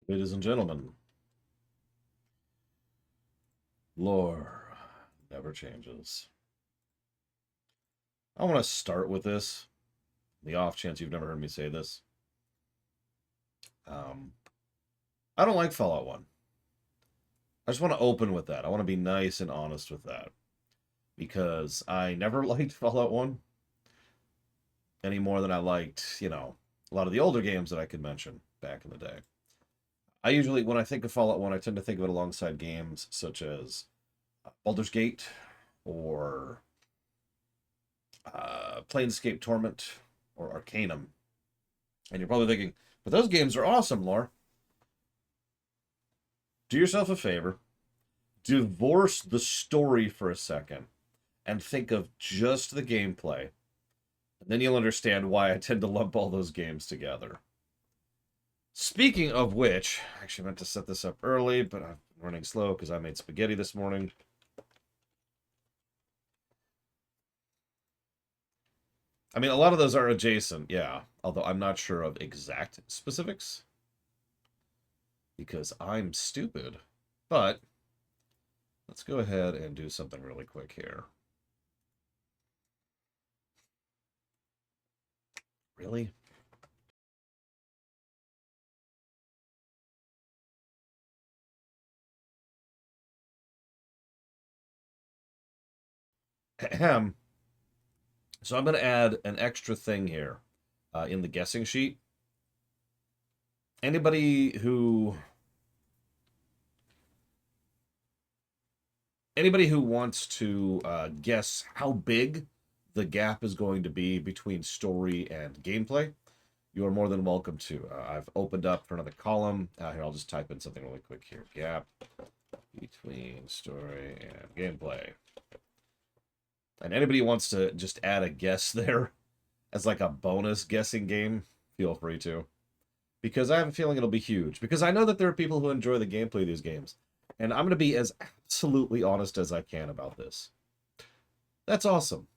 Ladies and gentlemen, lore never changes. I want to start with this, the off chance you've never heard me say this. I don't like Fallout 1. I just want to open with that. I want to be nice and honest with that. Because I never liked Fallout 1 any more than I liked, a lot of the older games that I could mention back in the day. I usually, when I think of Fallout 1, I tend to think of it alongside games such as Baldur's Gate or Planescape Torment or Arcanum. And you're probably thinking, but those games are awesome, Lore. Do yourself a favor. Divorce the story for a second and think of just the gameplay. And then you'll understand why I tend to lump all those games together. Speaking of which, I actually meant to set this up early, but I'm running slow because I made spaghetti this morning. I mean, a lot of those are adjacent, yeah. Although I'm not sure of exact specifics. Because I'm stupid. But let's go ahead and do something really quick here. Really? Ahem. So I'm going to add an extra thing here in the guessing sheet. Anybody who wants to guess how big the gap is going to be between story and gameplay, you are more than welcome to. I've opened up for another column. Here, I'll just type in something really quick here. Gap between story and gameplay. And anybody who wants to just add a guess there as like a bonus guessing game, feel free to. Because I have a feeling it'll be huge. Because I know that there are people who enjoy the gameplay of these games. And I'm going to be as absolutely honest as I can about this. That's awesome.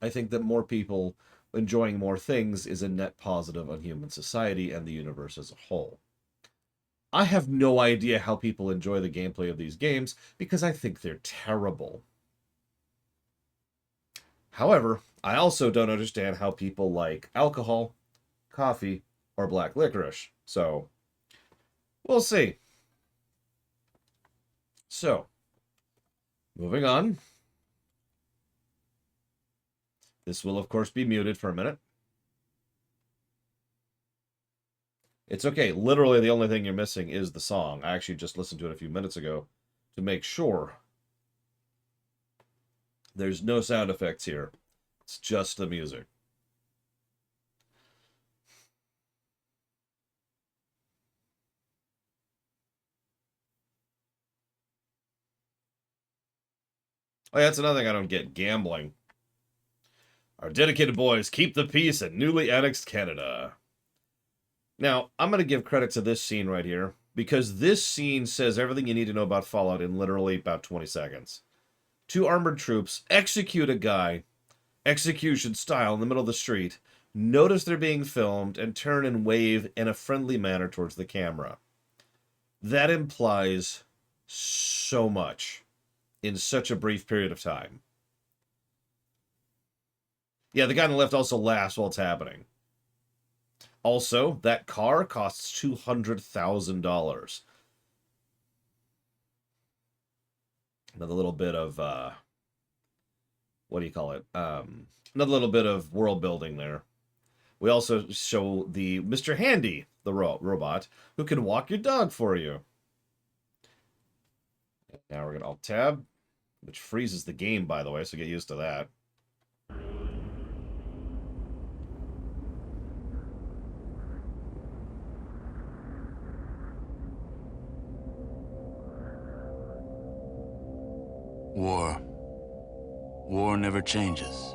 I think that more people enjoying more things is a net positive on human society and the universe as a whole. I have no idea how people enjoy the gameplay of these games because I think they're terrible. However, I also don't understand how people like alcohol, coffee, or black licorice. So, we'll see. So, moving on. This will, of course, be muted for a minute. It's okay. Literally, the only thing you're missing is the song. I actually just listened to it a few minutes ago to make sure there's no sound effects here. It's just the music. Oh, yeah, that's another thing I don't get. Gambling. Our dedicated boys keep the peace in newly annexed Canada. Now, I'm going to give credit to this scene right here, because this scene says everything you need to know about Fallout in literally about 20 seconds. 2 armored troops execute a guy, execution style, in the middle of the street, notice they're being filmed, and turn and wave in a friendly manner towards the camera. That implies so much in such a brief period of time. Yeah, the guy on the left also laughs while it's happening. Also, that car costs $200,000. Another little bit of, what do you call it? Another little bit of world building there. We also show the Mr. Handy, the robot, who can walk your dog for you. Now we're going to Alt-Tab, which freezes the game, by the way, so get used to that. War. War never changes.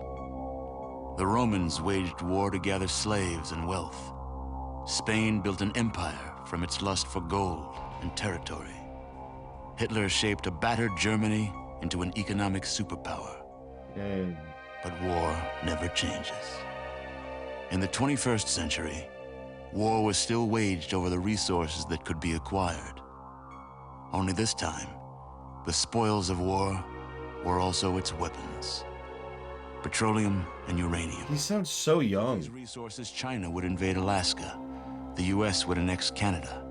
The Romans waged war to gather slaves and wealth. Spain built an empire from its lust for gold and territory. Hitler shaped a battered Germany into an economic superpower. But war never changes. In the 21st century, war was still waged over the resources that could be acquired. Only this time, the spoils of war were also its weapons. Petroleum and uranium. He sounds so young. These resources, China would invade Alaska, the US would annex Canada,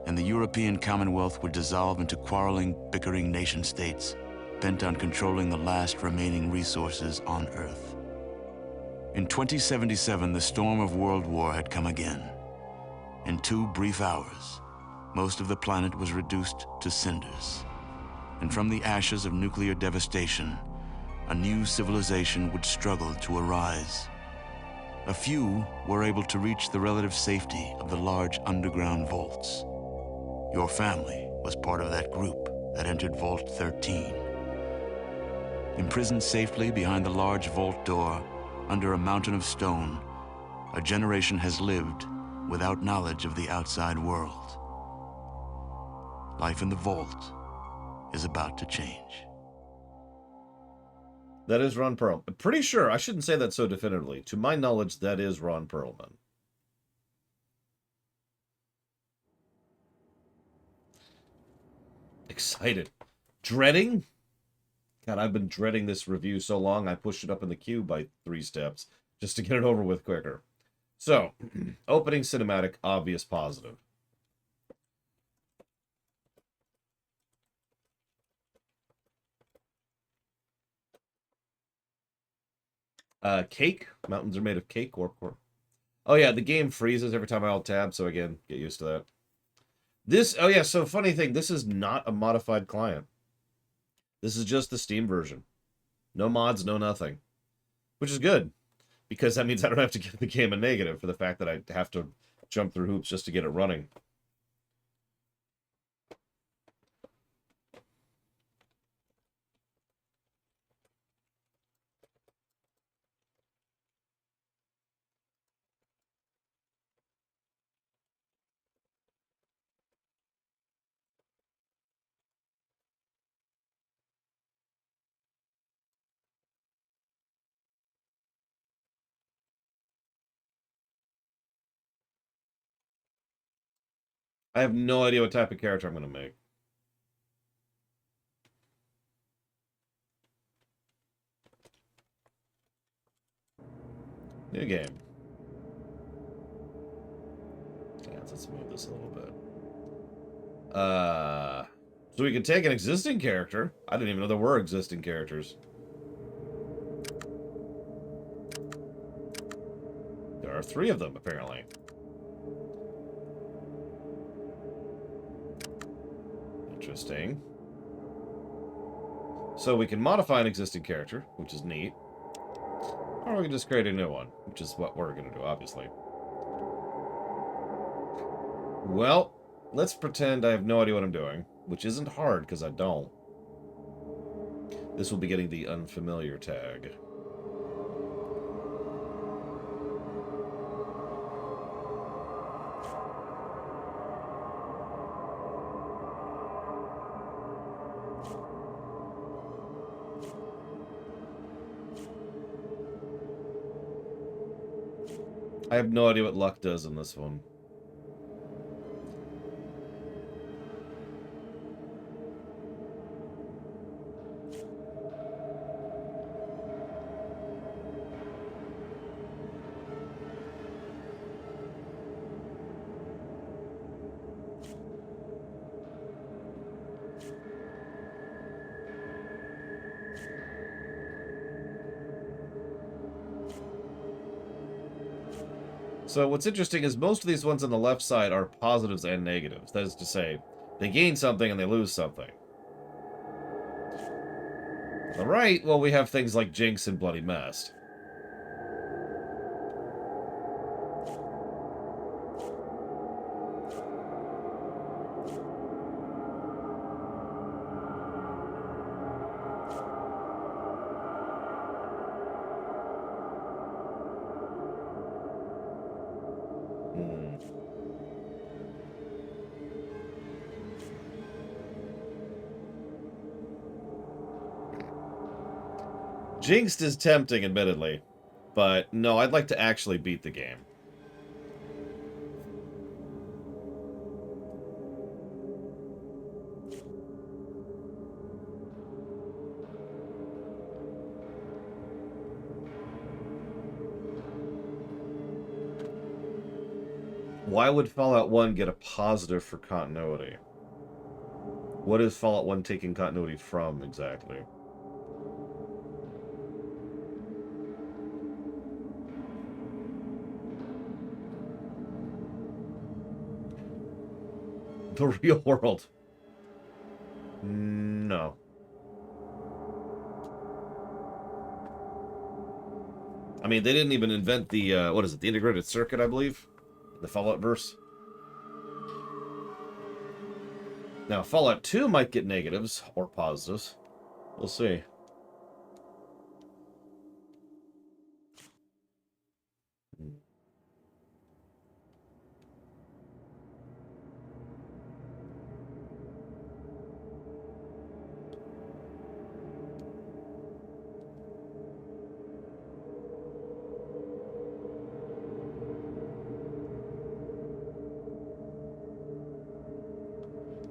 and the European Commonwealth would dissolve into quarreling, bickering nation-states bent on controlling the last remaining resources on Earth. In 2077, the storm of World War had come again. In 2 brief hours, most of the planet was reduced to cinders. And from the ashes of nuclear devastation, a new civilization would struggle to arise. A few were able to reach the relative safety of the large underground vaults. Your family was part of that group that entered Vault 13. Imprisoned safely behind the large vault door, under a mountain of stone, a generation has lived without knowledge of the outside world. Life in the vault is about to change. That is Ron Perlman. I'm pretty sure, I shouldn't say that so definitively. To my knowledge, that is Ron Perlman. Excited. Dreading? God, I've been dreading this review so long, I pushed it up in the queue by 3 steps, just to get it over with quicker. So, opening cinematic, obvious positive. Cake. Mountains are made of cake. Or oh yeah, the game freezes every time I alt tab, so again, get used to that. This, oh yeah, so funny thing, this is not a modified client. This is just the Steam version. No mods, no nothing. Which is good, because that means I don't have to give the game a negative for the fact that I have to jump through hoops just to get it running. I have no idea what type of character I'm going to make. New game. Yeah, let's move this a little bit. So we can take an existing character. I didn't even know there were existing characters. There are 3 of them, apparently. Interesting. So we can modify an existing character, which is neat. Or we can just create a new one, which is what we're going to do, obviously. Well, let's pretend I have no idea what I'm doing, which isn't hard, because I don't. This will be getting the unfamiliar tag. I have no idea what luck does in this one. So what's interesting is most of these ones on the left side are positives and negatives. That is to say, they gain something and they lose something. On the right, well, we have things like Jinx and Bloody Mess. Jinxed is tempting, admittedly. But no, I'd like to actually beat the game. Why would Fallout 1 get a positive for continuity? What is Fallout 1 taking continuity from, exactly? The real world. No. I mean, they didn't even invent the, what is it, the integrated circuit, I believe? The Fallout verse. Now, Fallout 2 might get negatives or positives. We'll see.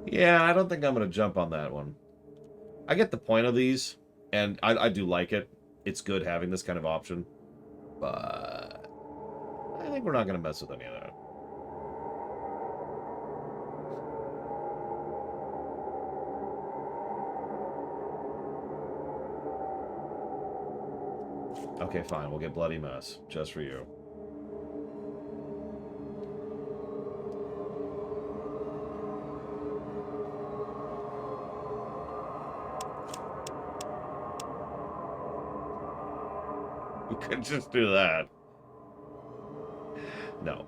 Yeah, I don't think I'm going to jump on that one. I get the point of these, and I do like it. It's good having this kind of option. But I think we're not going to mess with any of that. Okay, fine. We'll get Bloody Mess. Just for you. We could just do that. No.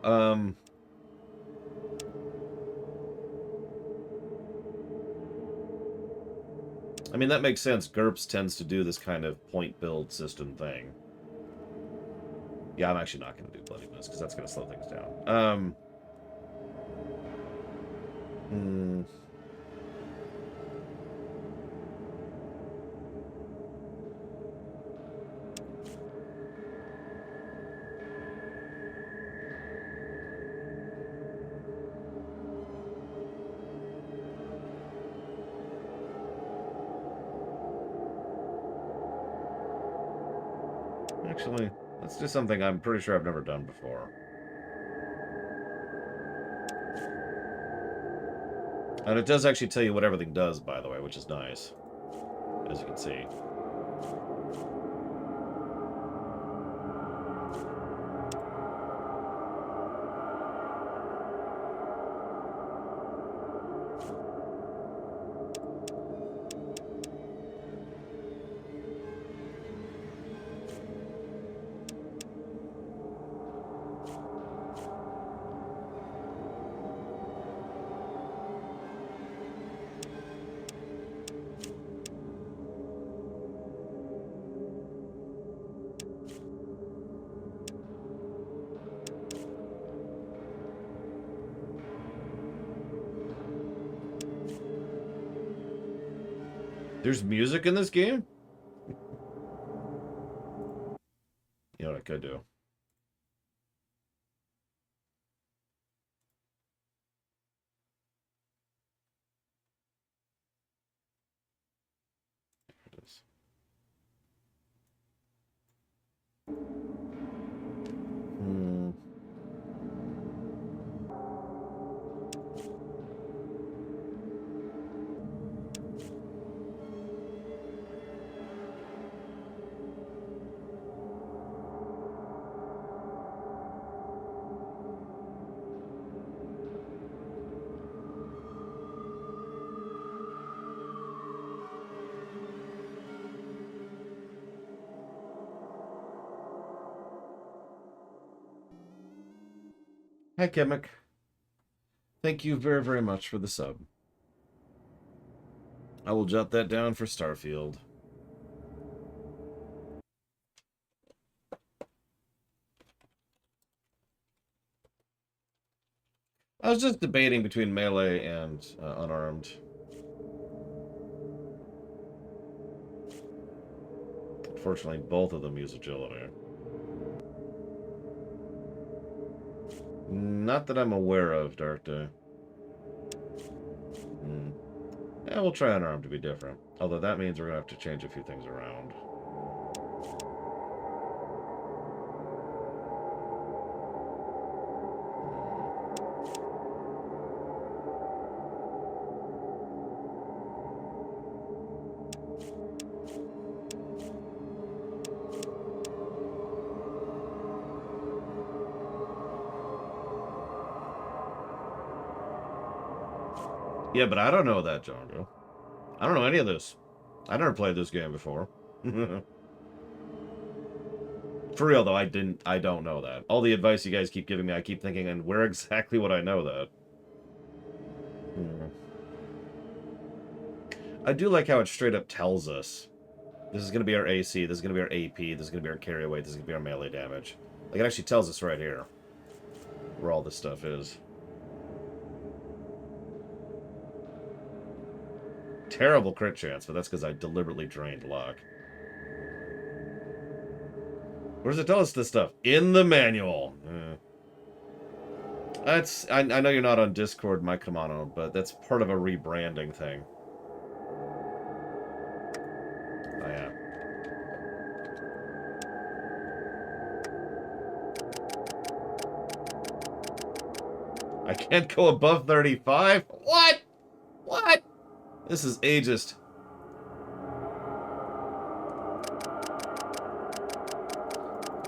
I mean, that makes sense. GURPS tends to do this kind of point build system thing. Yeah, I'm actually not going to do Bloody Mess, because that's going to slow things down. Hmm. Actually, let's do something I'm pretty sure I've never done before. And it does actually tell you what everything does, by the way, which is nice. As you can see. There's music in this game? You know what I could do? It is. Hmm. Hi, Kemic. Thank you very, very much for the sub. I will jot that down for Starfield. I was just debating between melee and unarmed. Unfortunately, both of them use agility. Not that I'm aware of, Dark Day. Yeah, we'll try unarmed to be different. Although that means we're going to have to change a few things around. Yeah, but I don't know that, Django. I don't know any of this. I never played this game before. For real, though, I don't know that. All the advice you guys keep giving me, I keep thinking, and where exactly would I know that? Hmm. I do like how it straight up tells us. This is going to be our AC, this is going to be our AP, this is going to be our carry weight, this is going to be our melee damage. Like, it actually tells us right here where all this stuff is. Terrible crit chance, but that's because I deliberately drained luck. Where does it tell us this stuff? In the manual. I know you're not on Discord, Mike Kamano, but that's part of a rebranding thing. Oh, yeah. I can't go above 35? What? What? This is ageist.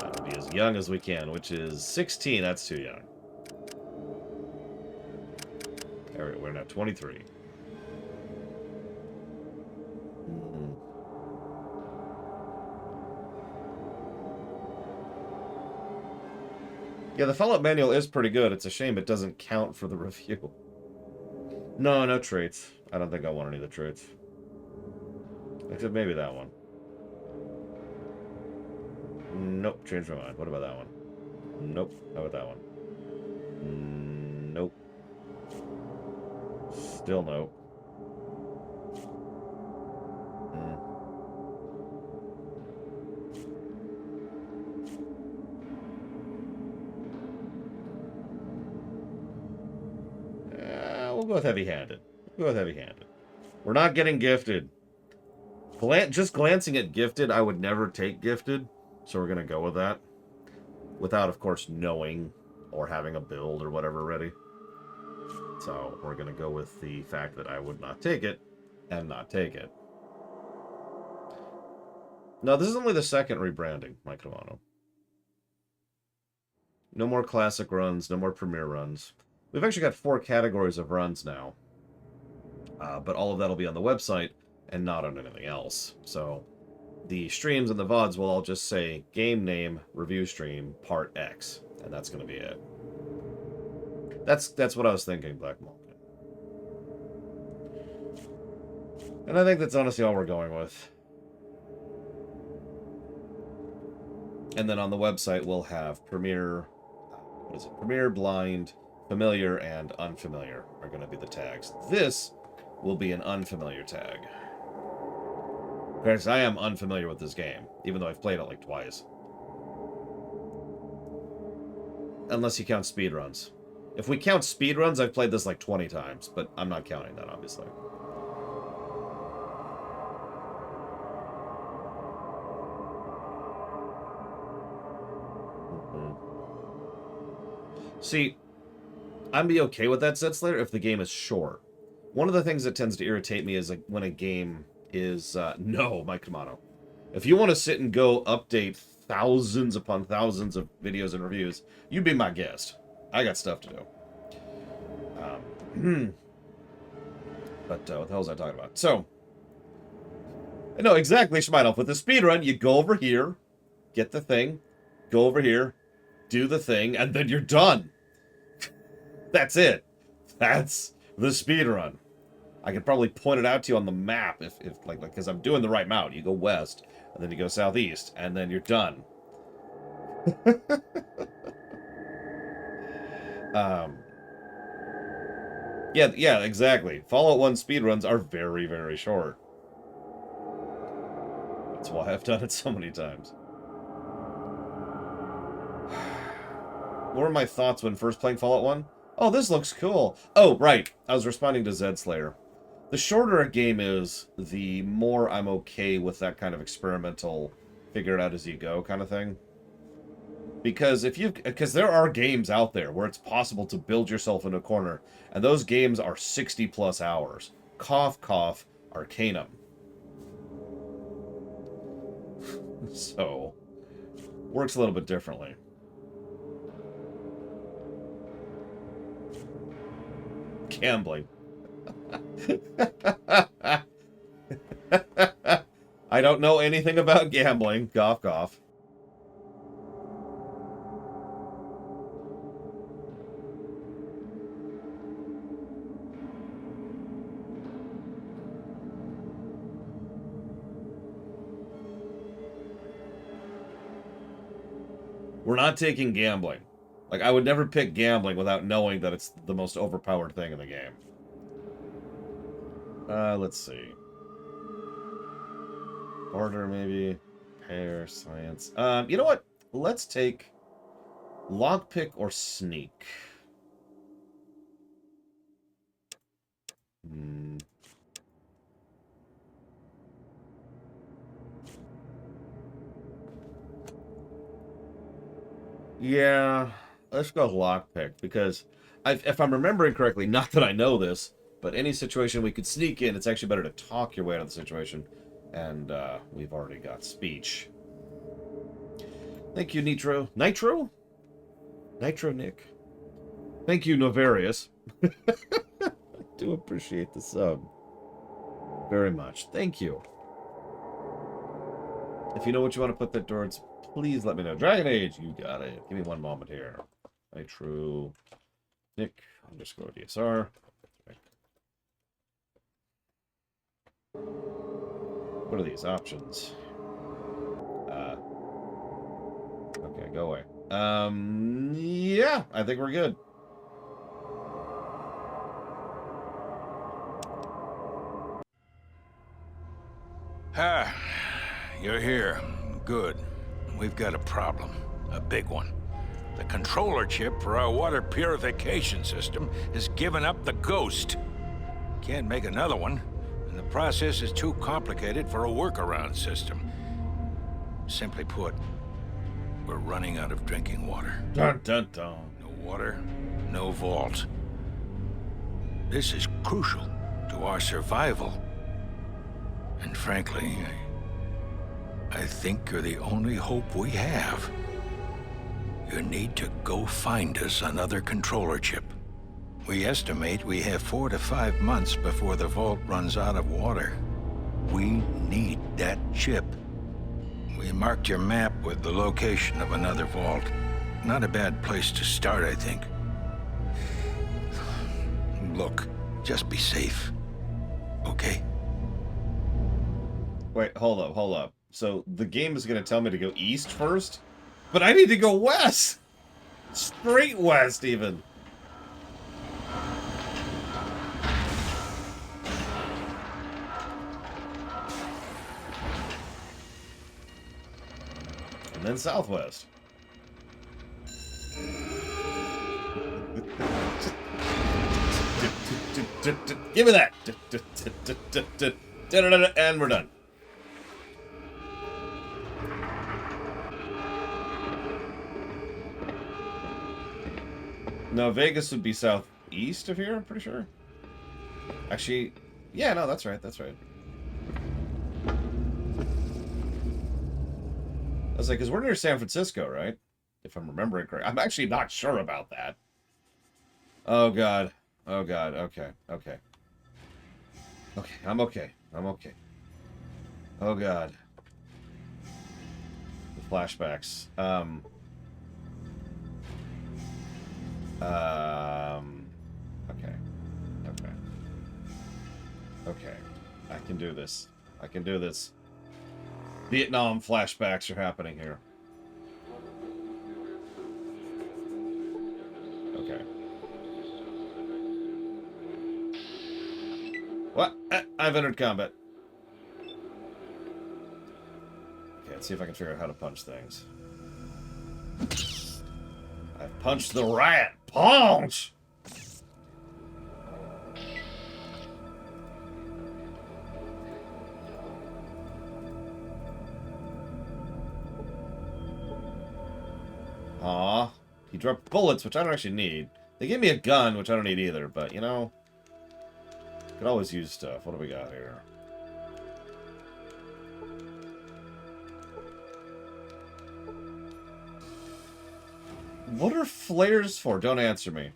I'll be as young as we can, which is 16. That's too young. Alright, we're now 23. Yeah, the Fallout manual is pretty good. It's a shame it doesn't count for the review. No, no traits. I don't think I want any of the traits. Except maybe that one. Nope, changed my mind. What about that one? Nope. How about that one? Nope. Still nope. We'll go with heavy-handed. We'll go with heavy-handed. We're not getting gifted. Just glancing at gifted, I would never take gifted. So we're going to go with that. Without, of course, knowing or having a build or whatever ready. So we're going to go with the fact that I would not take it and not take it. No, this is only the second rebranding, Mike Romano. No more classic runs, no more premier runs. We've actually got 4 categories of runs now. But all of that will be on the website and not on anything else. So the streams and the VODs will all just say game name, review stream, part X. And that's going to be it. That's what I was thinking, Black Malkin. And I think that's honestly all we're going with. And then on the website, we'll have Premier, what is it? Premier, Blind, Familiar, and Unfamiliar are going to be the tags. This will be an unfamiliar tag. Because I am unfamiliar with this game, even though I've played it like twice. Unless you count speedruns. If we count speedruns, I've played this like 20 times, but I'm not counting that, obviously. See, I'd be okay with that, Setslayer, if the game is short. One of the things that tends to irritate me is like when a game is... no, Mike Kamano. If you want to sit and go update thousands upon thousands of videos and reviews, you be my guest. I got stuff to do. But what the hell was I talking about? So, no, exactly, Schmeidelf. With the speedrun, you go over here, get the thing, go over here, do the thing, and then you're done. That's it. That's the speedrun. I could probably point it out to you on the map if like because I'm doing the right mount. You go west, and then you go southeast, and then you're done. Yeah, exactly. Fallout 1 speedruns are very, very short. That's why I've done it so many times. What were my thoughts when first playing Fallout 1? Oh, this looks cool. Oh, right. I was responding to Zed Slayer. The shorter a game is, the more I'm okay with that kind of experimental, figure it out as you go kind of thing. Because because there are games out there where it's possible to build yourself in a corner, and those games are 60 plus hours. Cough, cough, Arcanum. So, works a little bit differently. Gambling. I don't know anything about gambling. Cough, cough. We're not taking gambling. Like, I would never pick gambling without knowing that it's the most overpowered thing in the game. Let's see. Order, maybe. Pair, science. You know what? Let's take lockpick or sneak. Hmm. Yeah, let's go lockpick because if I'm remembering correctly, not that I know this, but any situation we could sneak in, it's actually better to talk your way out of the situation. And we've already got speech. Thank you, Nitro. Nitro? Nitro Nick. Thank you, Novarius. I do appreciate the sub very much. Thank you. If you know what you want to put that towards, please let me know. Dragon Age, you got it. Give me one moment here. Nitro Nick underscore DSR. What are these options? Okay, go away. Yeah, I think we're good. Ah, you're here. Good. We've got a problem. A big one. The controller chip for our water purification system has given up the ghost. Can't make another one, and the process is too complicated for a workaround system. Simply put, we're running out of drinking water. Dun dun dun. No water, no vault. This is crucial to our survival. And frankly, I think you're the only hope we have. You need to go find us another controller chip. We estimate we have 4 to 5 months before the vault runs out of water. We need that chip. We marked your map with the location of another vault. Not a bad place to start, I think. Look, just be safe. Okay? Wait, hold up, hold up. So the game is going to tell me to go east first? But I need to go west! Straight west, even. And then southwest. Give me that! And we're done. No, Vegas would be southeast of here, I'm pretty sure. Actually, yeah, no, that's right, that's right. I was like, because we're near San Francisco, right? If I'm remembering correctly. I'm actually not sure about that. Oh, God. Oh, God. Okay. Okay. Okay. I'm okay. I'm okay. Oh, God. The flashbacks. Okay. Okay. Okay. I can do this. I can do this. Vietnam flashbacks are happening here. Okay. What? I've entered combat. Okay, let's see if I can figure out how to punch things. I've punched the rat. Punch! Aw. He dropped bullets, which I don't actually need. They gave me a gun, which I don't need either, but, you know... Could always use stuff. What do we got here? What are flares for? Don't answer me.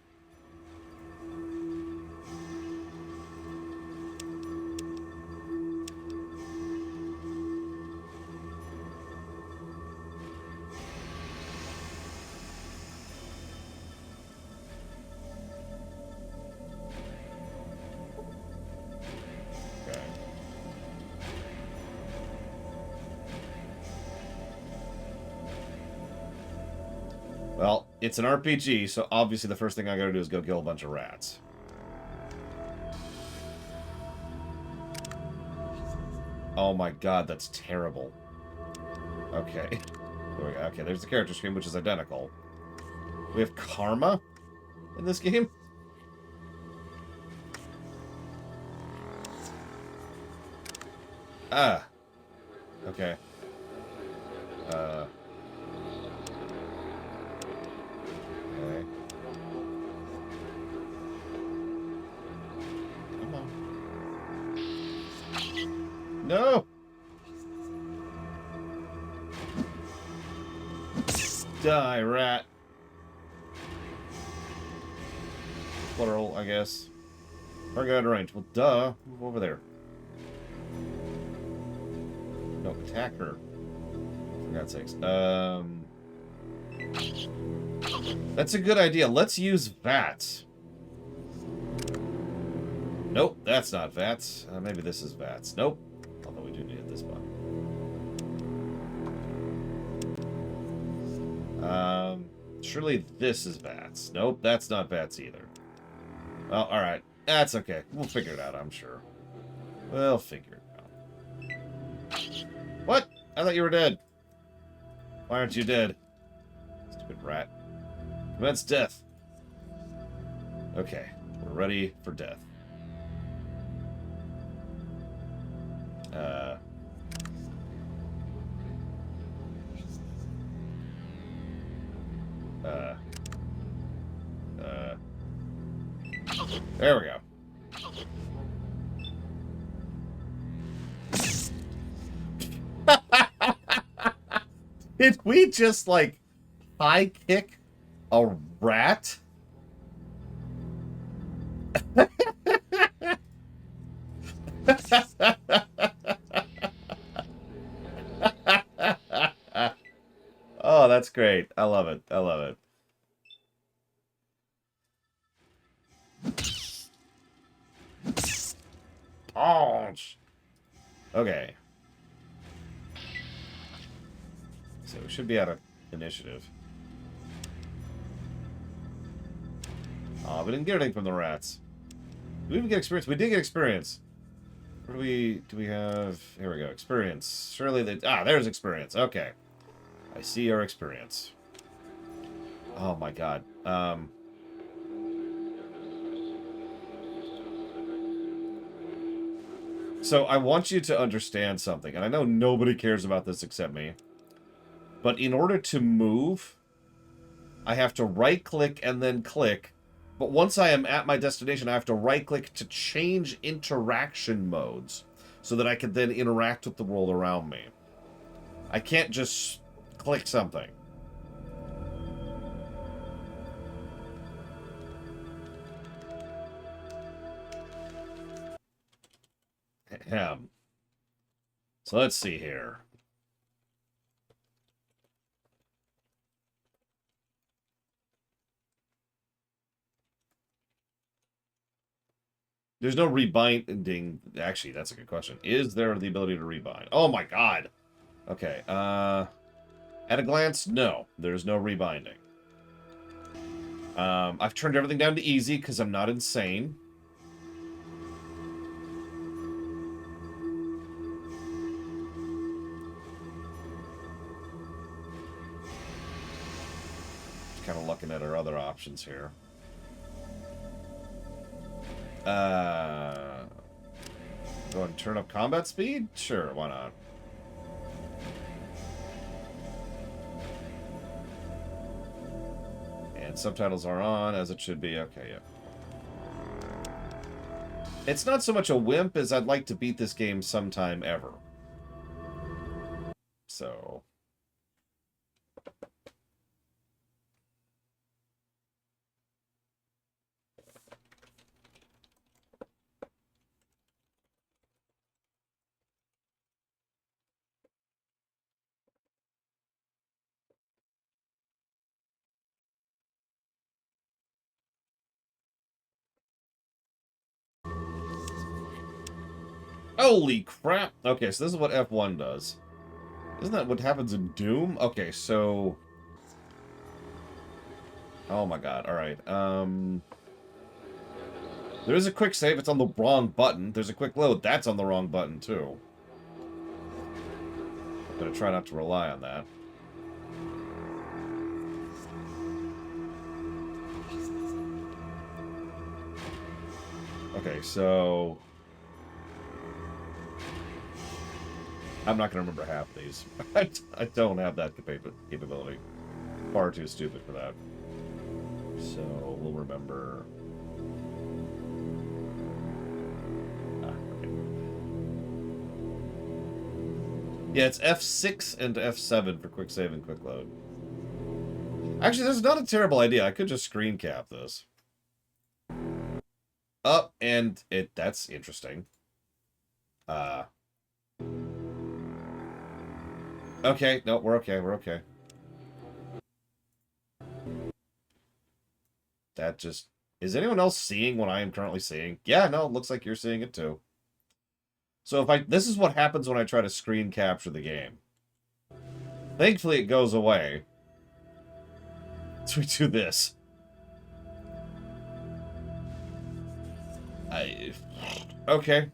It's an RPG, so obviously the first thing I gotta do is go kill a bunch of rats. Oh my god, that's terrible. Okay. Okay, there's the character screen, which is identical. We have karma in this game? Ah. Okay. Okay. Come on. No! Die, rat. Plural, I guess. Target out of range. Well, duh. Move over there. No, attack her. For God's sakes. That's a good idea. Let's use VATS. Nope, that's not VATS. Maybe this is VATS. Nope. Although we do need this button. Surely this is VATS. Nope, that's not VATS either. Well, alright. That's okay. We'll figure it out, I'm sure. We'll figure it out. What? I thought you were dead. Why aren't you dead? Stupid rat. Commence death. Okay, we're ready for death. There we go. Did we just, like, high kick a rat? Oh, that's great. I love it. I love it. Punch. Okay. So we should be out of initiative. Oh, we didn't get anything from the rats. Did we even get experience? We did get experience. Where do we have? Here we go. Experience. Surely they... Ah, there's experience. Okay. I see our experience. Oh my god. So I want you to understand something, and I know nobody cares about this except me. But in order to move, I have to right-click and then click. But once I am at my destination, I have to right-click to change interaction modes so that I can then interact with the world around me. I can't just click something. Ahem. So let's see here. There's no rebinding. Actually, that's a good question. Is there the ability to rebind? Oh my god. Okay. At a glance, no. There's no rebinding. I've turned everything down to easy because I'm not insane. Just kind of looking at our other options here. Go and turn up combat speed? Sure, why not? And subtitles are on, as it should be. Okay, yeah. It's not so much a wimp as I'd like to beat this game sometime ever. So... Holy crap! Okay, so this is what F1 does. Isn't that what happens in Doom? Okay, so... Oh my god. Alright. There is a quick save. It's on the wrong button. There's a quick load. That's on the wrong button, too. I'm gonna try not to rely on that. Okay, so... I'm not gonna remember half of these. I don't have that capability. Far too stupid for that. So, we'll remember... Yeah, it's F6 and F7 for quick save and quick load. Actually, that's not a terrible idea. I could just screen cap this. Oh, and that's interesting. Okay, no, we're okay, we're okay. That just... Is anyone else seeing what I am currently seeing? Yeah, no, it looks like you're seeing it too. So if this is what happens when I try to screen capture the game. Thankfully it goes away. So we do this. Okay.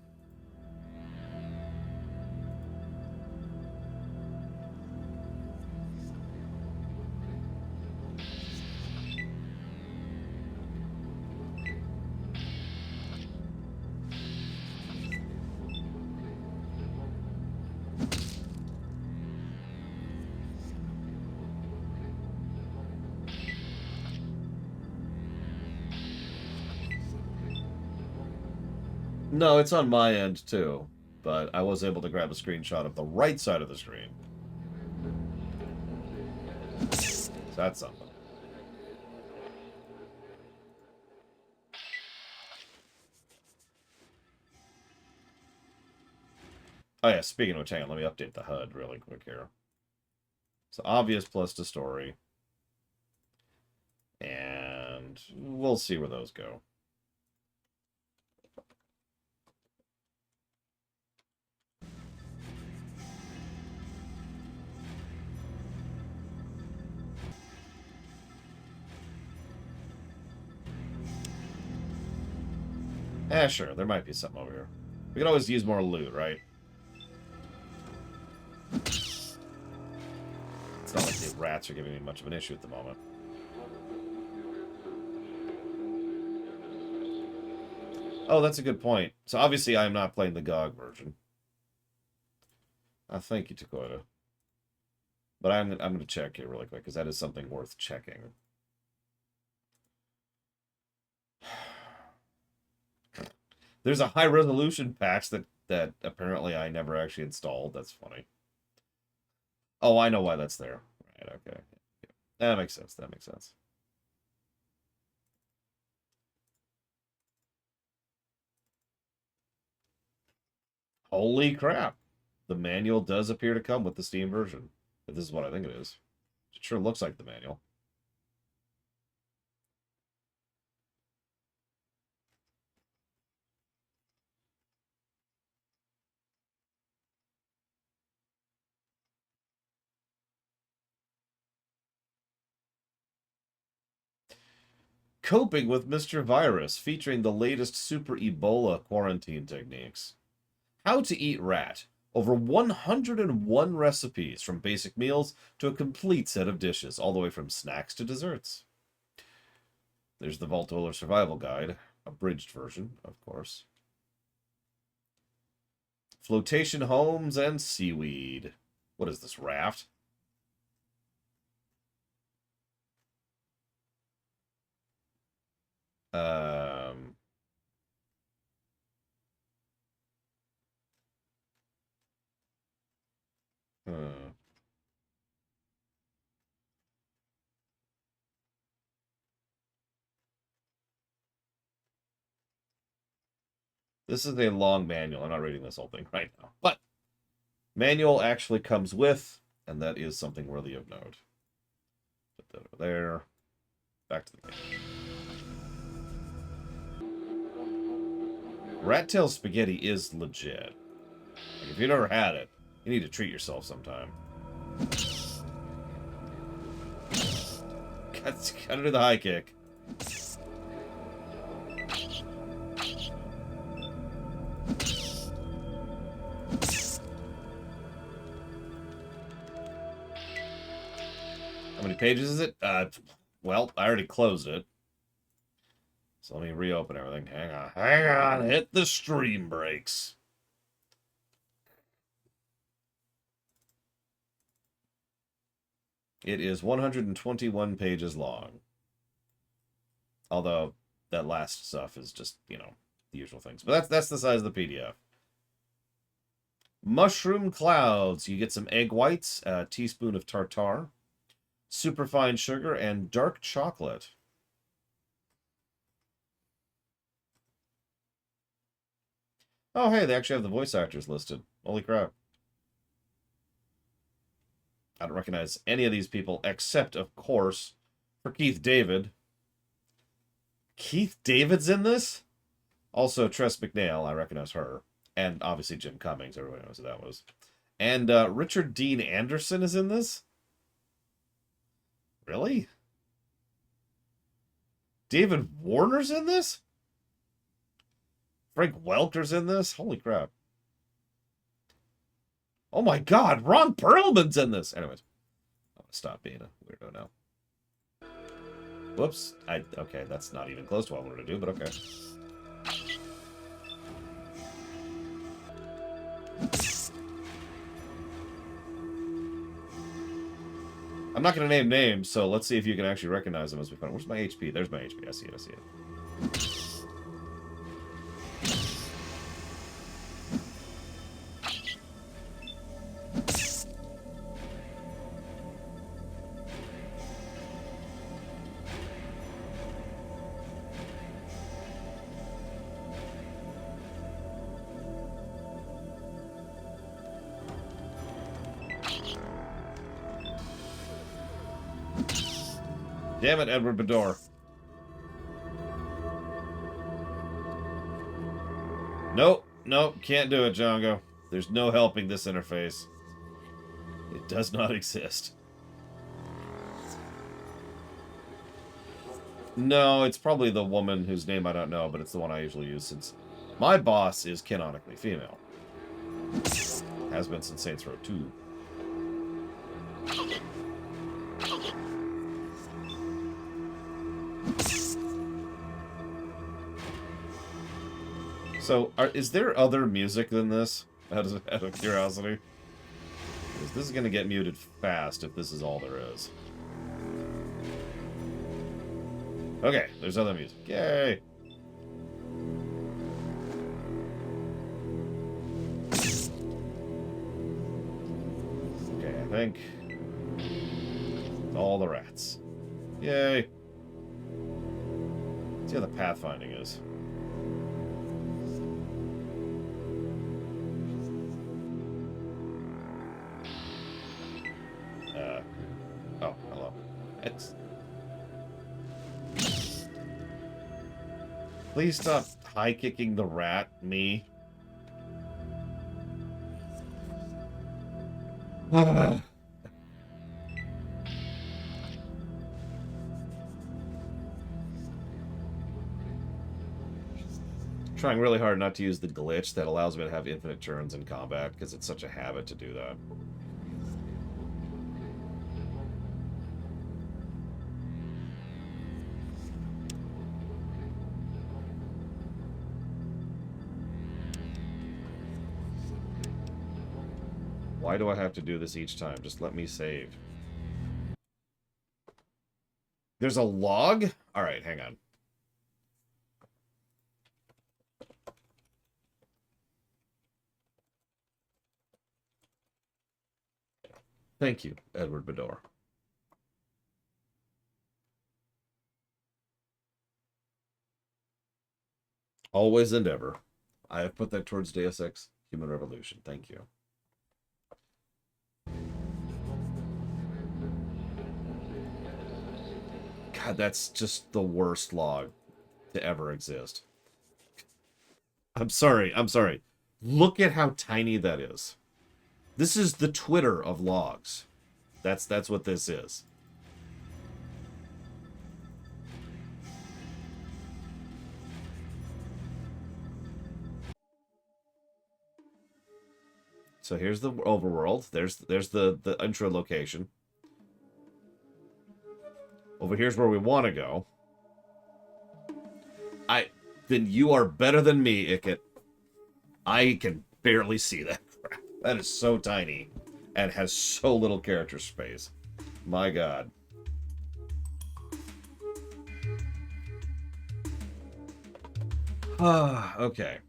No, it's on my end too, but I was able to grab a screenshot of the right side of the screen. So that's something. Oh yeah, speaking of which, hang on, let me update the HUD really quick here. So obvious plus to story. And we'll see where those go. Sure, there might be something over here. We can always use more loot, right? It's not like the rats are giving me much of an issue at the moment. Oh, that's a good point. So obviously I'm not playing the GOG version. Thank you, Dakota. But I'm going to check here really quick, because that is something worth checking. There's a high-resolution patch that apparently I never actually installed. That's funny. Oh, I know why that's there. Right, okay. That makes sense. That makes sense. Holy crap. The manual does appear to come with the Steam version. If this is what I think it is. It sure looks like the manual. Coping with Mr. Virus, featuring the latest Super Ebola quarantine techniques. How to eat rat. Over 101 recipes, from basic meals to a complete set of dishes, all the way from snacks to desserts. There's the Vault Dweller Survival Guide, abridged version, of course. Flotation homes and seaweed. What is this, raft? Um... Hmm. This is a long manual. I'm not reading this whole thing right now. But manual actually comes with, and that is something worthy of note. Put that over there. Back to the game. Rat Tail Spaghetti is legit. Like, if you've never had it, you need to treat yourself sometime. God, Gotta do the high kick. How many pages is it? Well, I already closed it. So let me reopen everything. Hang on. Hang on. Hit the stream brakes. It is 121 pages long. Although that last stuff is just, you know, the usual things. But that's the size of the PDF. Mushroom clouds. You get some egg whites, a teaspoon of tartar, superfine sugar, and dark chocolate. Oh, hey, they actually have the voice actors listed. Holy crap. I don't recognize any of these people except, of course, for Keith David. Keith David's in this? Also, Tress McNeil, I recognize her. And obviously Jim Cummings, everybody knows who that was. And Richard Dean Anderson is in this? Really? David Warner's in this? Frank Welker's in this? Holy crap. Oh my god, Ron Perlman's in this! Anyways, I'm gonna stop being a weirdo now. Whoops. Okay, that's not even close to what I wanted to do, but okay. I'm not going to name names, so let's see if you can actually recognize them as we find. Where's my HP? There's my HP. I see it. I see it. Damn it, Edward Bador. Nope, nope, can't do it, Django. There's no helping this interface. It does not exist. No, it's probably the woman whose name I don't know, but it's the one I usually use since my boss is canonically female. Has been since Saints Row 2. So, is there other music than this? Out of curiosity. This is going to get muted fast if this is all there is. Okay, there's other music. Yay! Okay, I think... all the rats. Yay! Let's see how the pathfinding is. Oh, hello. Please stop high-kicking the rat, me. Trying really hard not to use the glitch that allows me to have infinite turns in combat, because it's such a habit to do that. Why do I have to do this each time? Just let me save. There's a log? Alright, hang on. Thank you, Edward Bador. Always and ever. I have put that towards Deus Ex Human Revolution. Thank you. God, that's just the worst log to ever exist. I'm sorry. I'm sorry. Look at how tiny that is. This is the Twitter of logs. That's what this is. So here's the overworld. There's the intro location. Over here's where we want to go. Then you are better than me, Ickett. I can barely see that crap. That is so tiny and has so little character space. My God. Okay.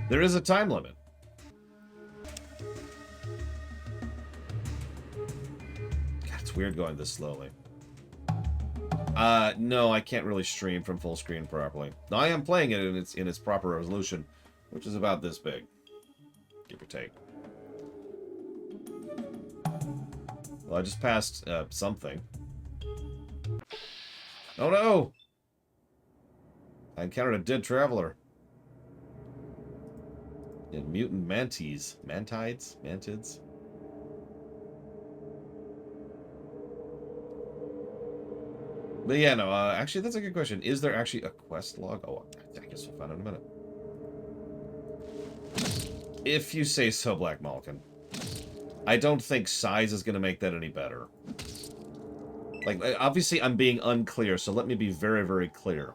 There is a time limit. God, it's weird going this slowly. No, I can't really stream from full screen properly. Now, I am playing it in its proper resolution, which is about this big, give or take. Well, I just passed something. Oh no! I encountered a dead traveler. In mutant mantids. Mantids? Mantids? But yeah, no, actually, that's a good question. Is there actually a quest log? Oh, I guess we'll find out in a minute. If you say so, Black Malkin. I don't think size is going to make that any better. Like, obviously, I'm being unclear, so let me be very, very clear.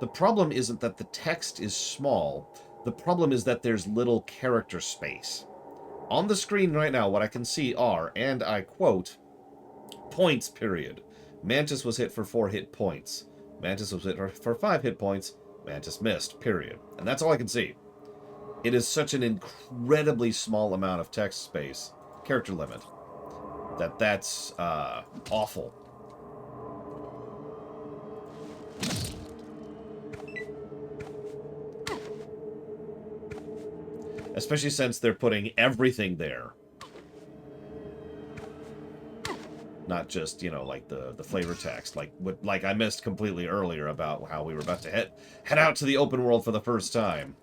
The problem isn't that the text is small. The problem is that there's little character space. On the screen right now, what I can see are, and I quote, points, period. Mantis was hit for 4 hit points. Mantis was hit for 5 hit points. Mantis missed, period. And that's all I can see. It is such an incredibly small amount of text space, character limit, that's awful. Especially since they're putting everything there. Not just, you know, like the flavor text. Like I missed completely earlier about how we were about to head out to the open world for the first time.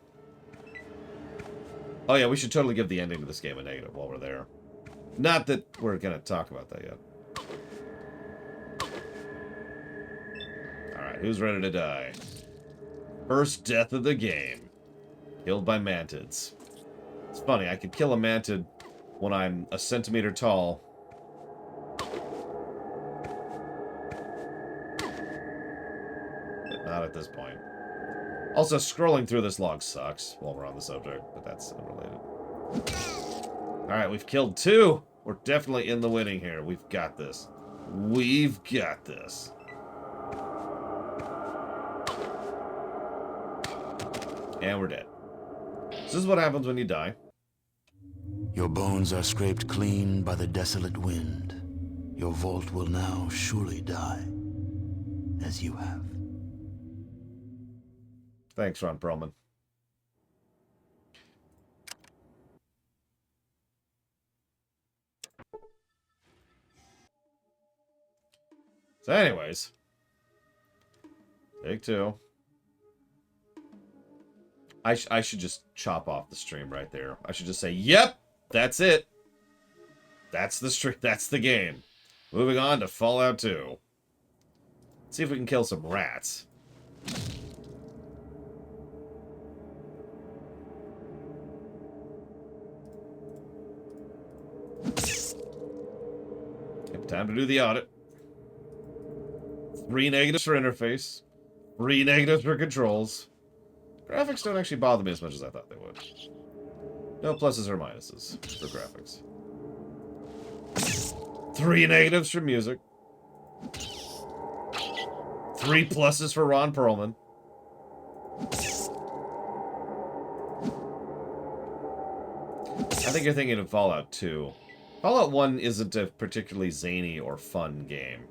Oh yeah, we should totally give the ending to this game a negative while we're there. Not that we're going to talk about that yet. Alright, who's ready to die? First death of the game. Killed by mantids. It's funny, I could kill a mantid when I'm a centimeter tall. But not at this point. Also, scrolling through this log sucks while we're on the subject, but that's unrelated. Alright, we've killed 2. We're definitely in the winning here. We've got this. We've got this. And we're dead. This is what happens when you die. Your bones are scraped clean by the desolate wind. Your vault will now surely die, as you have. Thanks, Ron Perlman. So anyways. Take 2. I should just chop off the stream right there. I should just say, yep, that's it. That's the stream. That's the game. Moving on to Fallout 2. Let's see if we can kill some rats. Yep, time to do the audit. 3 negatives for interface. 3 negatives for controls. Graphics don't actually bother me as much as I thought they would. No pluses or minuses for graphics. 3 negatives for music. 3 pluses for Ron Perlman. I think you're thinking of Fallout 2. Fallout 1 isn't a particularly zany or fun game.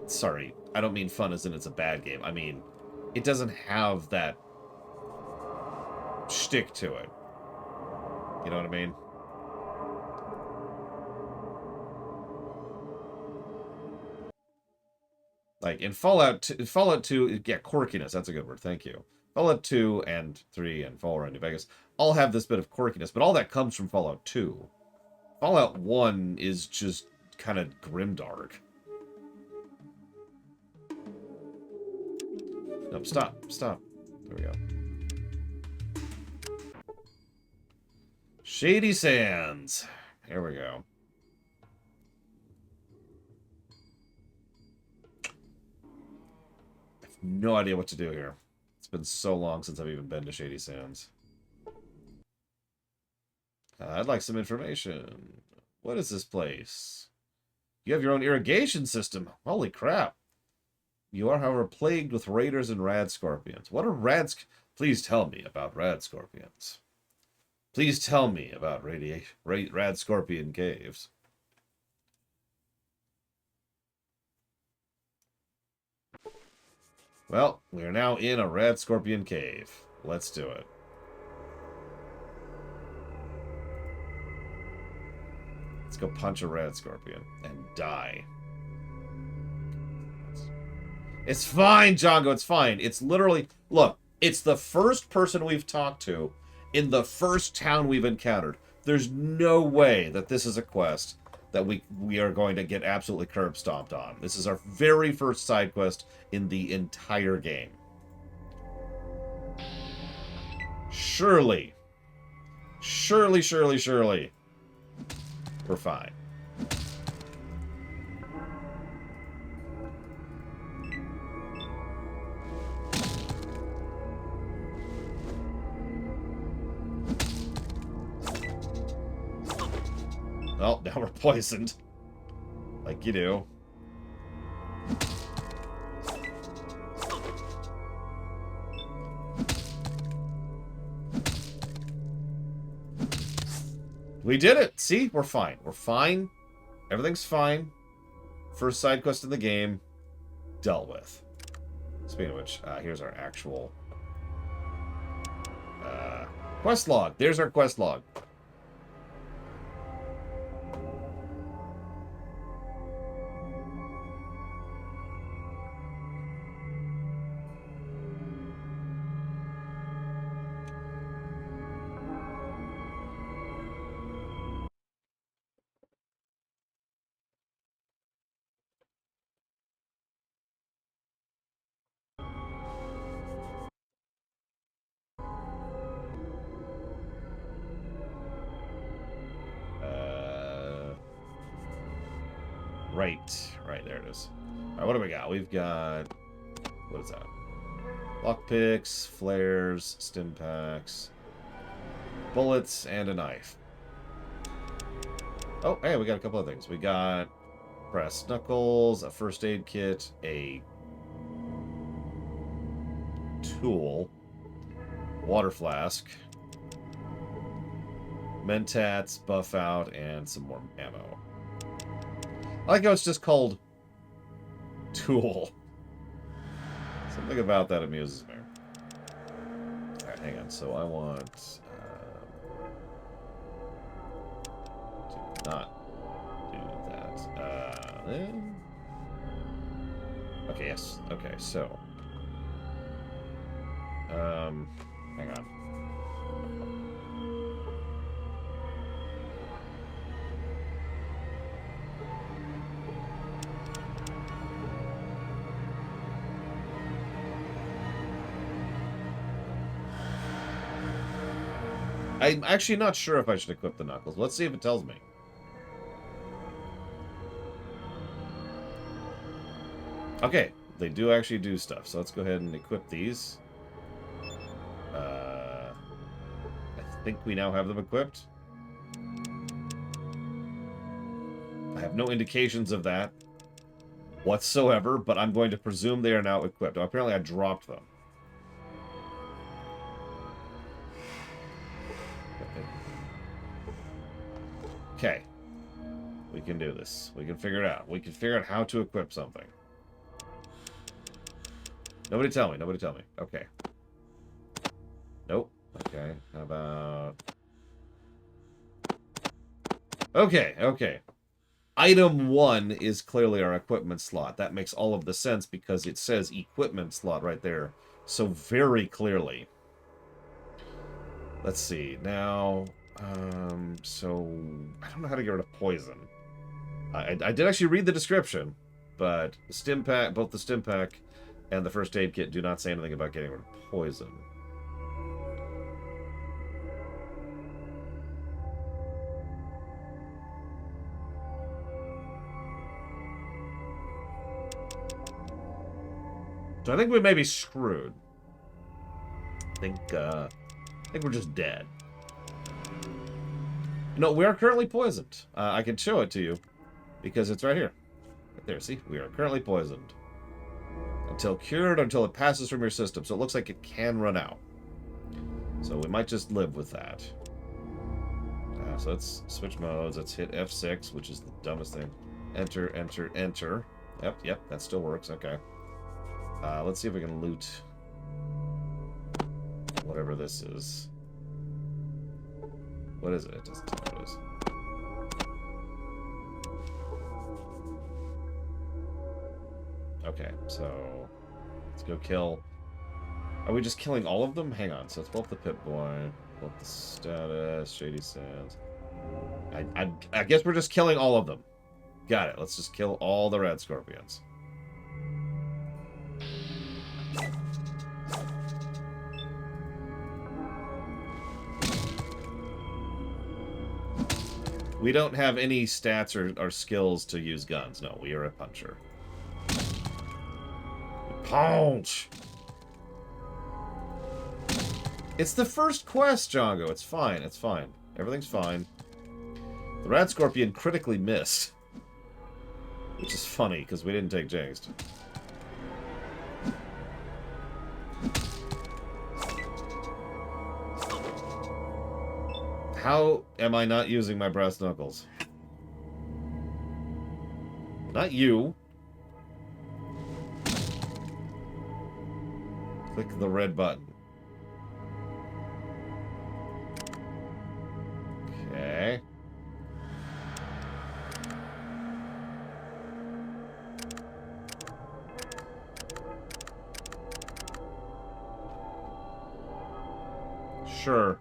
Sorry, I don't mean fun as in it's a bad game. I mean, it doesn't have that shtick to it. You know what I mean? Like, in Fallout 2, yeah, quirkiness, that's a good word, thank you. Fallout 2 and 3 and 4 and New Vegas all have this bit of quirkiness, but all that comes from Fallout 2. Fallout 1 is just kind of grimdark. Nope, stop. There we go. Shady Sands. Here we go. I have no idea what to do here. It's been so long since I've even been to Shady Sands. I'd like some information. What is this place? You have your own irrigation system. Holy crap. You are, however, plagued with raiders and rad scorpions. What are Please tell me about rad scorpions. Please tell me about rad scorpion caves. Well, we are now in a rad scorpion cave. Let's do it. Let's go punch a rad scorpion and die. It's fine, Django. It's fine. It's literally... Look, it's the first person we've talked to in the first town we've encountered. There's no way that this is a quest that we are going to get absolutely curb stomped on. This is our very first side quest in the entire game. Surely. Surely. We're fine. Oh, now we're poisoned. Like you do. We did it! See? We're fine. We're fine. Everything's fine. First side quest in the game. Dealt with. Speaking of which, here's our actual... quest log. There's our quest log. Right, there it is. Alright, what do we got? We've got... What is that? Lockpicks, flares, stim packs, bullets, and a knife. Oh, hey, we got a couple of things. We got brass knuckles, a first aid kit, a tool, water flask, mentats, buff out, and some more ammo. I like how it's just called tool. Something about that amuses me. Alright, hang on. So I want to not do that. Okay, yes. Okay, so hang on. I'm actually not sure if I should equip the knuckles. Let's see if it tells me. Okay, they do actually do stuff. So let's go ahead and equip these. I think we now have them equipped. I have no indications of that whatsoever, but I'm going to presume they are now equipped. Oh, apparently I dropped them. Okay. We can do this. We can figure it out. We can figure out how to equip something. Nobody tell me. Nobody tell me. Okay. Nope. Okay. How about... Okay. Okay. Item 1 is clearly our equipment slot. That makes all of the sense because it says equipment slot right there so very clearly. Let's see. Now, so I don't know how to get rid of poison. I did actually read the description, but the stim pack, both the stim pack and the first aid kit do not say anything about getting rid of poison. So I think we may be screwed. I think we're just dead. No, we are currently poisoned. I can show it to you because it's right here. Right there, see? We are currently poisoned. Until cured, until it passes from your system. So it looks like it can run out. So we might just live with that. So let's switch modes. Let's hit F6, which is the dumbest thing. Enter, enter, enter. Yep, that still works. Okay. Let's see if we can loot whatever this is. What is it? It doesn't tell me what it is. Okay, so let's go kill. Are we just killing all of them? Hang on. So it's both the Pip-Boy, both the status, Shady Sands. I guess we're just killing all of them. Got it. Let's just kill all the red scorpions. We don't have any stats or skills to use guns. No, we are a puncher. Punch! It's the first quest, Django. It's fine. It's fine. Everything's fine. The rat scorpion critically missed. Which is funny, because we didn't take Jinxed. How am I not using my brass knuckles? Not you. Click the red button. Okay. Sure.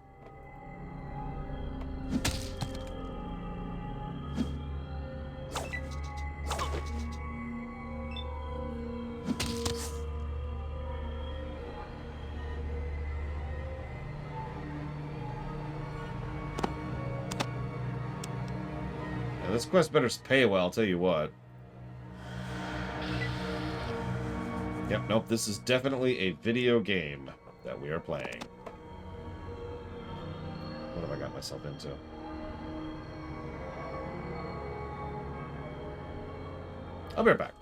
This quest better pay well, I'll tell you what. Yep, nope, this is definitely a video game that we are playing. What have I got myself into? I'll be right back.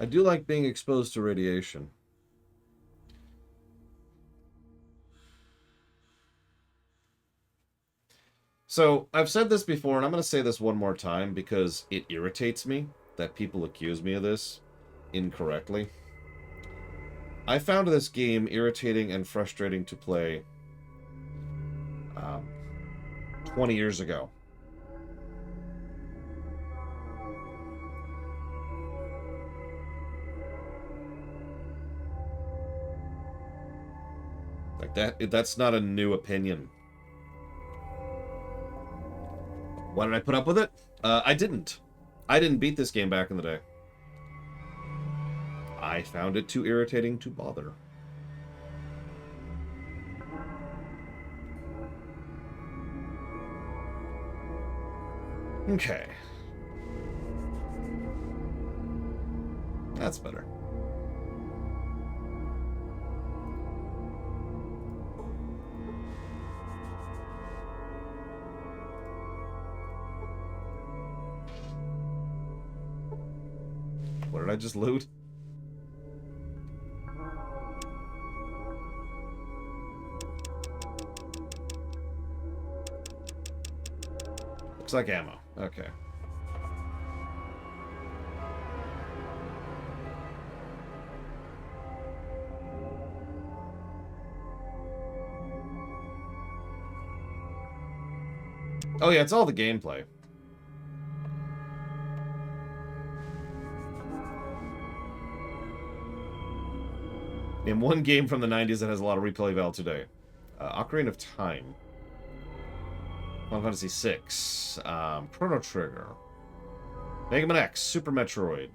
I do like being exposed to radiation. So, I've said this before, and I'm going to say this one more time because it irritates me that people accuse me of this incorrectly. I found this game irritating and frustrating to play 20 years ago. Like that's not a new opinion. Why did I put up with it? I didn't. I didn't beat this game back in the day. I found it too irritating to bother. Okay. That's better. What did I just loot? Looks like ammo. Okay. Oh yeah, it's all the gameplay. Name one game from the 90s that has a lot of replay value today. Ocarina of Time. Final Fantasy VI. Chrono Trigger. Mega Man X. Super Metroid.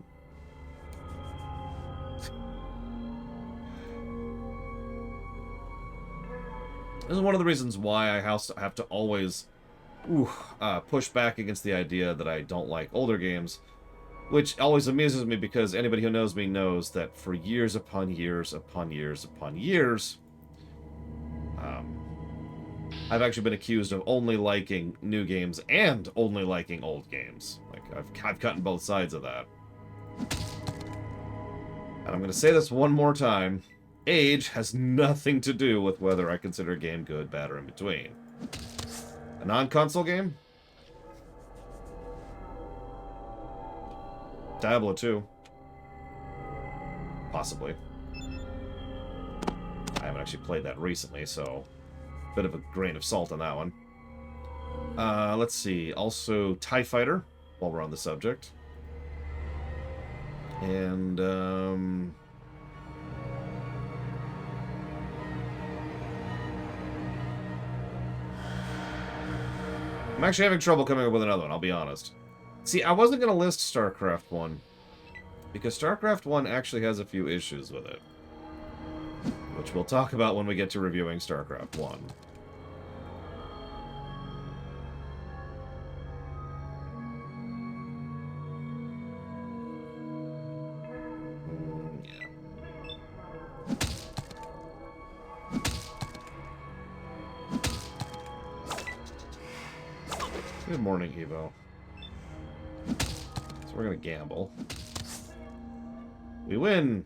This is one of the reasons why I have to always push back against the idea that I don't like older games, which always amuses me because anybody who knows me knows that for years upon years upon years upon years, I've actually been accused of only liking new games and only liking old games. Like, I've cut in both sides of that. And I'm going to say this one more time. Age has nothing to do with whether I consider a game good, bad, or in between. A non-console game? Diablo 2. Possibly. I haven't actually played that recently, so bit of a grain of salt on that one. Let's see. Also, TIE Fighter, while we're on the subject. And, I'm actually having trouble coming up with another one, I'll be honest. See, I wasn't going to list StarCraft 1, because StarCraft 1 actually has a few issues with it, which we'll talk about when we get to reviewing StarCraft 1. Good morning, Evo. So we're gonna gamble. We win!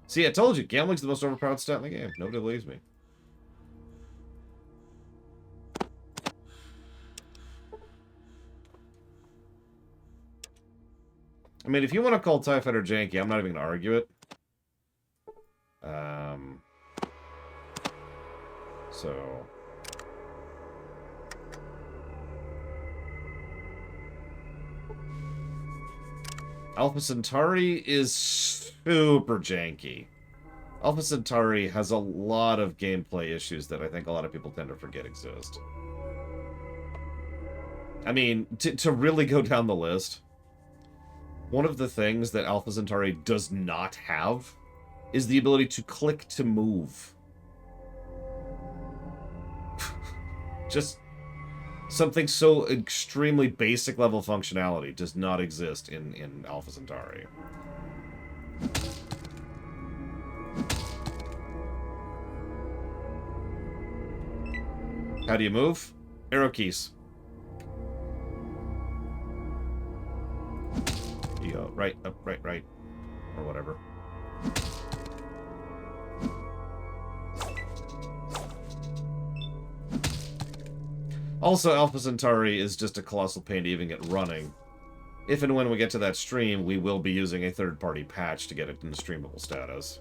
See, I told you, gambling's the most overpowered stat in the game. Nobody believes me. I mean, if you want to call TIE Fighter janky, I'm not even gonna argue it. So... Alpha Centauri is super janky. Alpha Centauri has a lot of gameplay issues that I think a lot of people tend to forget exist. I mean, to really go down the list, one of the things that Alpha Centauri does not have is the ability to click to move. Just... something so extremely basic level functionality does not exist in Alpha Centauri. How do you move? Arrow keys. You go right, up, right, right. Or whatever. Also, Alpha Centauri is just a colossal pain to even get running. If and when we get to that stream, we will be using a third-party patch to get it into streamable status.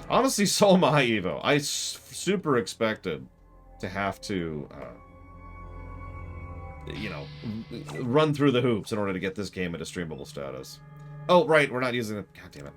Honestly, so am I, Evo. I super expected to have to, you know, run through the hoops in order to get this game into streamable status. Oh, right, we're not using the... God damn it.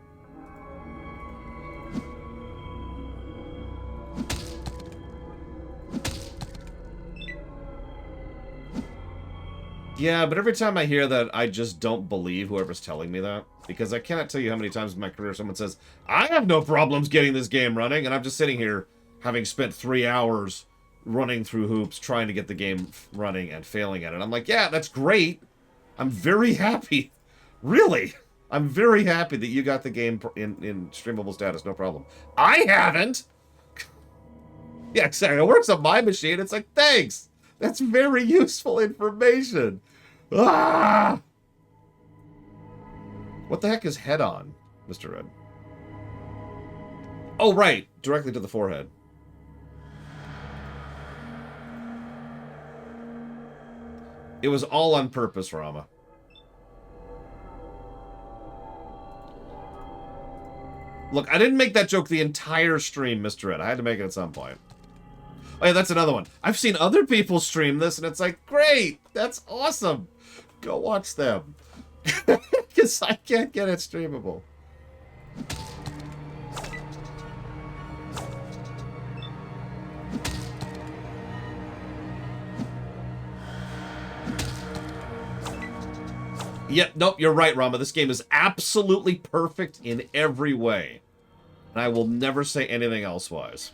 Yeah, but every time I hear that, I just don't believe whoever's telling me that. Because I cannot tell you how many times in my career someone says, I have no problems getting this game running, and I'm just sitting here having spent 3 hours running through hoops trying to get the game running and failing at it. I'm like, yeah, that's great. I'm very happy. Really. I'm very happy that you got the game in streamable status, no problem. I haven't! Yeah, exactly. It works on my machine. It's like, thanks! That's very useful information. Ah! What the heck is head on, Mr. Red? Oh, right. Directly to the forehead. It was all on purpose, Rama. Look, I didn't make that joke the entire stream, Mr. Ed. I had to make it at some point. Oh, yeah, that's another one. I've seen other people stream this, and it's like, great! That's awesome! Go watch them. Because I can't get it streamable. Yep, nope, you're right, Rama. This game is absolutely perfect in every way. And I will never say anything elsewise.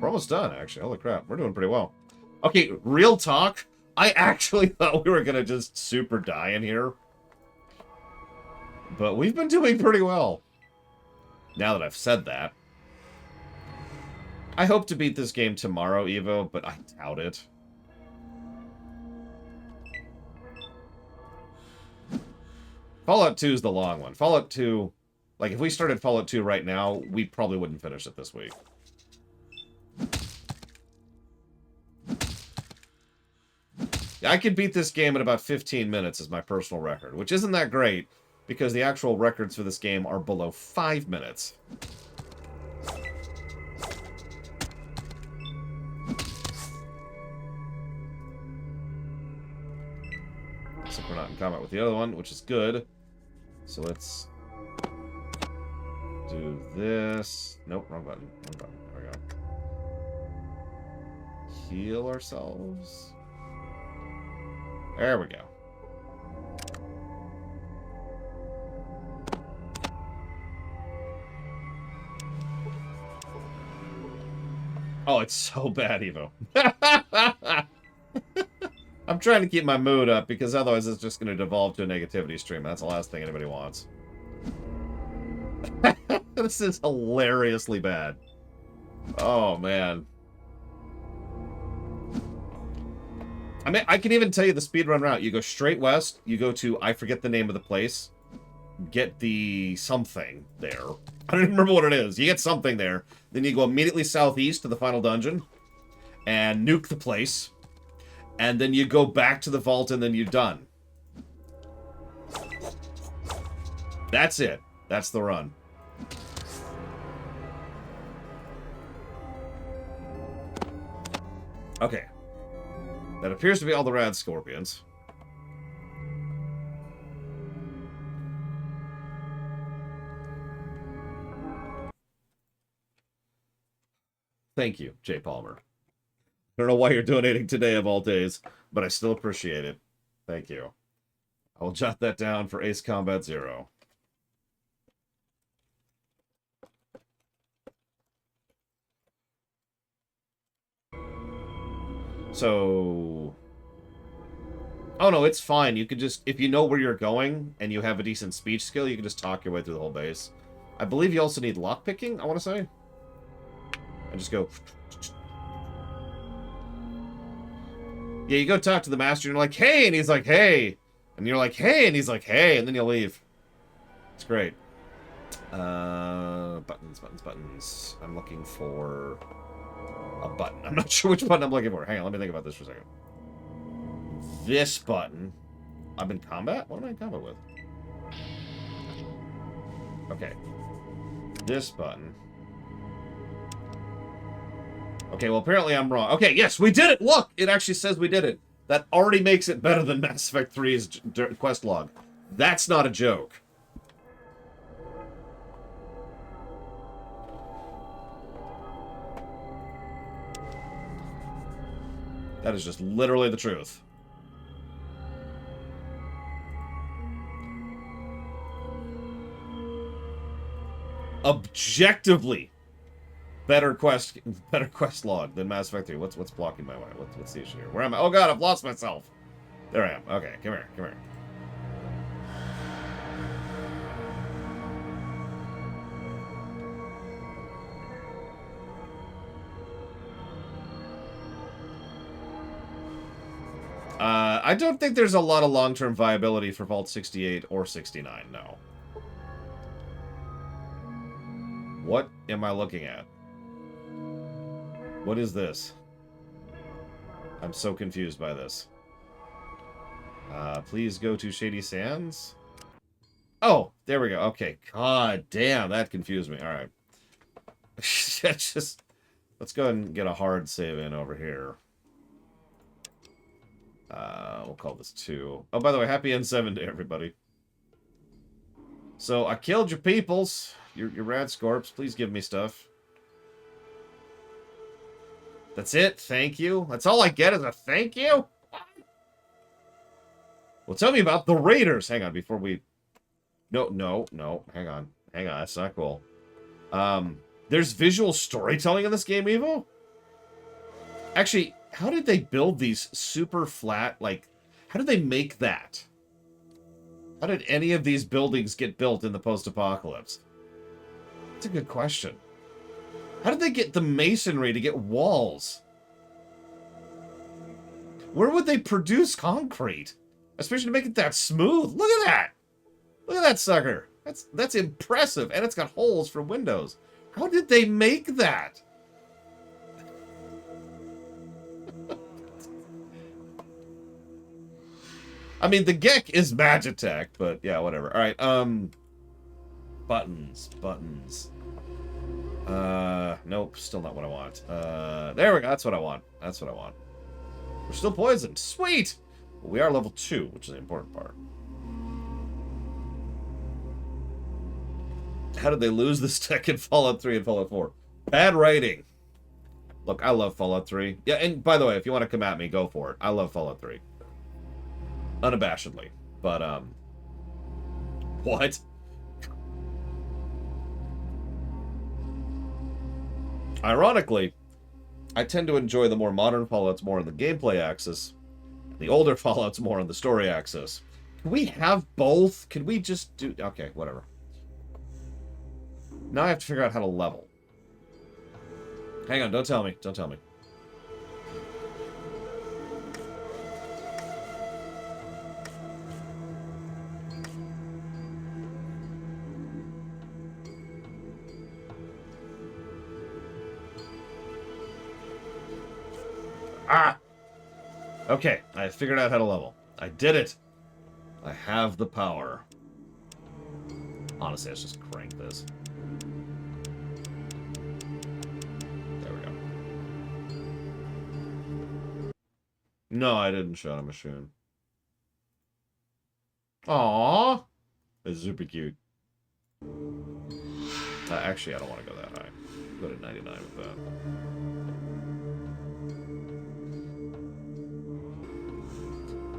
We're almost done, actually. Holy crap, we're doing pretty well. Okay, real talk. I actually thought we were going to just super die in here. But we've been doing pretty well. Now that I've said that. I hope to beat this game tomorrow, Evo, but I doubt it. Fallout 2 is the long one. Fallout 2, like, if we started Fallout 2 right now, we probably wouldn't finish it this week. I could beat this game in about 15 minutes as my personal record, which isn't that great, because the actual records for this game are below 5 minutes. Except we're not in combat with the other one, which is good. So let's do this. Nope, wrong button. Wrong button. There we go. Heal ourselves. There we go. Oh, it's so bad, Evo. I'm trying to keep my mood up because otherwise it's just going to devolve to a negativity stream. That's the last thing anybody wants. This is hilariously bad. Oh, man. I mean, I can even tell you the speedrun route. You go straight west. You go to, I forget the name of the place. Get the something there. I don't even remember what it is. You get something there. Then you go immediately southeast to the final dungeon. And nuke the place. And then you go back to the vault and then you're done. That's it. That's the run. Okay. That appears to be all the rad scorpions. Thank you, Jay Palmer. I don't know why you're donating today of all days, but I still appreciate it. Thank you. I will jot that down for Ace Combat 0. So... Oh, no, it's fine. You could just... If you know where you're going and you have a decent speech skill, you can just talk your way through the whole base. I believe you also need lockpicking, I want to say. And just go... Yeah, you go talk to the master, and you're like, hey, and he's like, hey. And you're like, hey, and he's like, hey, and then you'll leave. It's great. Buttons, buttons, buttons. I'm looking for a button. I'm not sure which button I'm looking for. Hang on, let me think about this for a second. This button. I'm in combat? What am I in combat with? Okay. This button. Okay, well, apparently I'm wrong. Okay, yes, we did it! Look! It actually says we did it. That already makes it better than Mass Effect 3's quest log. That's not a joke. That is just literally the truth. Objectively better quest log than Mass Effect 3. What's blocking my way? What's the issue here? Where am I? Oh god, I've lost myself. There I am. Okay, come here, come here. I don't think there's a lot of long-term viability for Vault 68 or 69, no. What am I looking at? What is this? I'm so confused by this. Please go to Shady Sands. Oh, there we go. Okay. God damn, that confused me. All right. Just let's go ahead and get a hard save in over here. We'll call this 2. Oh, by the way, happy N7 to everybody. So I killed your peoples, your rad scorps. Please give me stuff. That's it. Thank you. That's all I get is a thank you. Well, tell me about the Raiders. Hang on, before we. No. Hang on. That's not cool. There's visual storytelling in this game, Evo? Actually, how did they build these super flat, like, how did they make that? How did any of these buildings get built in the post-apocalypse? That's a good question. How did they get the masonry to get walls? Where would they produce concrete? Especially to make it that smooth. Look at that! Look at that sucker. That's impressive, and it's got holes for windows. How did they make that? I mean, the Gek is Magitech, but yeah, whatever. All right, buttons. Nope, still not what I want. There we go. That's what I want. We're still poisoned. Sweet. Well, we are level 2, which is the important part. How did they lose this tech in Fallout 3 and Fallout 4? Bad writing. Look, I love Fallout 3. Yeah, and by the way, if you want to come at me, go for it. I love Fallout 3. Unabashedly. But, what? Ironically, I tend to enjoy the more modern Fallouts more on the gameplay axis, and the older Fallouts more on the story axis. Can we have both? Can we just do... Okay, whatever. Now I have to figure out how to level. Hang on, don't tell me. Ah! Okay, I figured out how to level. I did it! I have the power. Honestly, let's just crank this. There we go. No, I didn't shot a machine. Aww! It's super cute. Actually, I don't want to go that high. Go to 99 with that.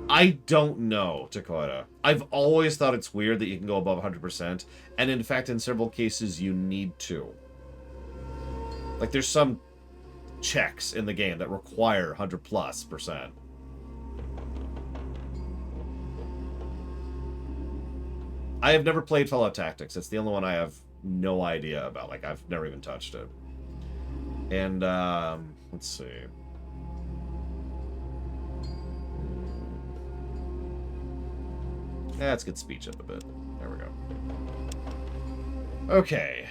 I don't know, Dakota. I've always thought it's weird that you can go above 100%, and in fact, in several cases, you need to. Like, there's some checks in the game that require 100+%. I have never played Fallout Tactics. It's the only one I have no idea about. Like, I've never even touched it. And, let's see. Yeah, let's get speech up a bit. There we go. Okay.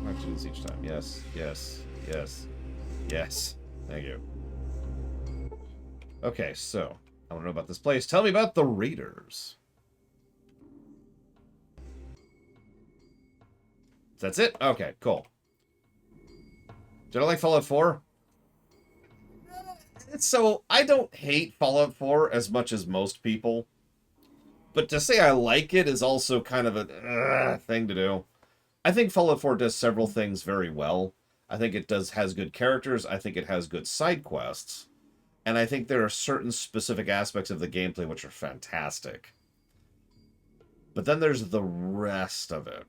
I have to do this each time. Yes. Thank you. Okay, so I want to know about this place. Tell me about the Raiders. That's it? Okay, cool. Did I like Fallout 4? So, I don't hate Fallout 4 as much as most people. But to say I like it is also kind of a thing to do. I think Fallout 4 does several things very well. I think it has good characters. I think it has good side quests. And I think there are certain specific aspects of the gameplay which are fantastic. But then there's the rest of it.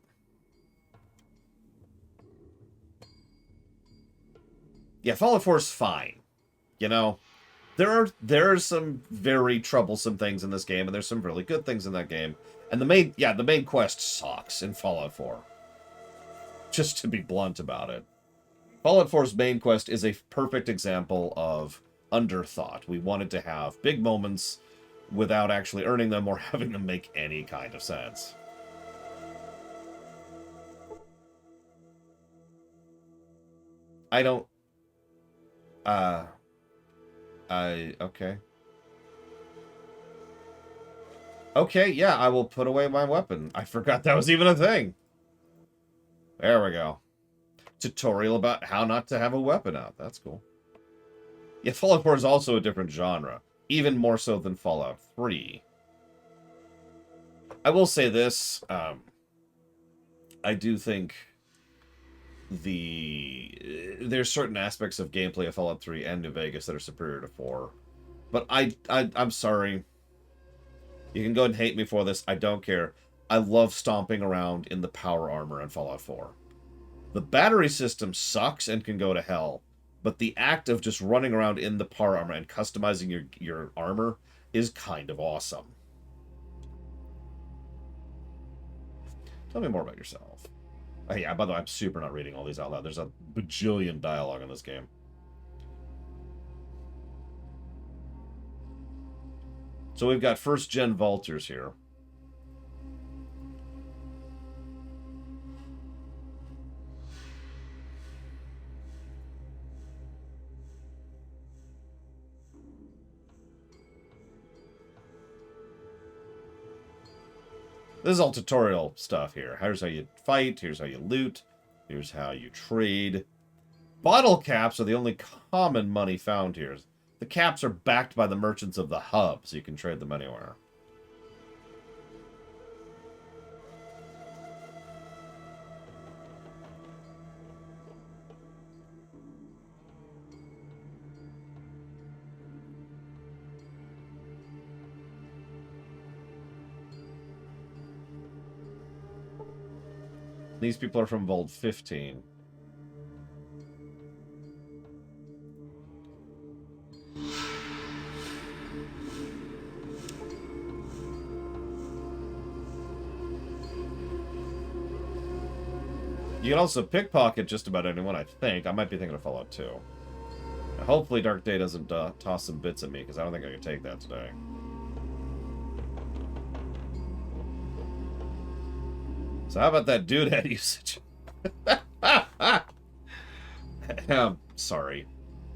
Yeah, Fallout 4 is fine. You know, there are some very troublesome things in this game, and there's some really good things in that game. And the main quest sucks in Fallout 4. Just to be blunt about it. Fallout 4's main quest is a perfect example of underthought. We wanted to have big moments without actually earning them or having them make any kind of sense. I don't... okay. Okay, yeah, I will put away my weapon. I forgot that was even a thing. There we go. Tutorial about how not to have a weapon out. That's cool. Yeah, Fallout 4 is also a different genre. Even more so than Fallout 3. I will say this. I do think there's certain aspects of gameplay of Fallout 3 and New Vegas that are superior to 4. But I'm sorry. You can go and hate me for this. I don't care. I love stomping around in the power armor in Fallout 4. The battery system sucks and can go to hell, but the act of just running around in the power armor and customizing your armor is kind of awesome. Tell me more about yourself. Oh, yeah, by the way, I'm super not reading all these out loud. There's a bajillion dialogue in this game. So we've got first-gen vaulters here. This is all tutorial stuff here. Here's how you fight. Here's how you loot. Here's how you trade. Bottle caps are the only common money found here. The caps are backed by the merchants of the hub, so you can trade them anywhere. These people are from Vault 15. You can also pickpocket just about anyone, I think. I might be thinking of Fallout 2. Hopefully Dark Day doesn't toss some bits at me, because I don't think I can take that today. So how about that dude head usage? Sorry.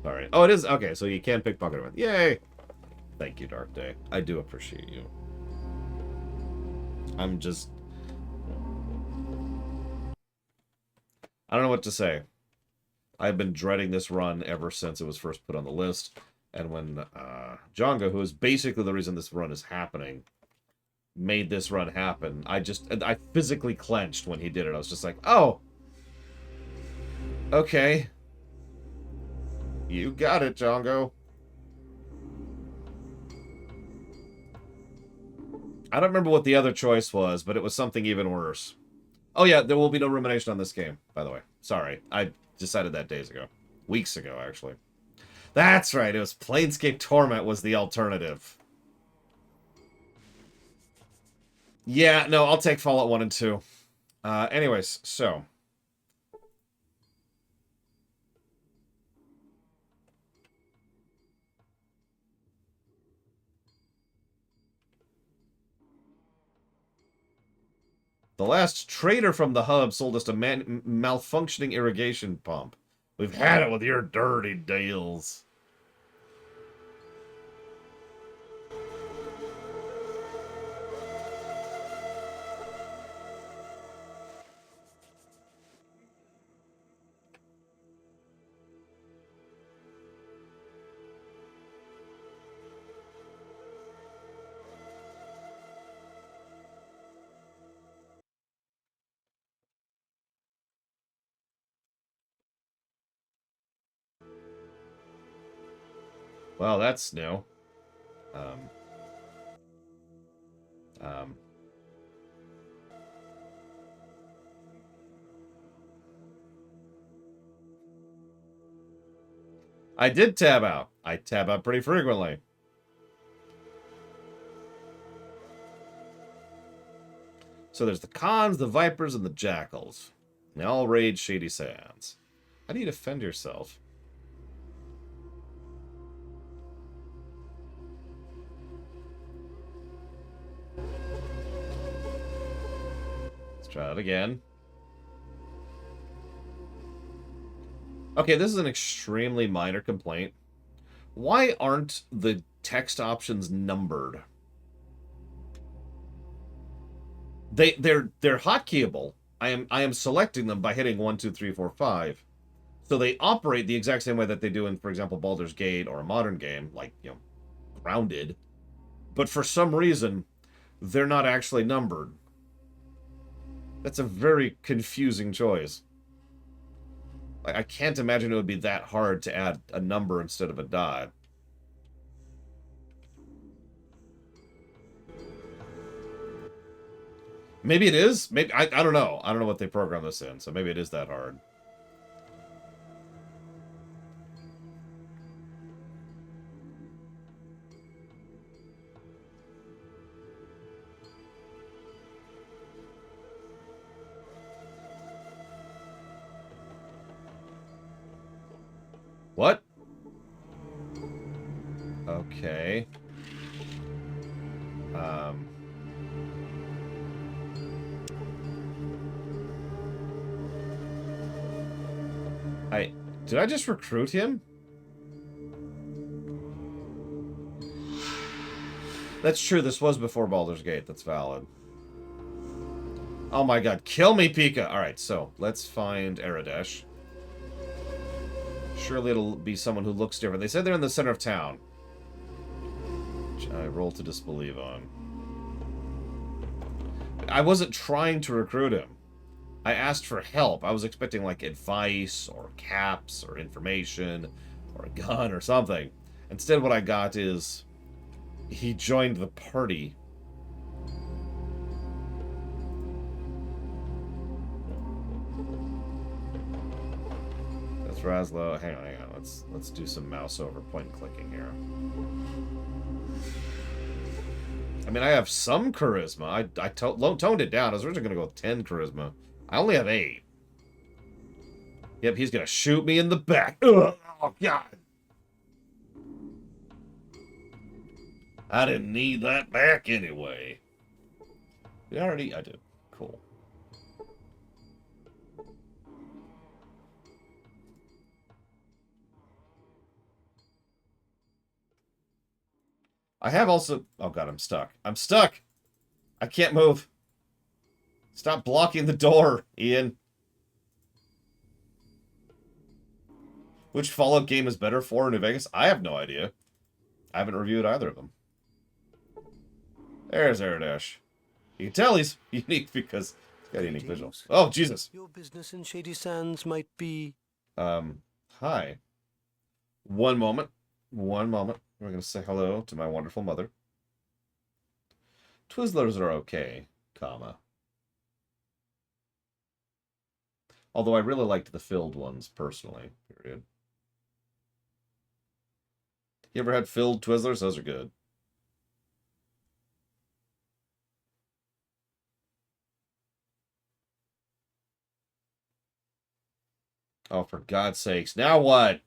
Sorry. Oh, it is? Okay, so you can pickpocket with. Yay! Thank you, Dark Day. I do appreciate you. I'm just... I don't know what to say. I've been dreading this run ever since it was first put on the list. And when Jonga, who is basically the reason this run is happening, made this run happen, I physically clenched when he did it. I was just like, oh! Okay. You got it, Jongo. I don't remember what the other choice was, but it was something even worse. Oh yeah, there will be no rumination on this game, by the way. Sorry. I decided that days ago. Weeks ago, actually. That's right, it was Planescape Torment was the alternative. Yeah, no, I'll take Fallout 1 and 2. Anyways, so... The last trader from the hub sold us a malfunctioning irrigation pump. We've had it with your dirty deals. Well, that's new. I did tab out. I tab out pretty frequently. So there's the Cons, the Vipers, and the Jackals. They all raid Shady Sands. How do you defend yourself? Try that again. Okay, this is an extremely minor complaint. Why aren't the text options numbered? They're hotkeyable. I am selecting them by hitting 1, 2, 3, 4, 5. So they operate the exact same way that they do in, for example, Baldur's Gate or a modern game, like, Grounded. But for some reason, they're not actually numbered. That's a very confusing choice. Like, I can't imagine it would be that hard to add a number instead of a dot. Maybe it is. Maybe I don't know. I don't know what they programmed this in, so maybe it is that hard. What? Okay. Did I just recruit him? That's true, this was before Baldur's Gate, that's valid. Oh my god, kill me, Pika! Alright, so, let's find Aradesh. Surely it'll be someone who looks different. They said they're in the center of town. Which I roll to disbelieve on. I wasn't trying to recruit him. I asked for help. I was expecting, like, advice, or caps, or information, or a gun, or something. Instead, what I got is... he joined the party. That's Razlo. Hang on. Let's do some mouse over point clicking here. I mean, I have some charisma. I toned it down. I was originally going to go with 10 charisma. I only have 8. Yep, he's going to shoot me in the back. Ugh, oh, God. I didn't need that back anyway. I did. Cool. I have also... oh, God, I'm stuck. I'm stuck! I can't move. Stop blocking the door, Ian. Which Fallout game is better for New Vegas? I have no idea. I haven't reviewed either of them. There's Aradesh. You can tell he's unique because he's got unique visuals. Oh, Jesus. Your business in Shady Sands might be... Hi. One moment. We're going to say hello to my wonderful mother. Twizzlers are okay, comma. Although I really liked the filled ones, personally, period. You ever had filled Twizzlers? Those are good. Oh, for God's sakes. Now what?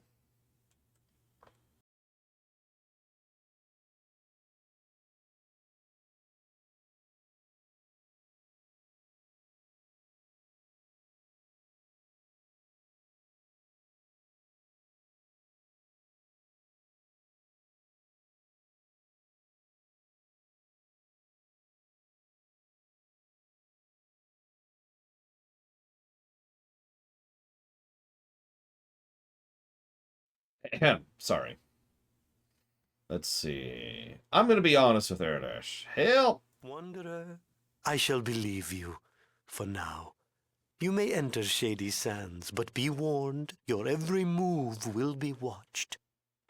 Sorry. Let's see. I'm going to be honest with Aradesh. Help! Wanderer, I shall believe you, for now. You may enter Shady Sands, but be warned, your every move will be watched.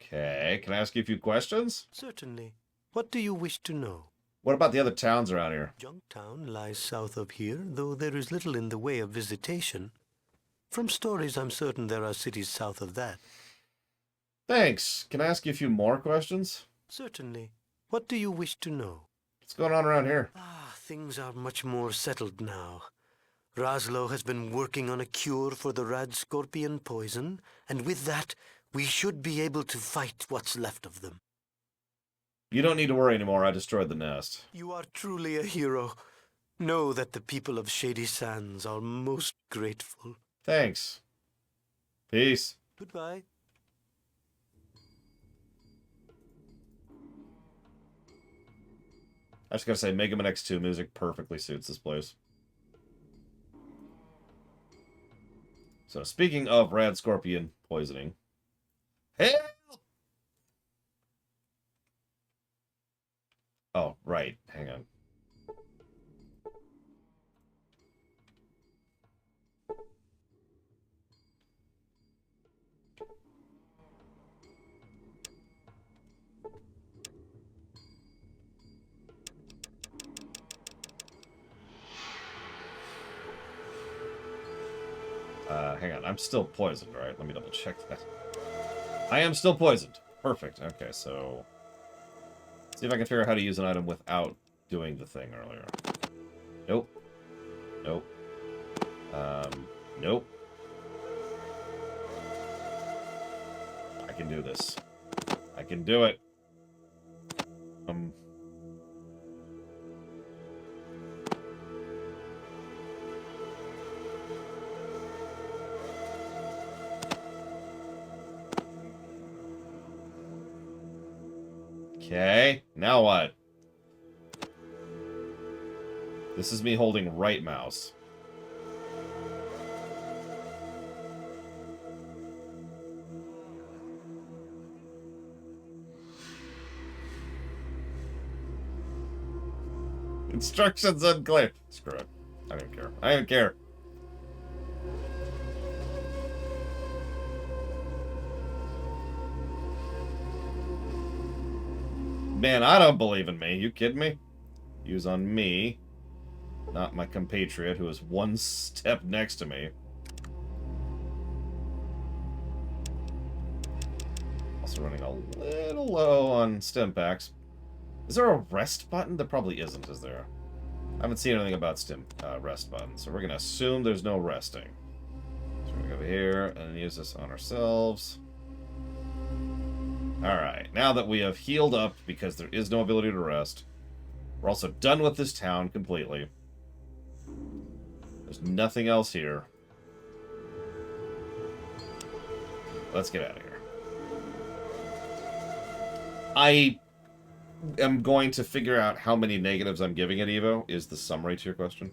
Okay, can I ask you a few questions? Certainly. What do you wish to know? What about the other towns around here? Junktown lies south of here, though there is little in the way of visitation. From stories, I'm certain there are cities south of that. Thanks. Can I ask you a few more questions? Certainly. What do you wish to know? What's going on around here? Things are much more settled now. Razlo has been working on a cure for the rad scorpion poison, and with that, we should be able to fight what's left of them. You don't need to worry anymore. I destroyed the nest. You are truly a hero. Know that the people of Shady Sands are most grateful. Thanks. Peace. Goodbye. I just gotta say, Mega Man X2 music perfectly suits this place. So, speaking of rad scorpion poisoning. Help! Oh, right. Hang on. Hang on. I'm still poisoned, right? Let me double check that. I am still poisoned. Perfect. Okay, so... see if I can figure out how to use an item without doing the thing earlier. Nope. Nope. Nope. I can do this. I can do it. Okay, now what? This is me holding right mouse. Instructions unclear. Screw it. I don't care. I don't care. Man, I don't believe in me. You kidding me? Use on me. Not my compatriot who is one step next to me. Also running a little low on stim packs. Is there a rest button? There probably isn't, is there? I haven't seen anything about stim rest buttons, so we're going to assume there's no resting. So we're going to go over here and use this on ourselves. Alright, now that we have healed up because there is no ability to rest, we're also done with this town completely. There's nothing else here. Let's get out of here. I am going to figure out how many negatives I'm giving at Evo, is the summary to your question.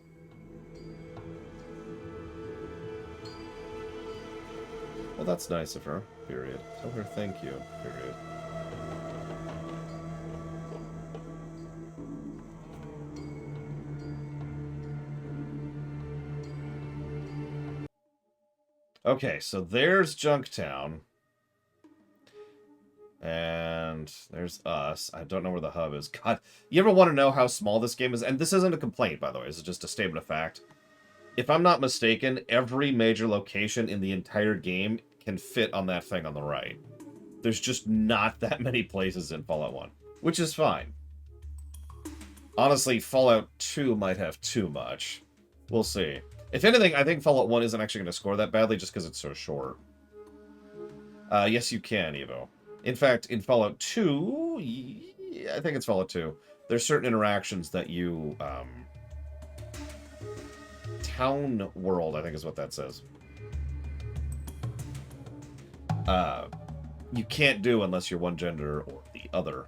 Well, that's nice of her, period. Tell her thank you, period. Okay, so there's Junktown. And there's us. I don't know where the hub is. God, you ever want to know how small this game is? And this isn't a complaint, by the way. This is just a statement of fact. If I'm not mistaken, every major location in the entire game can fit on that thing on the right. There's just not that many places in Fallout 1, which is fine. Honestly, Fallout 2 might have too much. We'll see. If anything, I think Fallout 1 isn't actually going to score that badly just because it's so short. Yes, you can, Evo. In fact, in Fallout 2, I think it's Fallout 2, there's certain interactions that you, Town World, I think is what that says. You can't do unless you're one gender or the other.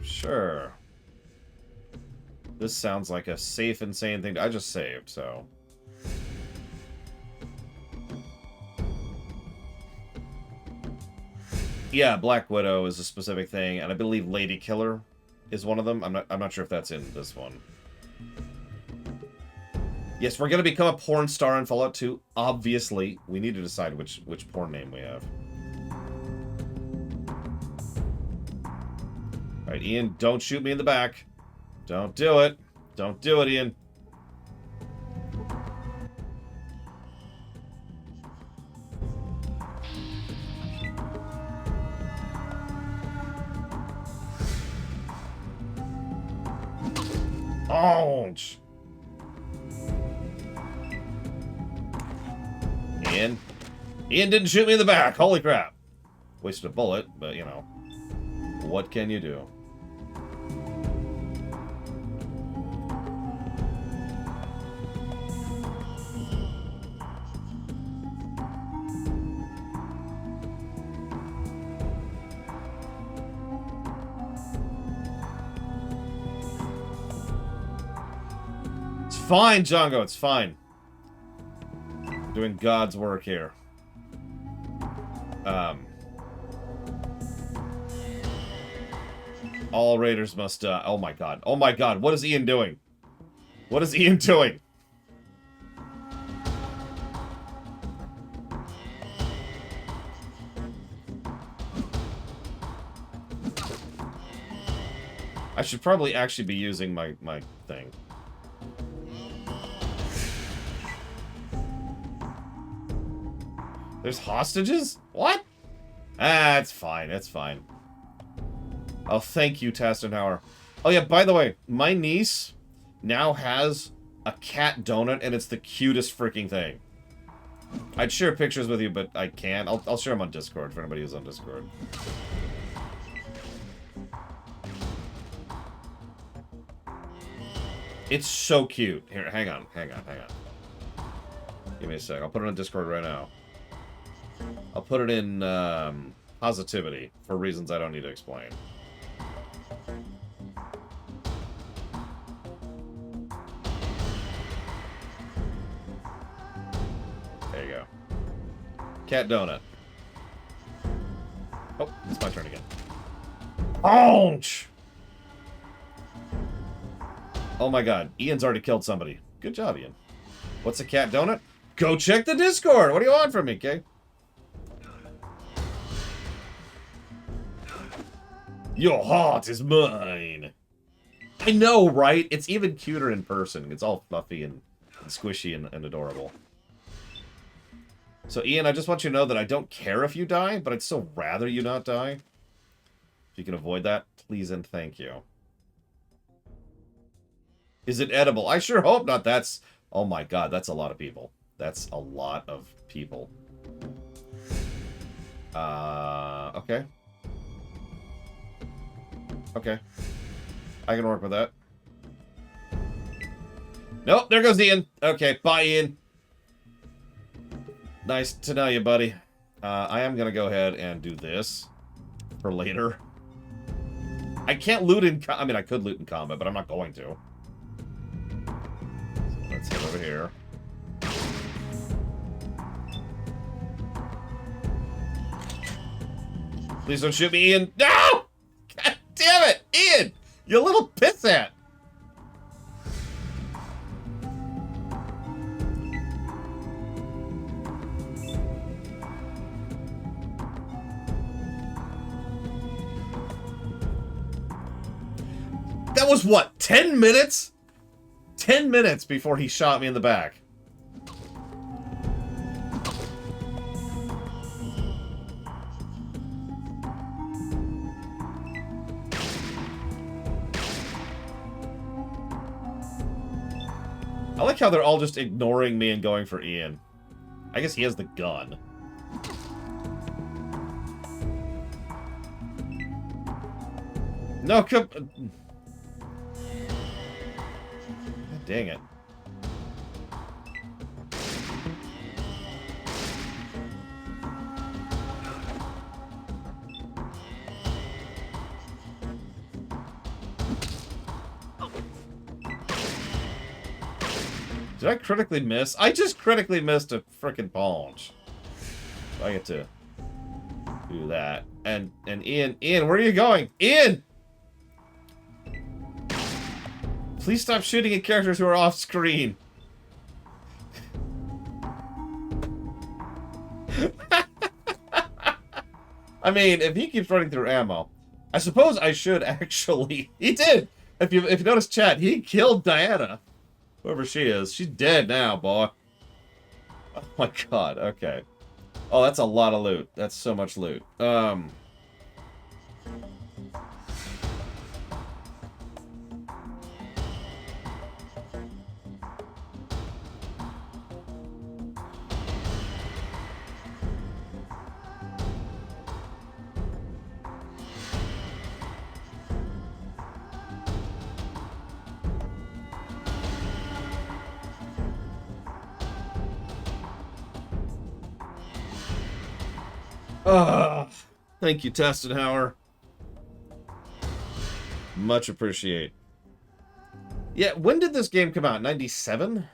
Sure. This sounds like a safe, insane thing. I just saved, so... yeah, Black Widow is a specific thing, and I believe Lady Killer is one of them. I'm not sure if that's in this one. Yes, we're gonna become a porn star in Fallout 2. Obviously, we need to decide which porn name we have. Alright, Ian, don't shoot me in the back. Don't do it. Don't do it, Ian. Ouch! Ian. Ian didn't shoot me in the back. Holy crap. Wasted a bullet, but, you know. What can you do? It's fine, Django. It's fine. I'm doing God's work here. All raiders must, oh my god. Oh my god, what is Ian doing? What is Ian doing? I should probably actually be using my thing. There's hostages? What? Ah, it's fine, it's fine. Oh, thank you, Tastenhauer. Oh yeah, by the way, my niece now has a cat donut, and it's the cutest freaking thing. I'd share pictures with you, but I can't. I'll share them on Discord for anybody who's on Discord. It's so cute. Here, hang on. Give me a sec. I'll put it on Discord right now. I'll put it in positivity for reasons I don't need to explain. There you go. Cat donut. Oh, it's my turn again. Ouch! Oh my god, Ian's already killed somebody. Good job, Ian. What's a cat donut? Go check the Discord! What do you want from me, Kay? Your heart is mine! I know, right? It's even cuter in person. It's all fluffy and squishy and adorable. So, Ian, I just want you to know that I don't care if you die, but I'd still rather you not die. If you can avoid that, please and thank you. Is it edible? I sure hope not. That's... Oh my god, that's a lot of people. That's a lot of people. Okay. Okay. I can work with that. Nope, there goes Ian. Okay, bye, Ian. Nice to know you, buddy. I am gonna go ahead and do this for later. I can't loot in... I mean, I could loot in combat, but I'm not going to. Let's head over here. Please don't shoot me, Ian. No! God damn it! Ian! You little pissant! That was what? 10 minutes? 10 minutes before he shot me in the back. I like how they're all just ignoring me and going for Ian. I guess he has the gun. No, come... God dang it. Did I critically miss? I just critically missed a frickin' punch. I get to do that. And Ian, where are you going? Ian! Please stop shooting at characters who are off screen. I mean, if he keeps running through ammo, I suppose I should actually... He did! If you notice chat, he killed Diana. Whoever she is. She's dead now, boy. Oh my god, okay. Oh, that's a lot of loot. That's so much loot. Ah, thank you, Testenhauer. Much appreciate. Yeah, when did this game come out? 97?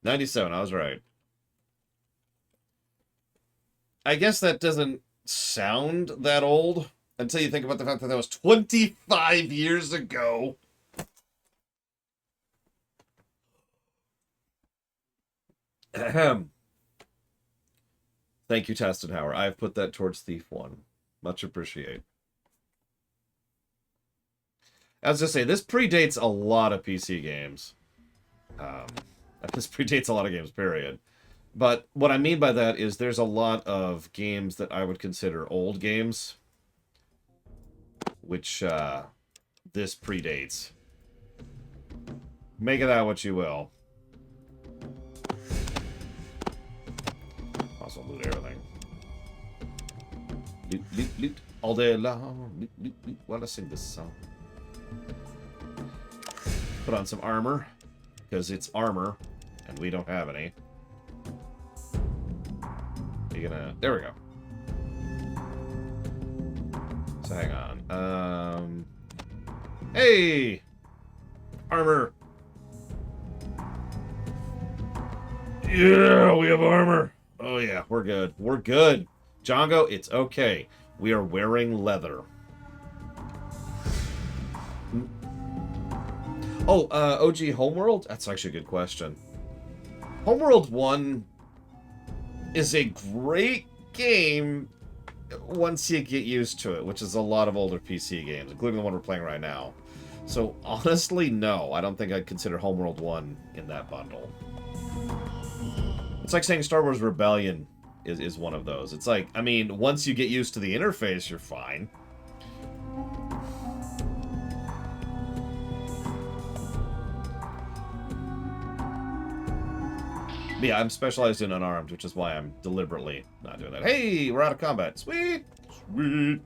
'97, I was right. I guess that doesn't sound that old until you think about the fact that that was 25 years ago. Ahem. Thank you, Testenhauer. I've put that towards Thief 1. Much appreciate. As I say, this predates a lot of PC games. This predates a lot of games, period. But what I mean by that is there's a lot of games that I would consider old games, which this predates. Make of that what you will. Also loot everything. Loot, loot, loot. All day long. Loot, loot, loot. While I sing this song. Put on some armor. Because it's armor. And we don't have any. You gonna... There we go. So hang on. Hey! Armor! Yeah, we have armor! Oh yeah, we're good. We're good. Django, it's okay. We are wearing leather. Oh, OG Homeworld? That's actually a good question. Homeworld 1 is a great game once you get used to it, which is a lot of older PC games, including the one we're playing right now. So, honestly, no. I don't think I'd consider Homeworld 1 in that bundle. It's like saying Star Wars Rebellion is one of those. It's like, I mean, once you get used to the interface, you're fine. But yeah, I'm specialized in unarmed, which is why I'm deliberately not doing that. Hey, we're out of combat. Sweet! Sweet!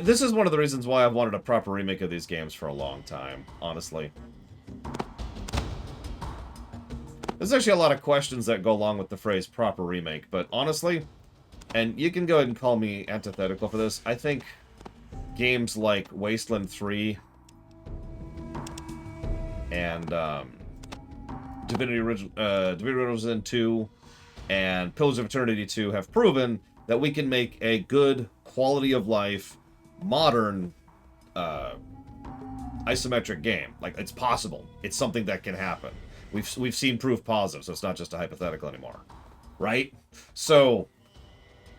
This is one of the reasons why I've wanted a proper remake of these games for a long time, honestly. There's actually a lot of questions that go along with the phrase proper remake, but honestly, and you can go ahead and call me antithetical for this, I think games like Wasteland 3 and Divinity Original Sin 2 and Pillars of Eternity 2 have proven that we can make a good quality of life modern isometric game. Like, it's possible. It's something that can happen. We've seen proof positive, so it's not just a hypothetical anymore. Right? So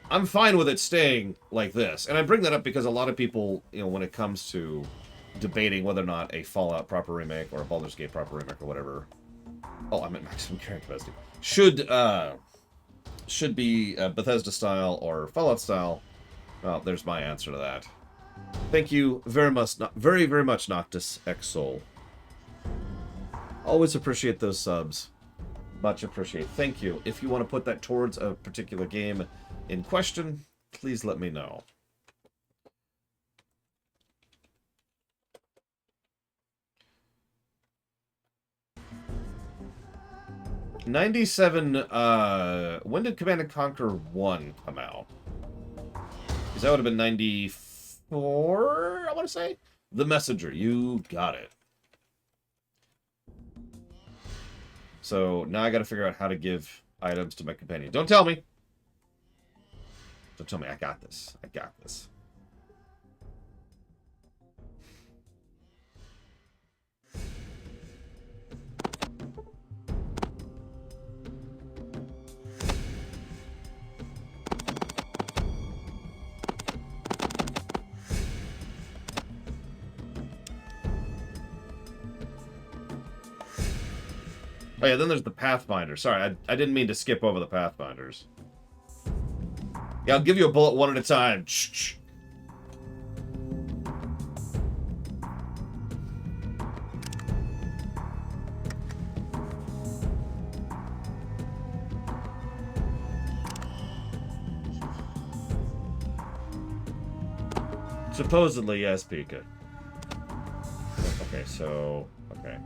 I'm fine with it staying like this. And I bring that up because a lot of people, you know, when it comes to debating whether or not a Fallout proper remake or a Baldur's Gate proper remake or whatever. Oh, I meant maximum carrying capacity. Should be Bethesda style or Fallout style. Well, there's my answer to that. Thank you very much, very much, Noctis X Soul. Always appreciate those subs. Much appreciate. Thank you. If you want to put that towards a particular game in question, please let me know. '97, when did Command & Conquer 1 come out? Because that would have been 94, I want to say? The Messenger, you got it. So now I got to figure out how to give items to my companion. Don't tell me. Don't tell me. I got this. I got this. Oh yeah, then there's the Pathfinder. Sorry, I didn't mean to skip over the Pathfinders. Yeah, I'll give you a bullet one at a time. Shh. Supposedly, yes, Pika. Okay, so... Okay.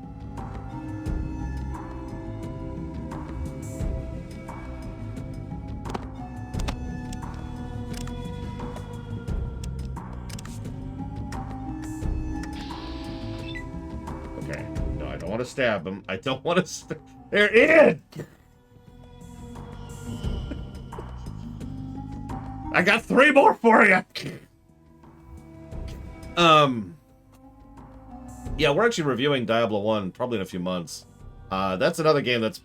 Okay. No, I don't want to stab him. I don't want to... They're in! I got 3 more for you! Yeah, we're actually reviewing Diablo 1 probably in a few months. That's another game that's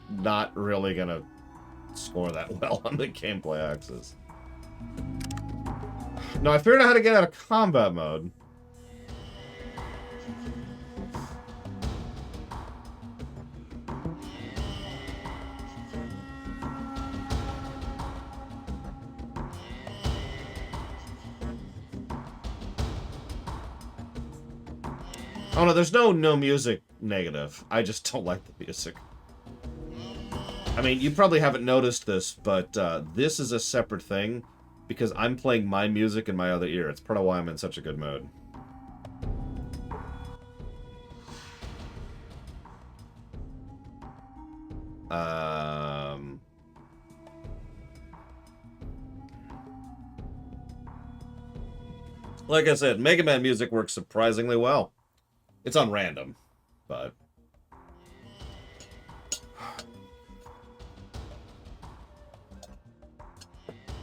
not really gonna score that well on the gameplay axis. No, I figured out how to get out of combat mode. Oh no, there's no music negative. I just don't like the music. I mean, you probably haven't noticed this, but this is a separate thing because I'm playing my music in my other ear. It's part of why I'm in such a good mood. Like I said, Mega Man music works surprisingly well. It's on random, but...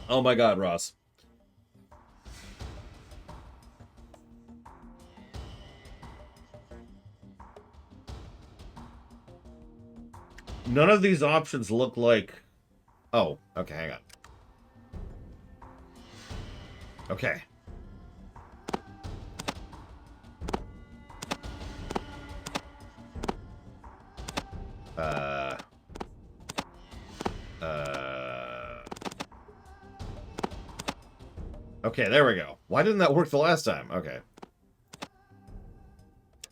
Oh my god, Ross. None of these options look like... Oh, okay, hang on. Okay. Okay, there we go. Why didn't that work the last time? Okay.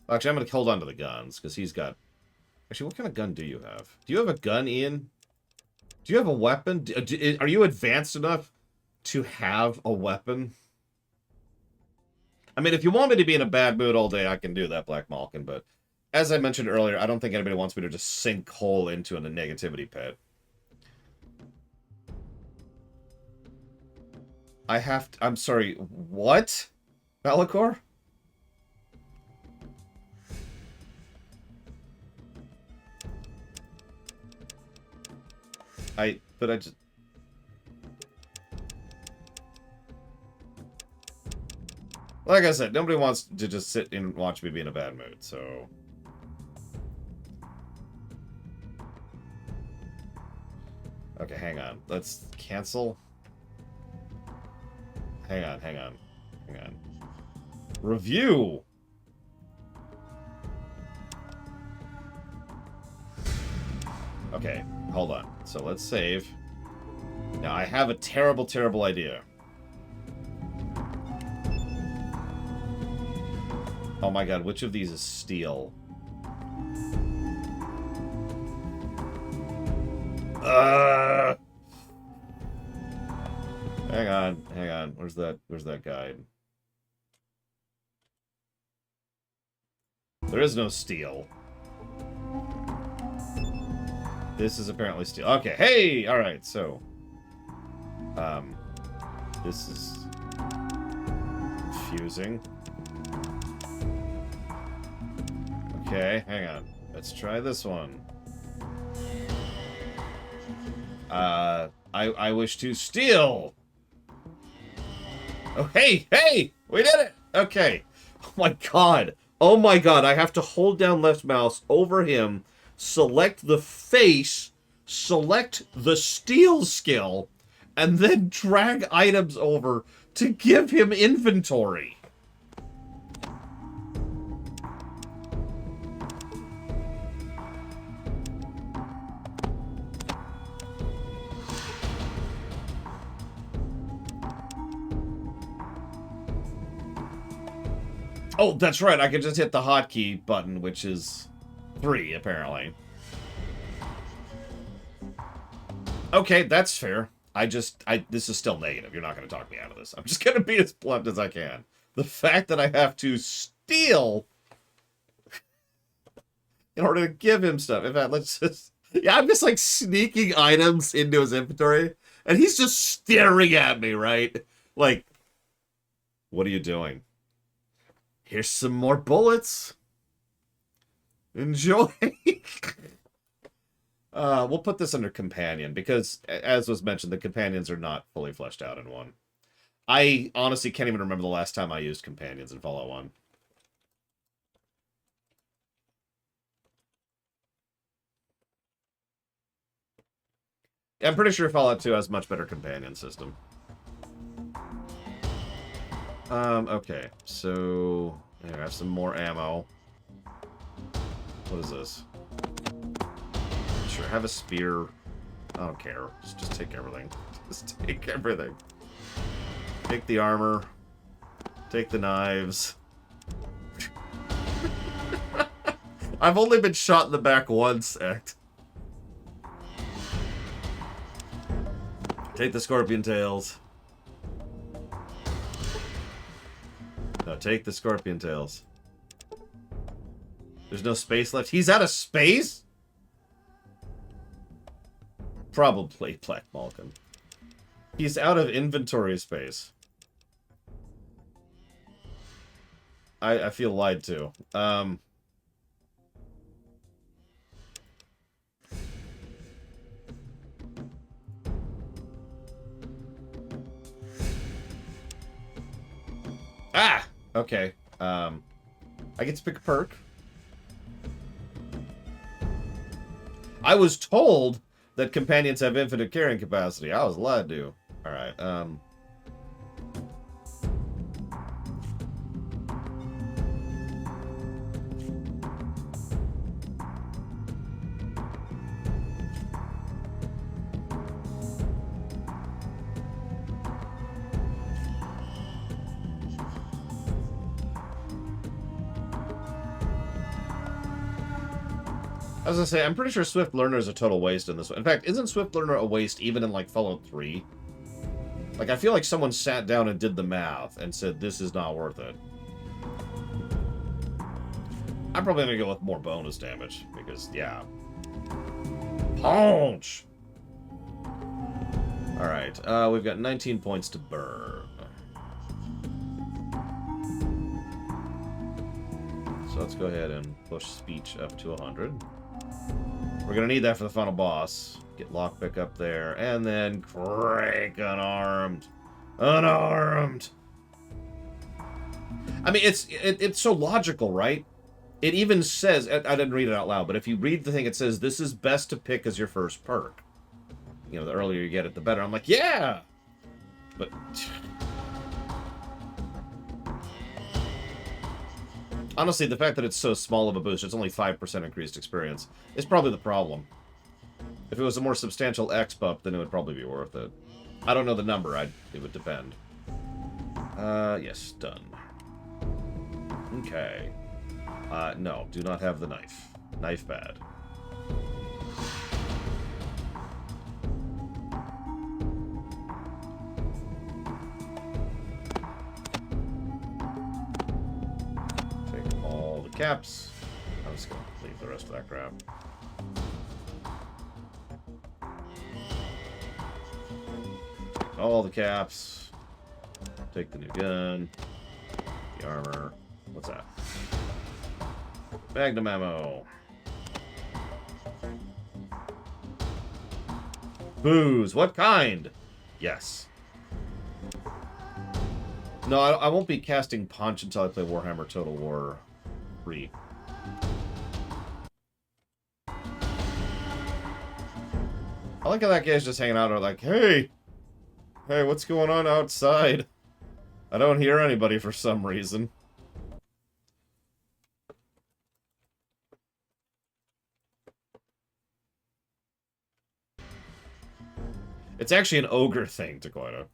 Actually, I'm going to hold on to the guns, because he's got... Actually, what kind of gun do you have? Do you have a gun, Ian? Do you have a weapon? Are you advanced enough to have a weapon? I mean, if you want me to be in a bad mood all day, I can do that, Black Malkin, but... As I mentioned earlier, I don't think anybody wants me to just sink whole into a negativity pit. I have to... I'm sorry, what? Be'lakor? But I just... Like I said, nobody wants to just sit and watch me be in a bad mood, so... Okay, hang on. Let's cancel. Hang on. Review! Okay, hold on. So let's save. Now, I have a terrible, terrible idea. Oh my god, which of these is steel? Hang on. Where's that guide? There is no steel. This is apparently steel. Okay, hey! Alright, so... This is... confusing. Okay, hang on. Let's try this one. I wish to steal! Oh, hey! We did it! Okay. Oh my god. Oh my god, I have to hold down left mouse over him, select the face, select the steal skill, and then drag items over to give him inventory. Oh, that's right. I can just hit the hotkey button, which is 3, apparently. Okay, that's fair. This is still negative. You're not going to talk me out of this. I'm just going to be as blunt as I can. The fact that I have to steal in order to give him stuff. In fact, let's just... Yeah, I'm just, like, sneaking items into his inventory, and he's just staring at me, right? Like, what are you doing? Here's some more bullets. Enjoy. We'll put this under companion, because, as was mentioned, the companions are not fully fleshed out in 1. I honestly can't even remember the last time I used companions in Fallout 1. I'm pretty sure Fallout 2 has a much better companion system. Okay, so... Here, I have some more ammo. What is this? Sure, have a spear. I don't care. Just take everything. Just take everything. Take the armor. Take the knives. I've only been shot in the back once, Act. Take the scorpion tails. No, take the scorpion tails. There's no space left. He's out of space? Probably, Black Malcolm. He's out of inventory space. I feel lied to. Ah! Okay. I get to pick a perk. I was told that companions have infinite carrying capacity. I was lied to. Alright, I was gonna say, I'm pretty sure Swift Learner is a total waste in this one. In fact, isn't Swift Learner a waste even in, like, Fallout 3? Like, I feel like someone sat down and did the math and said, this is not worth it. I'm probably gonna go with more bonus damage, because, yeah. Punch! Alright, we've got 19 points to burn. So let's go ahead and push speech up to 100. We're gonna need that for the final boss. Get lockpick up there, and then crank unarmed. Unarmed! I mean, it's so logical, right? It even says, I didn't read it out loud, but if you read the thing, it says, this is best to pick as your first perk. You know, the earlier you get it, the better. I'm like, yeah! But... honestly, the fact that it's so small of a boost, it's only 5% increased experience, is probably the problem. If it was a more substantial X bump, then it would probably be worth it. I don't know the number, it would depend. Yes, done. Okay. No, do not have the knife. Knife bad. Take all the caps. I'm just gonna leave the rest of that crap. Take all the caps. Take the new gun. The armor. What's that? Magnum ammo. Booze. What kind? Yes. No, I won't be casting Punch until I play Warhammer Total War 3. I like how that guy's just hanging out there like, hey! Hey, what's going on outside? I don't hear anybody for some reason. It's actually an ogre thing, Taquita.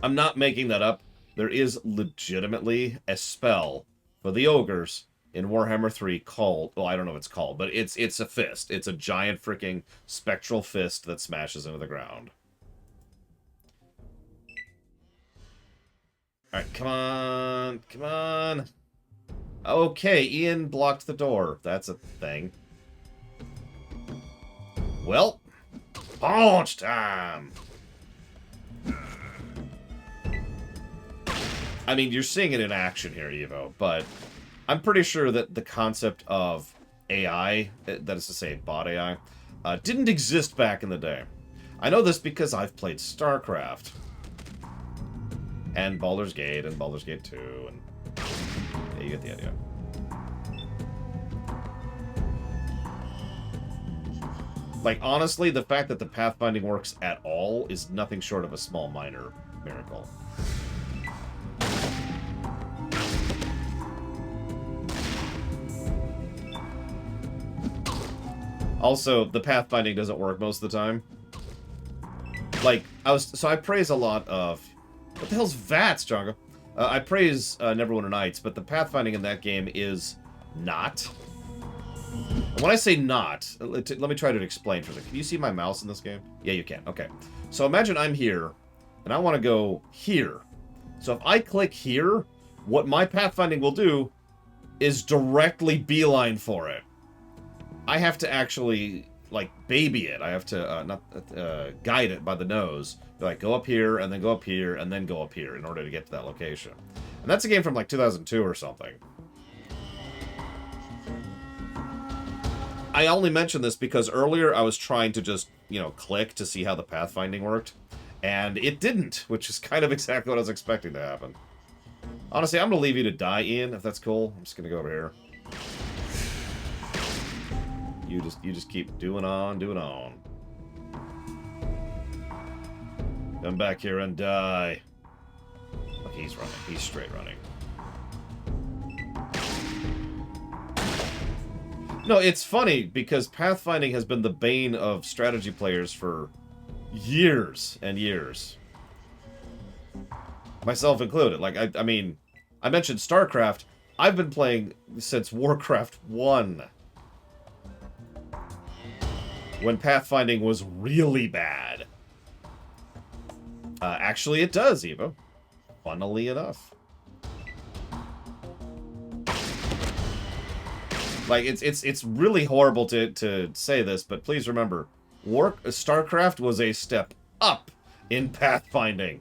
I'm not making that up. There is legitimately a spell for the ogres in Warhammer 3 called... well, I don't know what it's called, but it's a fist. It's a giant freaking spectral fist that smashes into the ground. Alright, come on. Come on. Okay, Ian blocked the door. That's a thing. Well, punch time! I mean, you're seeing it in action here, Evo, but I'm pretty sure that the concept of AI, that is to say, bot AI, didn't exist back in the day. I know this because I've played StarCraft. And Baldur's Gate, and Baldur's Gate 2, and... yeah, you get the idea. Like, honestly, the fact that the pathfinding works at all is nothing short of a small minor miracle. Also, the pathfinding doesn't work most of the time. Like, I praise a lot of... what the hell's VATS, Django? I praise Neverwinter Nights, but the pathfinding in that game is not. And when I say not, let me try to explain for a second. Can you see my mouse in this game? Yeah, you can. Okay. So imagine I'm here, and I want to go here. So if I click here, what my pathfinding will do is directly beeline for it. I have to actually, like, baby it. I have to, guide it by the nose. Like, go up here, and then go up here, and then go up here in order to get to that location. And that's a game from, like, 2002 or something. I only mention this because earlier I was trying to just, you know, click to see how the pathfinding worked. And it didn't, which is kind of exactly what I was expecting to happen. Honestly, I'm going to leave you to die, Ian, if that's cool. I'm just going to go over here. You just keep doing on. Come back here and die. Look, he's running. He's straight running. No, it's funny because pathfinding has been the bane of strategy players for years and years. Myself included. Like, I mean, I mentioned StarCraft. I've been playing since Warcraft 1. When pathfinding was really bad. Actually, it does, Evo. Funnily enough. Like, it's really horrible to say this, but please remember, StarCraft was a step up in pathfinding.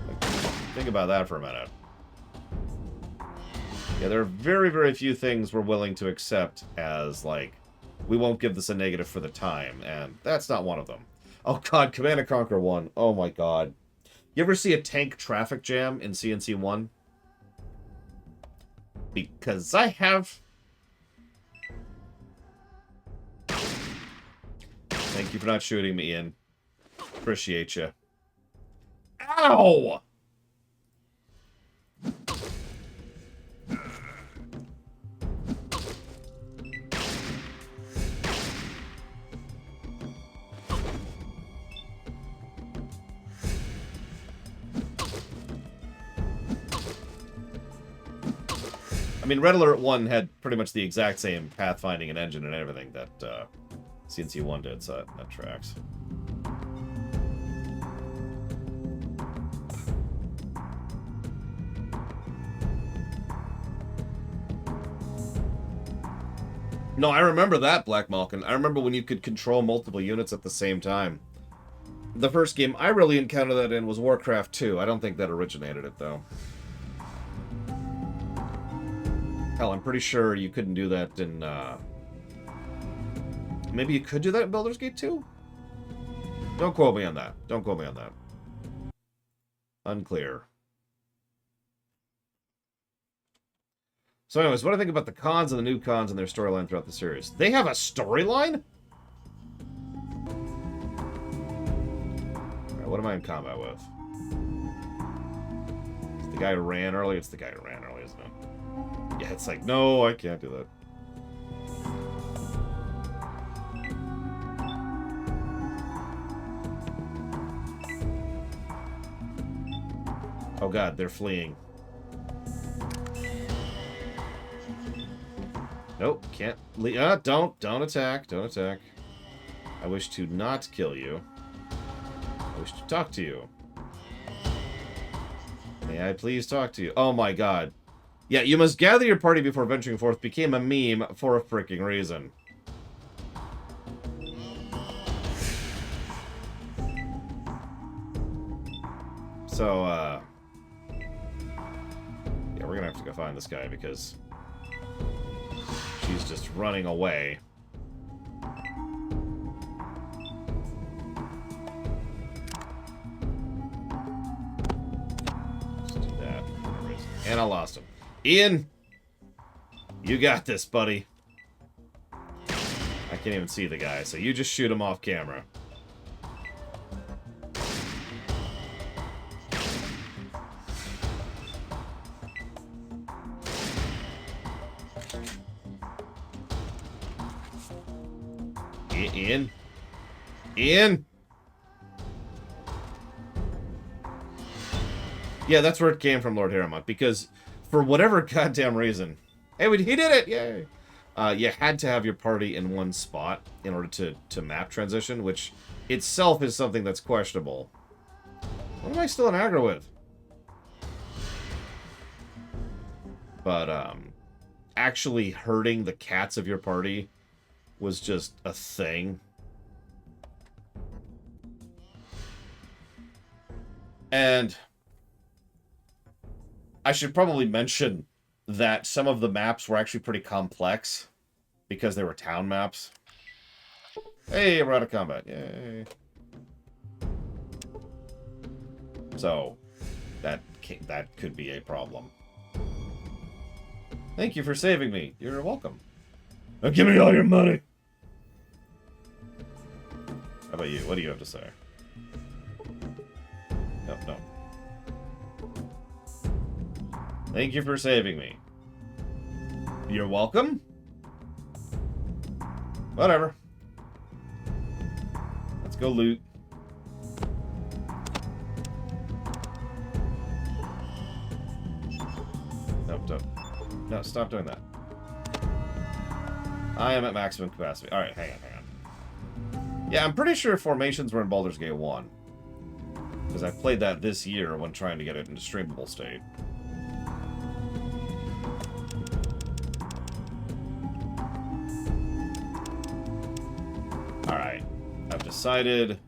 Like, think about that for a minute. Yeah, there are very, very few things we're willing to accept as, like, we won't give this a negative for the time, and that's not one of them. Oh god, Command & Conquer 1. Oh my god. You ever see a tank traffic jam in CNC 1? Because I have. Thank you for not shooting me, Ian. Appreciate you. Ow! I mean, Red Alert 1 had pretty much the exact same pathfinding and engine and everything that CNC 1 did, so that tracks. No, I remember that, Black Malkin. I remember when you could control multiple units at the same time. The first game I really encountered that in was Warcraft 2. I don't think that originated it, though. Hell, I'm pretty sure you couldn't do that in, maybe you could do that in Baldur's Gate 2? Don't quote me on that. Don't quote me on that. Unclear. So anyways, what do I think about the cons and the new cons and their storyline throughout the series? They have a storyline? Alright, what am I in combat with? It's the guy who ran early? It's the guy who ran early, isn't it? Yeah, it's like, no, I can't do that. Oh god, they're fleeing. Nope, can't leave. Don't attack, don't attack. I wish to not kill you. I wish to talk to you. May I please talk to you? Oh my god. Yeah, you must gather your party before venturing forth became a meme for a freaking reason. So, yeah, we're gonna have to go find this guy because she's just running away. Let's do that. And I lost him. Ian! You got this, buddy. I can't even see the guy, so you just shoot him off camera. Ian? Ian? Yeah, that's where it came from, Lord Harrowmont, because for whatever goddamn reason... Hey, he did it! Yay! You had to have your party in one spot in order to map transition, which itself is something that's questionable. What am I still in aggro with? But, actually hurting the cats of your party was just a thing. And I should probably mention that some of the maps were actually pretty complex because they were town maps. Hey, we're out of combat. Yay. So, that could be a problem. Thank you for saving me. You're welcome. Now give me all your money. How about you? What do you have to say? No, no. Thank you for saving me. You're welcome? Whatever. Let's go loot. Nope, don't. No, stop doing that. I am at maximum capacity. Alright, hang on. Yeah, I'm pretty sure formations were in Baldur's Gate 1. Because I played that this year when trying to get it into streamable state. Alright. I've decided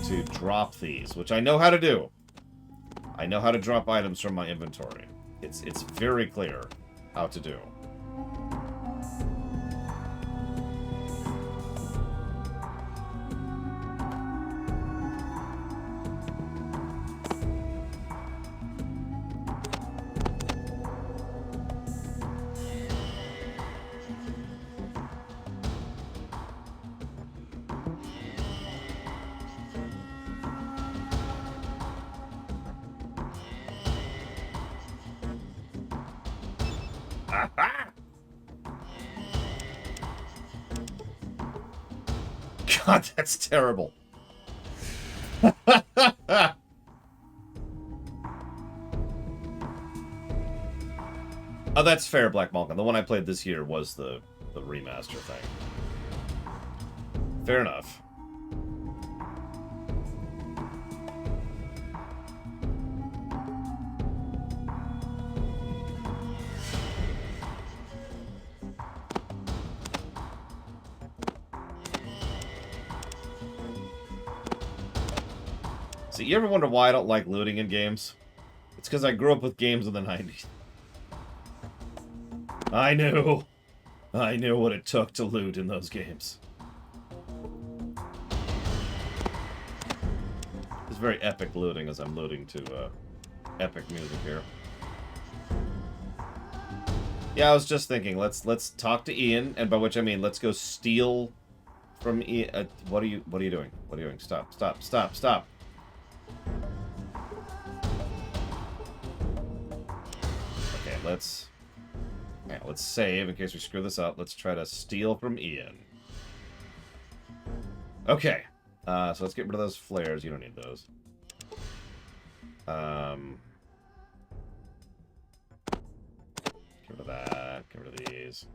to drop these, which I know how to do. I know how to drop items from my inventory. It's very clear how to do. God, that's terrible. Oh, that's fair, Black Malkin. The one I played this year was the remaster thing. Fair enough. So you ever wonder why I don't like looting in games? It's because I grew up with games in the 90s. I knew what it took to loot in those games. It's very epic looting as I'm looting to epic music here. Yeah, I was just thinking, let's talk to Ian, and by which I mean let's go steal from Ian. What are you doing? What are you doing? Stop! Stop! Stop! Stop! Okay, let's save in case we screw this up. Let's try to steal from Ian. Okay, so let's get rid of those flares. You don't need those. Get rid of that. Get rid of these.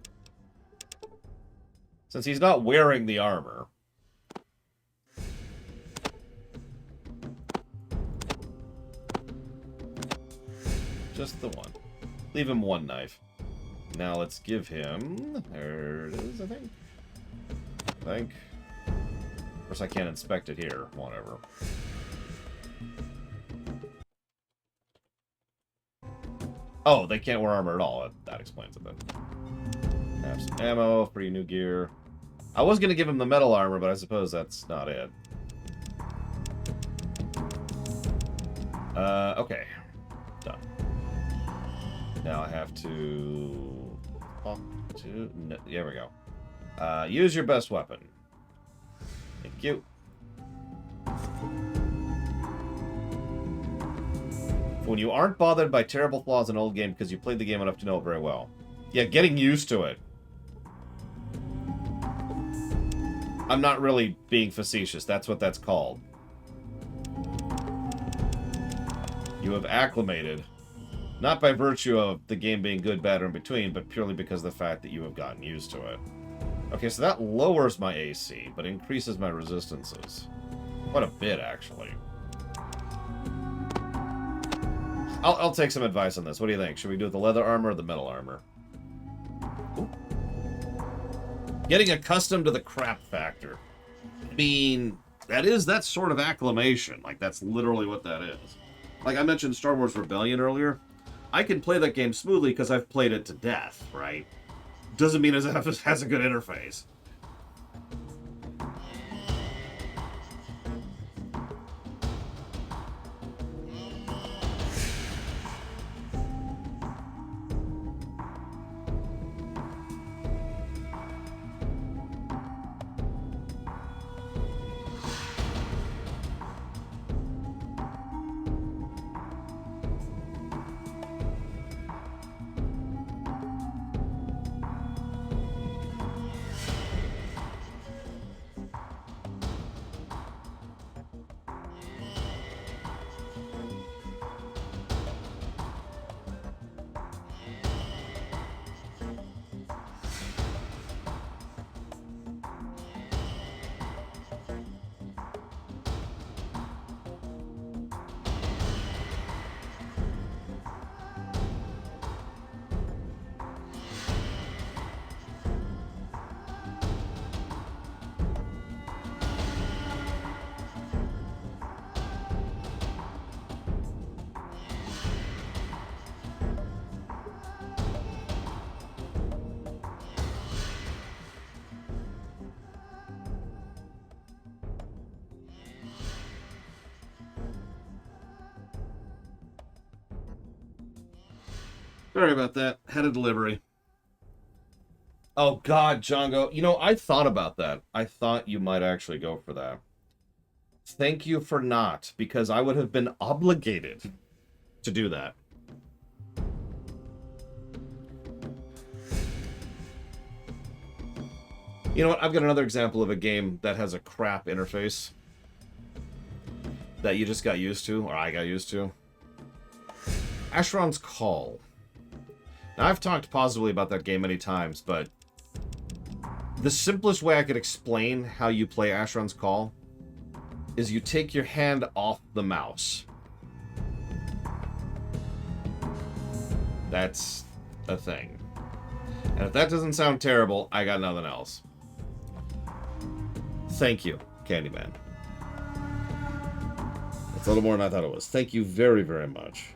Since he's not wearing the armor, Just the one. Leave him one knife. Now let's give him... There it is, I think. Of course, I can't inspect it here. Whatever. Oh, they can't wear armor at all. That explains it then. Have some ammo, free new gear. I was going to give him the metal armor, but I suppose that's not it. Okay. Done. Now I have to... No, there we go. Use your best weapon. Thank you. When you aren't bothered by terrible flaws in an old game because you played the game enough to know it very well. Yeah, getting used to it. I'm not really being facetious. That's what that's called. You have acclimated. Not by virtue of the game being good, bad, or in between, but purely because of the fact that you have gotten used to it. Okay, so that lowers my AC, but increases my resistances. Quite a bit, actually. I'll take some advice on this. What do you think? Should we do the leather armor or the metal armor? Ooh. Getting accustomed to the crap factor. I mean, that's sort of acclimation. Like, that's literally what that is. Like I mentioned Star Wars Rebellion earlier. I can play that game smoothly because I've played it to death, right? Doesn't mean it has a good interface. Sorry about that. Had a delivery. Oh, God, Django. You know, I thought about that. I thought you might actually go for that. Thank you for not, because I would have been obligated to do that. You know what? I've got another example of a game that has a crap interface that you just got used to, or I got used to. Asheron's Call. Now, I've talked positively about that game many times, but the simplest way I could explain how you play Asheron's Call is you take your hand off the mouse. That's a thing. And if that doesn't sound terrible, I got nothing else. Thank you, Candyman. That's a little more than I thought it was. Thank you very, very much.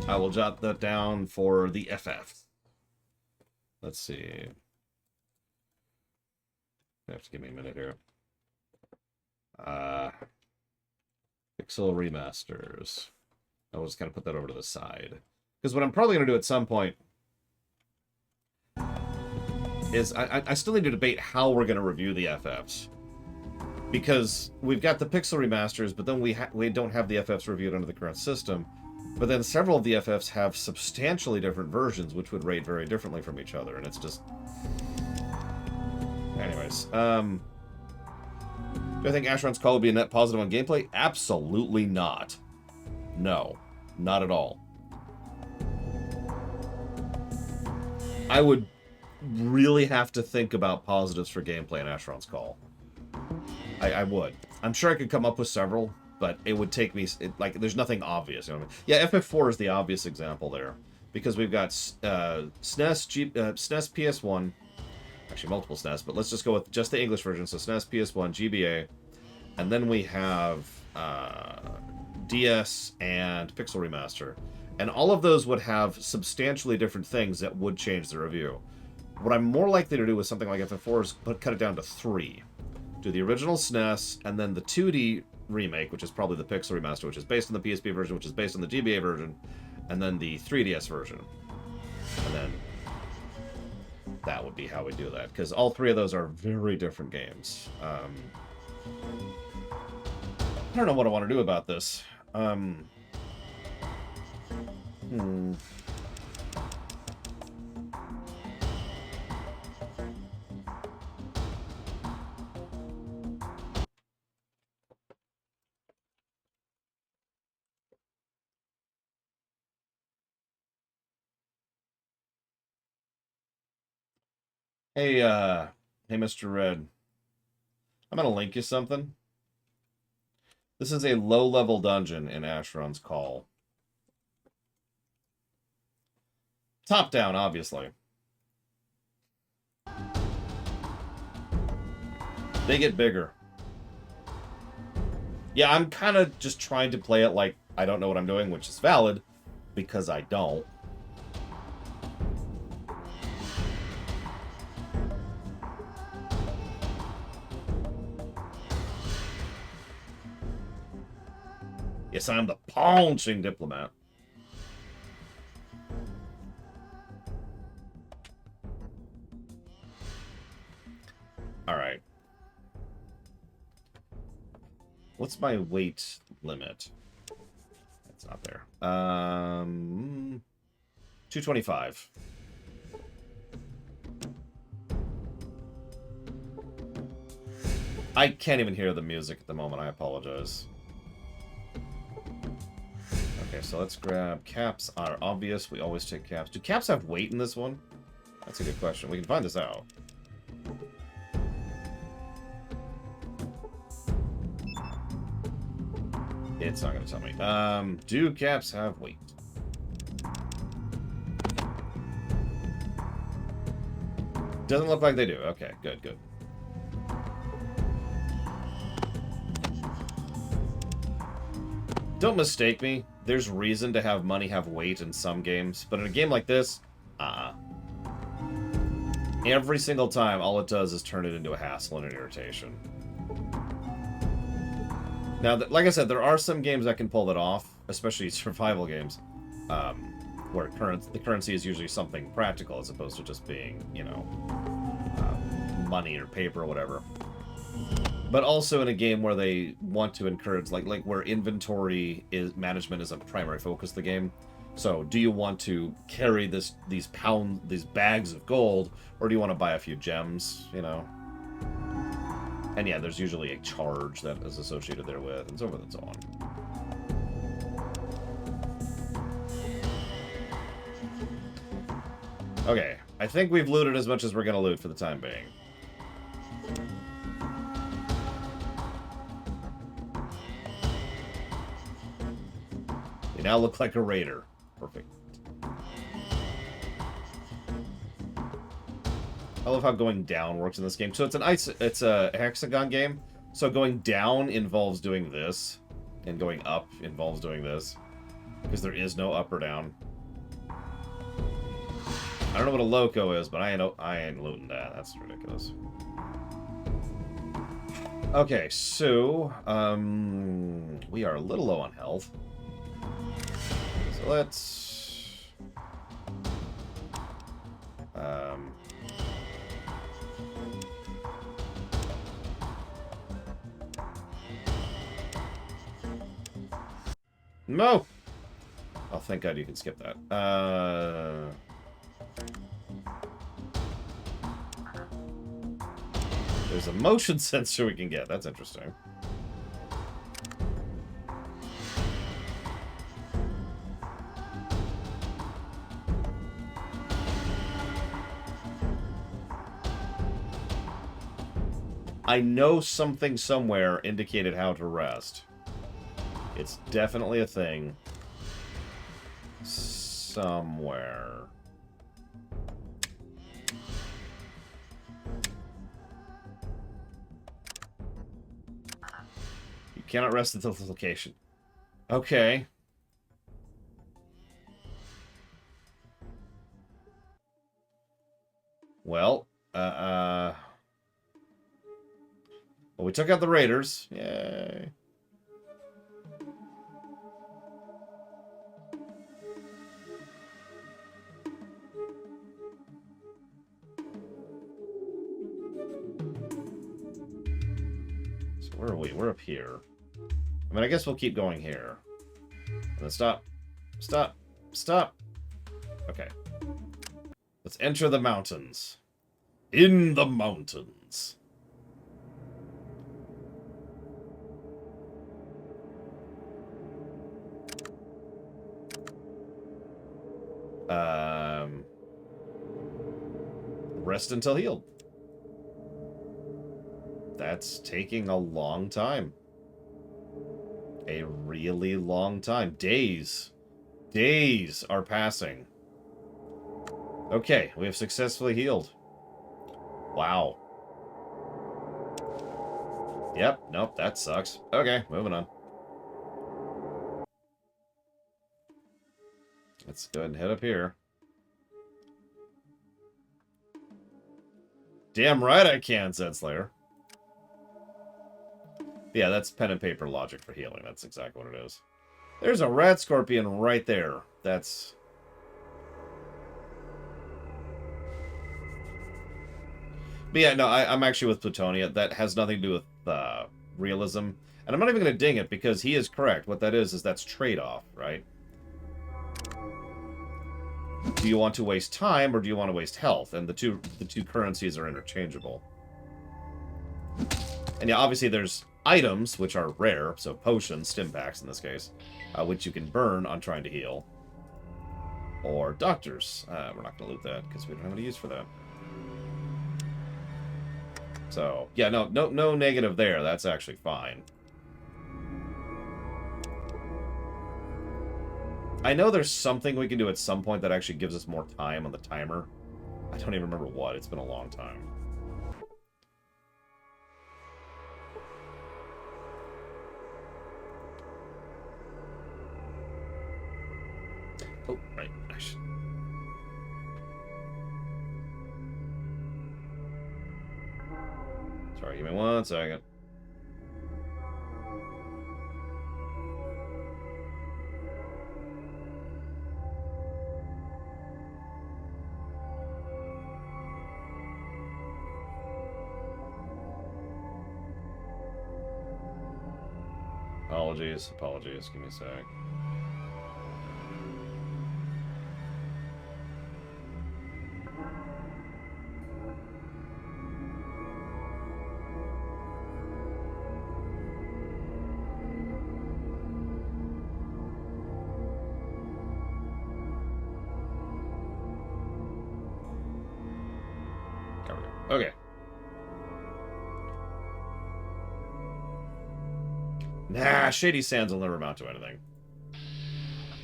I will jot that down for the FF. Let's see. You have to give me a minute here. Pixel remasters. I'll just kind of put that over to the side. Because what I'm probably going to do at some point is I still need to debate how we're going to review the FFs. Because we've got the Pixel remasters, but then we don't have the FFs reviewed under the current system. But then several of the FFs have substantially different versions, which would rate very differently from each other, and it's just... Anyways, do I think Asheron's Call would be a net positive on gameplay? Absolutely not. No, not at all. I would really have to think about positives for gameplay in Asheron's Call. I would. I'm sure I could come up with several, but it would take me... like, there's nothing obvious. You know what I mean? Yeah, FF4 is the obvious example there. Because we've got SNES, SNES, PS1... Actually, multiple SNES, but let's just go with just the English version. So SNES, PS1, GBA, and then we have DS and Pixel Remaster. And all of those would have substantially different things that would change the review. What I'm more likely to do with something like FF4 is cut it down to 3. Do the original SNES, and then the 2D remake, which is probably the Pixel Remaster, which is based on the PSP version, which is based on the GBA version, and then the 3DS version. And then that would be how we do that, because all 3 of those are very different games. I don't know what I want to do about this. Hey, Mr. Red. I'm gonna link you something. This is a low-level dungeon in Asheron's Call. Top-down, obviously. They get bigger. Yeah, I'm kind of just trying to play it like I don't know what I'm doing, which is valid, because I don't. Yes, I'm the punching diplomat. Alright. What's my weight limit? It's not there. 225. I can't even hear the music at the moment. I apologize. Okay, so let's grab caps. Are obvious. We always take caps. Do caps have weight in this one? That's a good question. We can find this out. It's not going to tell me. Do caps have weight? Doesn't look like they do. Okay, good, good. Don't mistake me. There's reason to have money have weight in some games, but in a game like this, every single time, all it does is turn it into a hassle and an irritation. Now, like I said, there are some games that can pull that off, especially survival games, where the currency is usually something practical as opposed to just being, you know, money or paper or whatever. But also in a game where they want to encourage, like where inventory management is a primary focus of the game. So, do you want to carry these bags of gold, or do you want to buy a few gems? You know. And yeah, there's usually a charge that is associated therewith, and so forth and so on. Okay, I think we've looted as much as we're gonna loot for the time being. You now look like a raider. Perfect. I love how going down works in this game. So it's a hexagon game. So going down involves doing this, and going up involves doing this, because there is no up or down. I don't know what a loco is, but I ain't looting that. That's ridiculous. Okay, so we are a little low on health. So let's no! Oh, thank God you can skip that. There's a motion sensor we can get. That's interesting. I know something somewhere indicated how to rest. It's definitely a thing. Somewhere. You cannot rest until this location. Okay. Well, well, we took out the raiders. Yay. So where are we? We're up here. I mean, I guess we'll keep going here. And then stop. Stop. Stop. Okay. Let's enter the mountains. In the mountains. Rest until healed. That's taking a long time. A really long time. Days. Days are passing. Okay, we have successfully healed. Wow. Yep, nope, that sucks. Okay, moving on. Let's go ahead and head up here. Damn right I can, said Slayer. Yeah, that's pen and paper logic for healing. That's exactly what it is. There's a rat scorpion right there. That's... But yeah, no, I'm actually with Plutonia. That has nothing to do with realism. And I'm not even going to ding it, because he is correct. What that is that's trade-off, right? Do you want to waste time, or do you want to waste health? And the two currencies are interchangeable. And yeah, obviously there's items, which are rare, so potions, stim packs in this case, which you can burn on trying to heal. Or doctors. We're not going to loot that, because we don't have any use for that. So, yeah, no negative there. That's actually fine. I know there's something we can do at some point that actually gives us more time on the timer. I don't even remember what. It's been a long time. Oh, right. I should... Sorry, give me 1 second. Apologies. Give me a sec. There we go. Okay. Nah, Shady Sands will never amount to anything.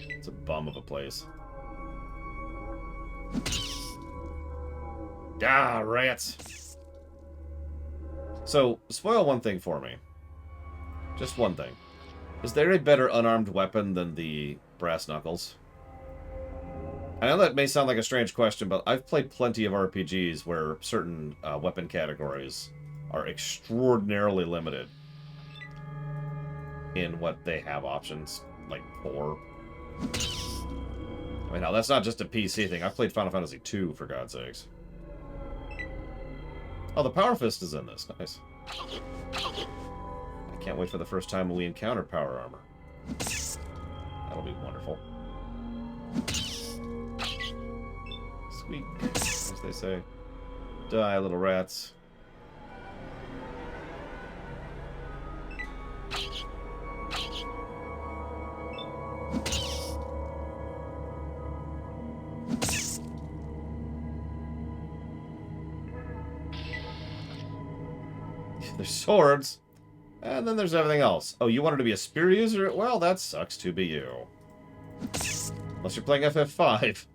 It's a bum of a place. Ah, rats. So, spoil one thing for me. Just one thing. Is there a better unarmed weapon than the brass knuckles? I know that may sound like a strange question, but I've played plenty of RPGs where certain weapon categories are extraordinarily limited in what they have options, like, for. I mean, now, that's not just a PC thing. I've played Final Fantasy II, for God's sakes. Oh, the Power Fist is in this. Nice. I can't wait for the first time we encounter Power Armor. That'll be wonderful. Sweet, as they say. Die, little rats. There's swords. And then there's everything else. Oh, you wanted to be a spear user? Well, that sucks to be you. Unless you're playing FF5.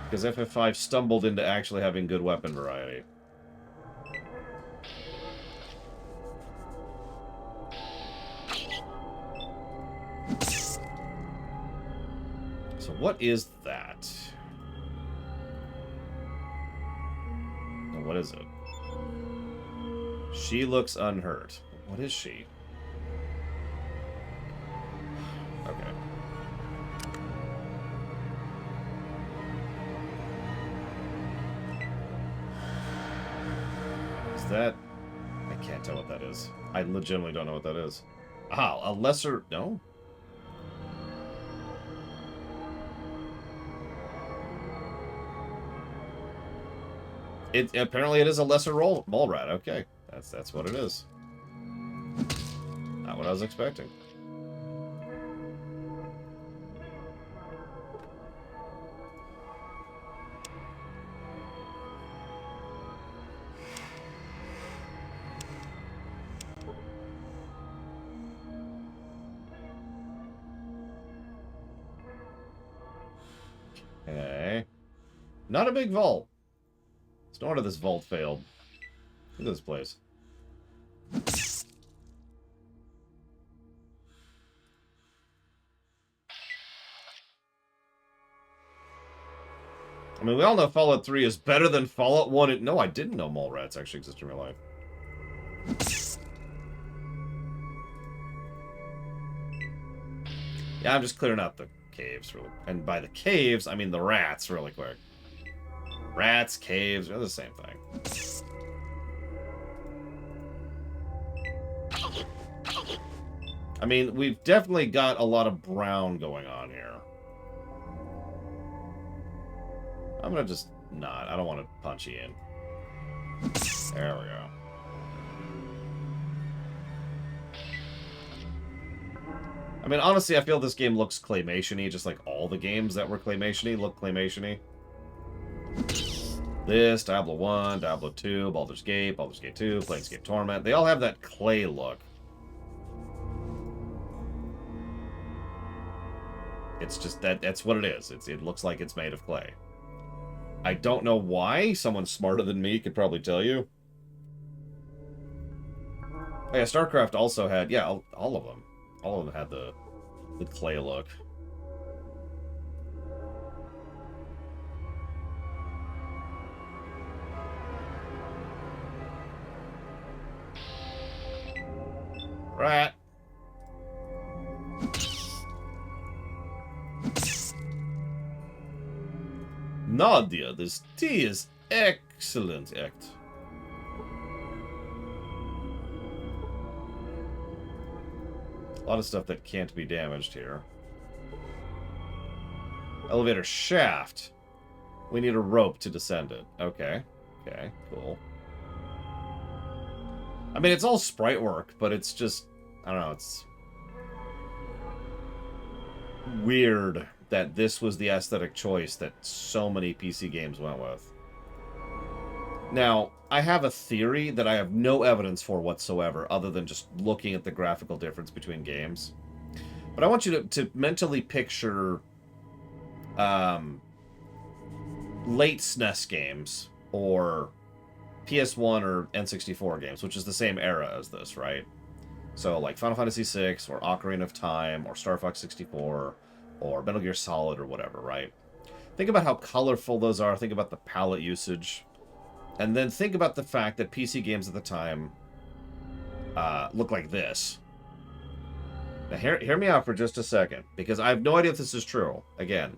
Because FF5 stumbled into actually having good weapon variety. So what is that? Oh, what is it? She looks unhurt. What is she? Okay. Is that... I can't tell what that is. I legitimately don't know what that is. Ah, a lesser... No? Apparently it is a lesser mole rat. Okay. That's what it is. Not what I was expecting. Okay. Not a big vault. It's no wonder this vault failed. Look at this place. I mean, we all know Fallout 3 is better than Fallout 1. No, I didn't know mole rats actually exist in real life. Yeah, I'm just clearing out the caves. And by the caves, I mean the rats really quick. Rats, caves, they're the same thing. I mean, we've definitely got a lot of brown going on here. I'm gonna just not. I don't want to punch you in. There we go. I mean, honestly, I feel this game looks claymation-y, just like all the games that were claymation-y look claymation-y. This, Diablo 1, Diablo 2, Baldur's Gate 2, Planescape Torment. They all have that clay look. It's just that's what it is. It looks like it's made of clay. I don't know why. Someone smarter than me could probably tell you. Oh, yeah, StarCraft also had, yeah, all of them. All of them had the clay look. Rat. Nadia, this tea is excellent, act. A lot of stuff that can't be damaged here. Elevator shaft. We need a rope to descend it. Okay. Okay, cool. I mean, it's all sprite work, but it's just... I don't know, it's... weird that this was the aesthetic choice that so many PC games went with. Now, I have a theory that I have no evidence for whatsoever, other than just looking at the graphical difference between games. But I want you to mentally picture late SNES games, or PS1 or N64 games, which is the same era as this, right? So, like Final Fantasy VI, or Ocarina of Time, or Star Fox 64, or Metal Gear Solid, or whatever, right? Think about how colorful those are. Think about the palette usage. And then think about the fact that PC games at the time look like this. Now, hear me out for just a second, because I have no idea if this is true, again.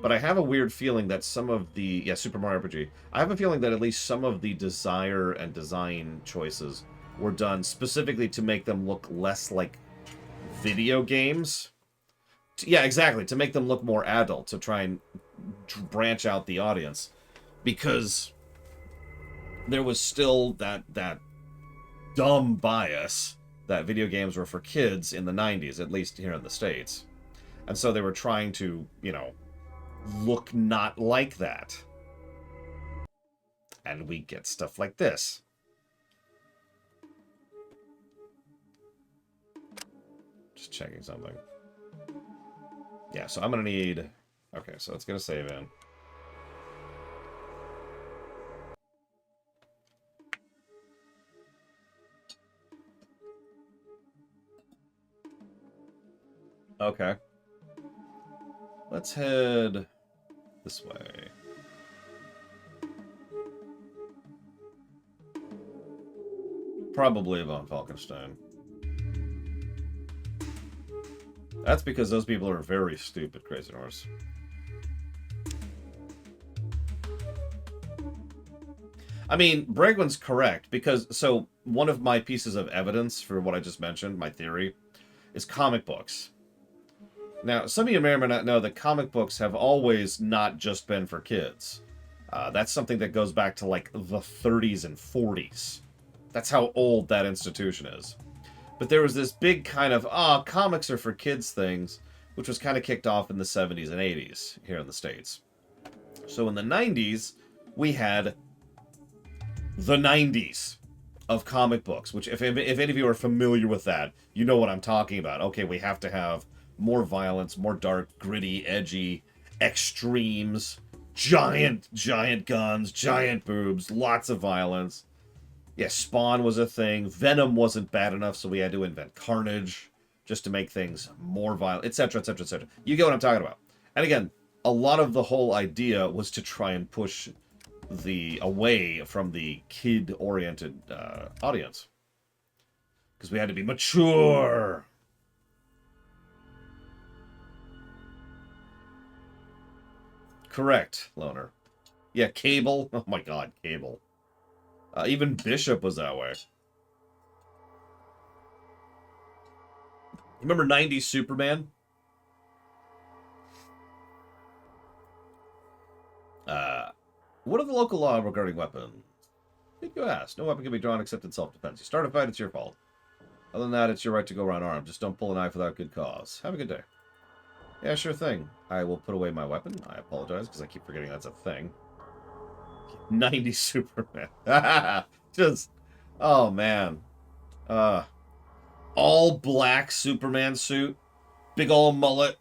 But I have a weird feeling that some of the... Yeah, Super Mario RPG. I have a feeling that at least some of the desire and design choices were done specifically to make them look less like video games. Yeah, exactly. To make them look more adult, to try and branch out the audience. Because there was still that dumb bias that video games were for kids in the 90s, at least here in the States. And so they were trying to, you know, look not like that. And we get stuff like this. Just checking something. Yeah, so I'm going to need... Okay, so it's going to save in. Okay. Let's head this way. Probably von Falkenstein. That's because those people are very stupid, Crazy Norse. I mean, Bregman's correct, because, so, one of my pieces of evidence for what I just mentioned, my theory, is comic books. Now, some of you may or may not know that comic books have always not just been for kids. That's something that goes back to, like, the 30s and 40s. That's how old that institution is. But there was this big kind of, comics are for kids things, which was kind of kicked off in the 70s and 80s here in the States. So in the 90s, we had the 90s of comic books, which if any of you are familiar with that, you know what I'm talking about. Okay, we have to have more violence, more dark, gritty, edgy, extremes, giant guns, giant boobs, lots of violence. Yeah, Spawn was a thing. Venom wasn't bad enough, so we had to invent Carnage just to make things more violent, etc., etc., etc. You get what I'm talking about. And again, a lot of the whole idea was to try and push away from the kid-oriented audience. Because we had to be mature. Correct, Loner. Yeah, Cable. Oh my god, Cable. Even Bishop was that way. Remember 90s Superman? What are the local law regarding weapons? I think you asked. No weapon can be drawn except in self-defense. You start a fight, it's your fault. Other than that, it's your right to go around armed. Just don't pull a knife without good cause. Have a good day. Yeah, sure thing. I will put away my weapon. I apologize, because I keep forgetting that's a thing. 90s Superman. Just... Oh, man. All black Superman suit. Big ol' mullet.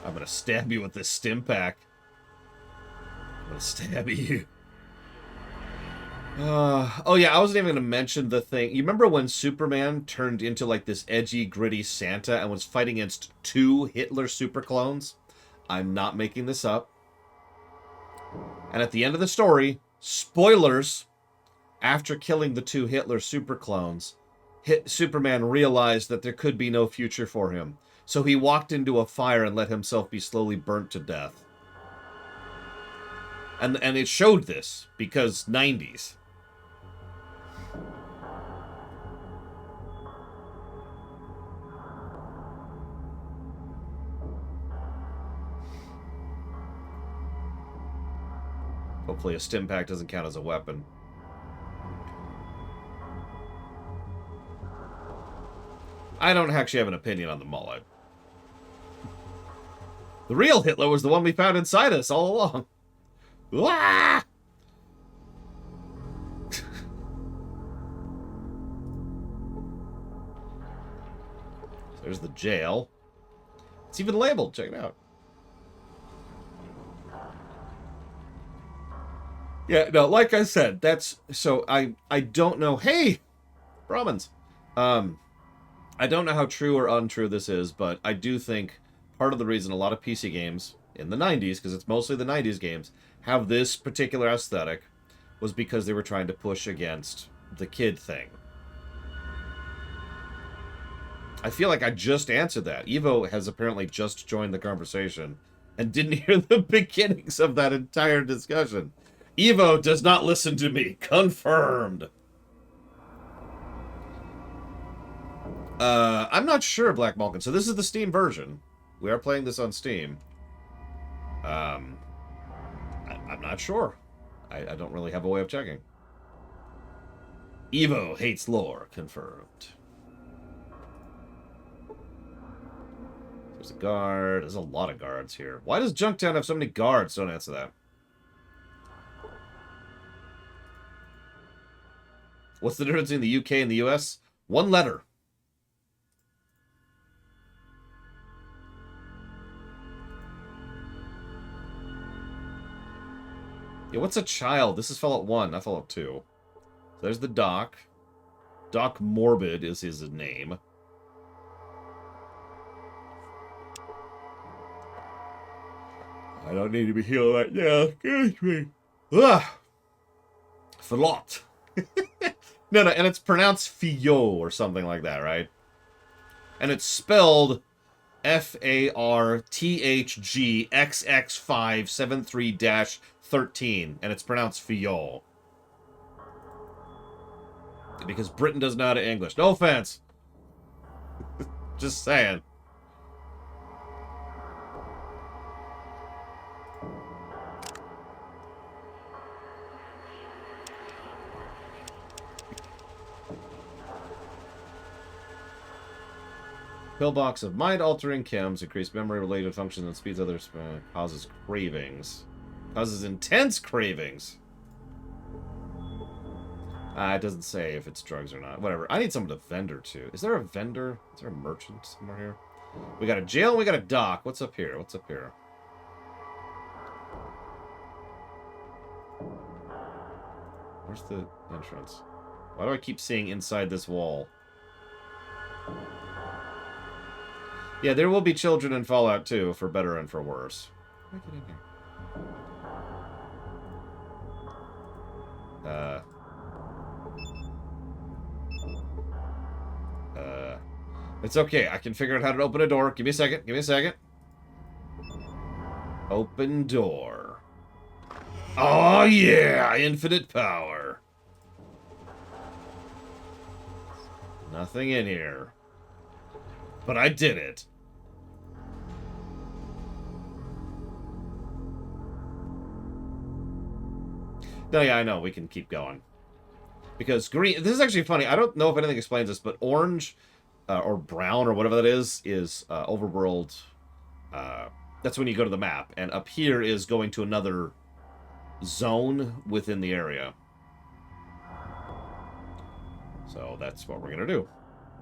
I'm gonna stab you with this stim pack. I'm gonna stab you. Oh yeah, I wasn't even gonna mention the thing. You remember when Superman turned into like this edgy, gritty Santa and was fighting against 2 Hitler super clones? I'm not making this up. And at the end of the story, spoilers, after killing the 2 Hitler super clones, Superman realized that there could be no future for him. So he walked into a fire and let himself be slowly burnt to death. And it showed this, because 90s. Hopefully a stim pack doesn't count as a weapon. I don't actually have an opinion on the mullet. The real Hitler was the one we found inside us all along. Ah! There's the jail. It's even labeled. Check it out. Yeah, no, like I said, that's... So, I don't know... Hey! Brahmins! I don't know how true or untrue this is, but I do think part of the reason a lot of PC games in the 90s, because it's mostly the 90s games, have this particular aesthetic was because they were trying to push against the kid thing. I feel like I just answered that. Evo has apparently just joined the conversation and didn't hear the beginnings of that entire discussion. Evo does not listen to me. Confirmed. I'm not sure, Black Malkin. So this is the Steam version. We are playing this on Steam. I'm not sure. I don't really have a way of checking. Evo hates lore. Confirmed. There's a guard. There's a lot of guards here. Why does Junktown have so many guards? Don't answer that. What's the difference between the UK and the US? One letter. Yeah, what's a child? This is Fallout 1, not Fallout 2. So there's the Doc. Doc Morbid is his name. I don't need to be healed right now. Excuse me. Ugh. Fallout. No, and it's pronounced Fio or something like that, right? And it's spelled FARTHGXX573-13, and it's pronounced Fio. Because Britain doesn't know how to English. No offense. Just saying. Pillbox of mind-altering chems, increase memory-related functions and speeds others, causes cravings. Causes intense cravings. It doesn't say if it's drugs or not. Whatever. I need someone to vendor to. Is there a vendor? Is there a merchant somewhere here? We got a jail and we got a dock. What's up here? What's up here? Where's the entrance? Why do I keep seeing inside this wall? Yeah, there will be children in Fallout 2, for better and for worse. How do I get in here? It's okay. I can figure out how to open a door. Give me a second. Give me a second. Open door. Oh, yeah! Infinite power. Nothing in here. But I did it. No, yeah, I know. We can keep going. Because green... This is actually funny. I don't know if anything explains this, but orange or brown or whatever that is Overworld. That's when you go to the map. And up here is going to another zone within the area. So that's what we're going to do.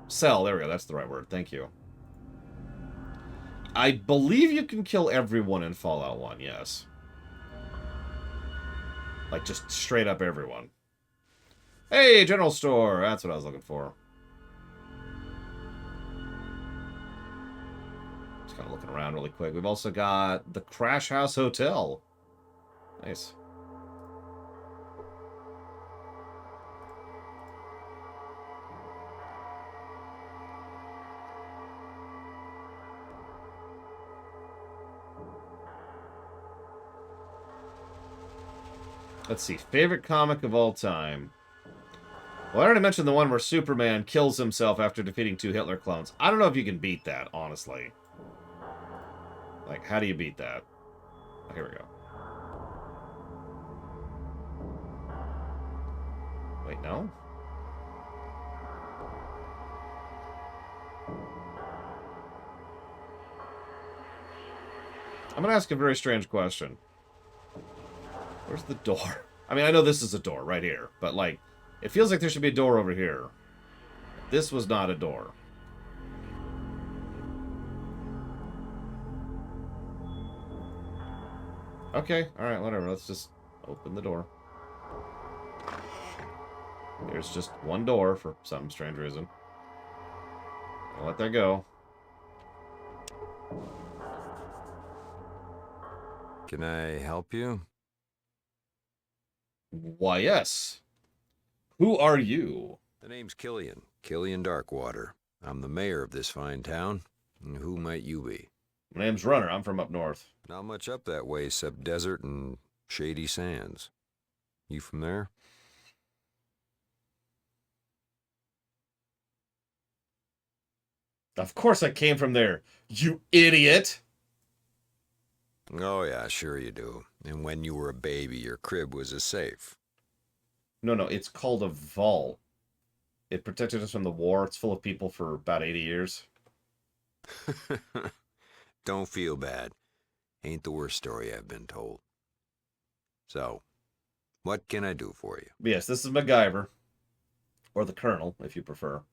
Cell, there we go. That's the right word. Thank you. I believe you can kill everyone in Fallout 1, yes. Like, just straight up everyone. Hey, general store! That's what I was looking for. Just kind of looking around really quick. We've also got the Crash House Hotel. Nice. Let's see. Favorite comic of all time. Well, I already mentioned the one where Superman kills himself after defeating 2 Hitler clones. I don't know if you can beat that, honestly. Like, how do you beat that? Oh, here we go. Wait, no? I'm going to ask a very strange question. Where's the door? I mean, I know this is a door right here, but, like, it feels like there should be a door over here. This was not a door. Okay, alright, whatever. Let's just open the door. There's just one door for some strange reason. I'll let that go. Can I help you? Why, yes. Who are you? The name's Killian. Killian Darkwater. I'm the mayor of this fine town. And who might you be? My name's Runner. I'm from up north. Not much up that way except desert and Shady Sands. You from there? Of course I came from there, you idiot! Oh yeah, sure you do. And when you were a baby, your crib was a safe. No, it's called a vault. It protected us from the war. It's full of people for about 80 years. Don't feel bad. Ain't the worst story I've been told. So, what can I do for you? Yes, this is MacGyver. or the Colonel, if you prefer.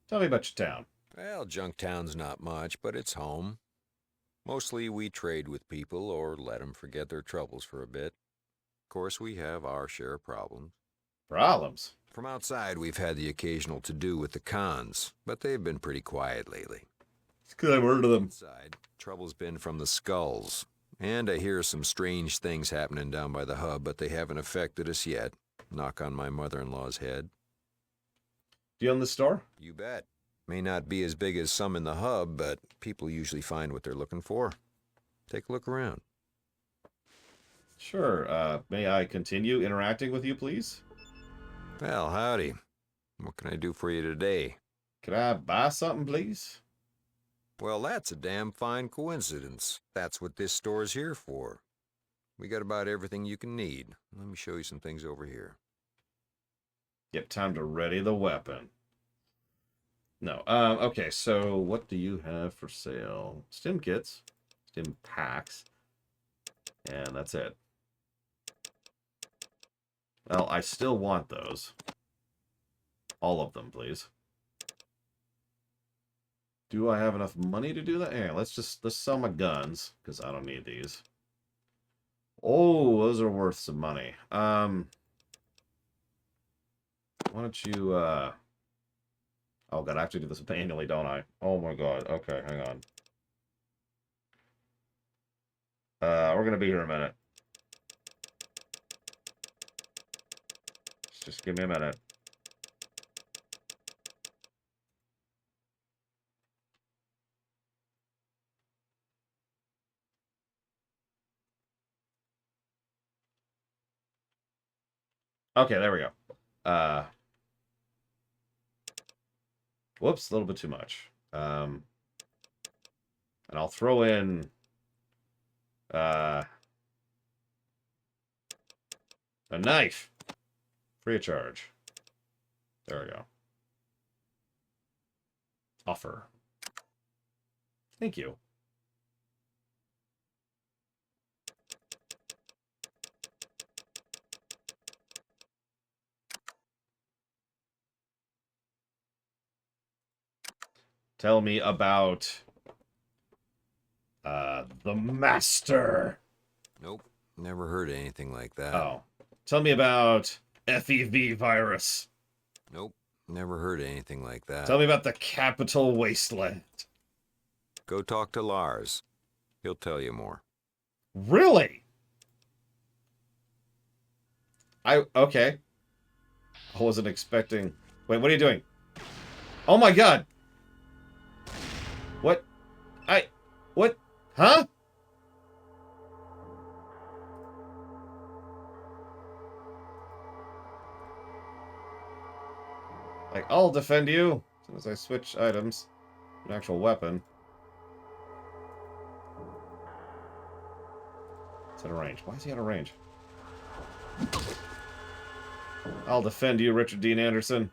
Tell me about your town. Well, Junktown's not much, but it's home. Mostly we trade with people or let them forget their troubles for a bit. Of course, we have our share of problems. Problems? From outside, we've had the occasional to-do with the cons, but they've been pretty quiet lately. It's because I've heard of them. Inside, trouble's been from the skulls. And I hear some strange things happening down by the hub, but they haven't affected us yet. Knock on my mother-in-law's head. Do you own the store? You bet. May not be as big as some in the hub, but people usually find what they're looking for. Take a look around. Sure. May I continue interacting with you, please? Well, howdy. What can I do for you today? Can I buy something, please? Well, that's a damn fine coincidence. That's what this store's here for. We got about everything you can need. Let me show you some things over here. Yep, time to ready the weapon. No. Okay, so what do you have for sale? Stim kits, stim packs, and that's it. Well, I still want those. All of them, please. Do I have enough money to do that? Yeah, let's sell my guns, because I don't need these. Oh, those are worth some money. Why don't you, Oh, God, I have to do this manually, don't I? Oh, my God. Okay, hang on. We're going to be here a minute. Just give me a minute. Okay, there we go. Whoops, a little bit too much. And I'll throw in a knife. Free of charge. There we go. Offer. Thank you. Tell me about the Master. Nope, never heard of anything like that. Oh. Tell me about FEV virus. Nope, never heard of anything like that. Tell me about the Capital Wasteland. Go talk to Lars. He'll tell you more. Really? Okay. I wasn't expecting... Wait, what are you doing? Oh my God! What? What? Huh? Like, I'll defend you as soon as I switch items. An actual weapon. It's out of range. Why is he out of range? I'll defend you, Richard Dean Anderson.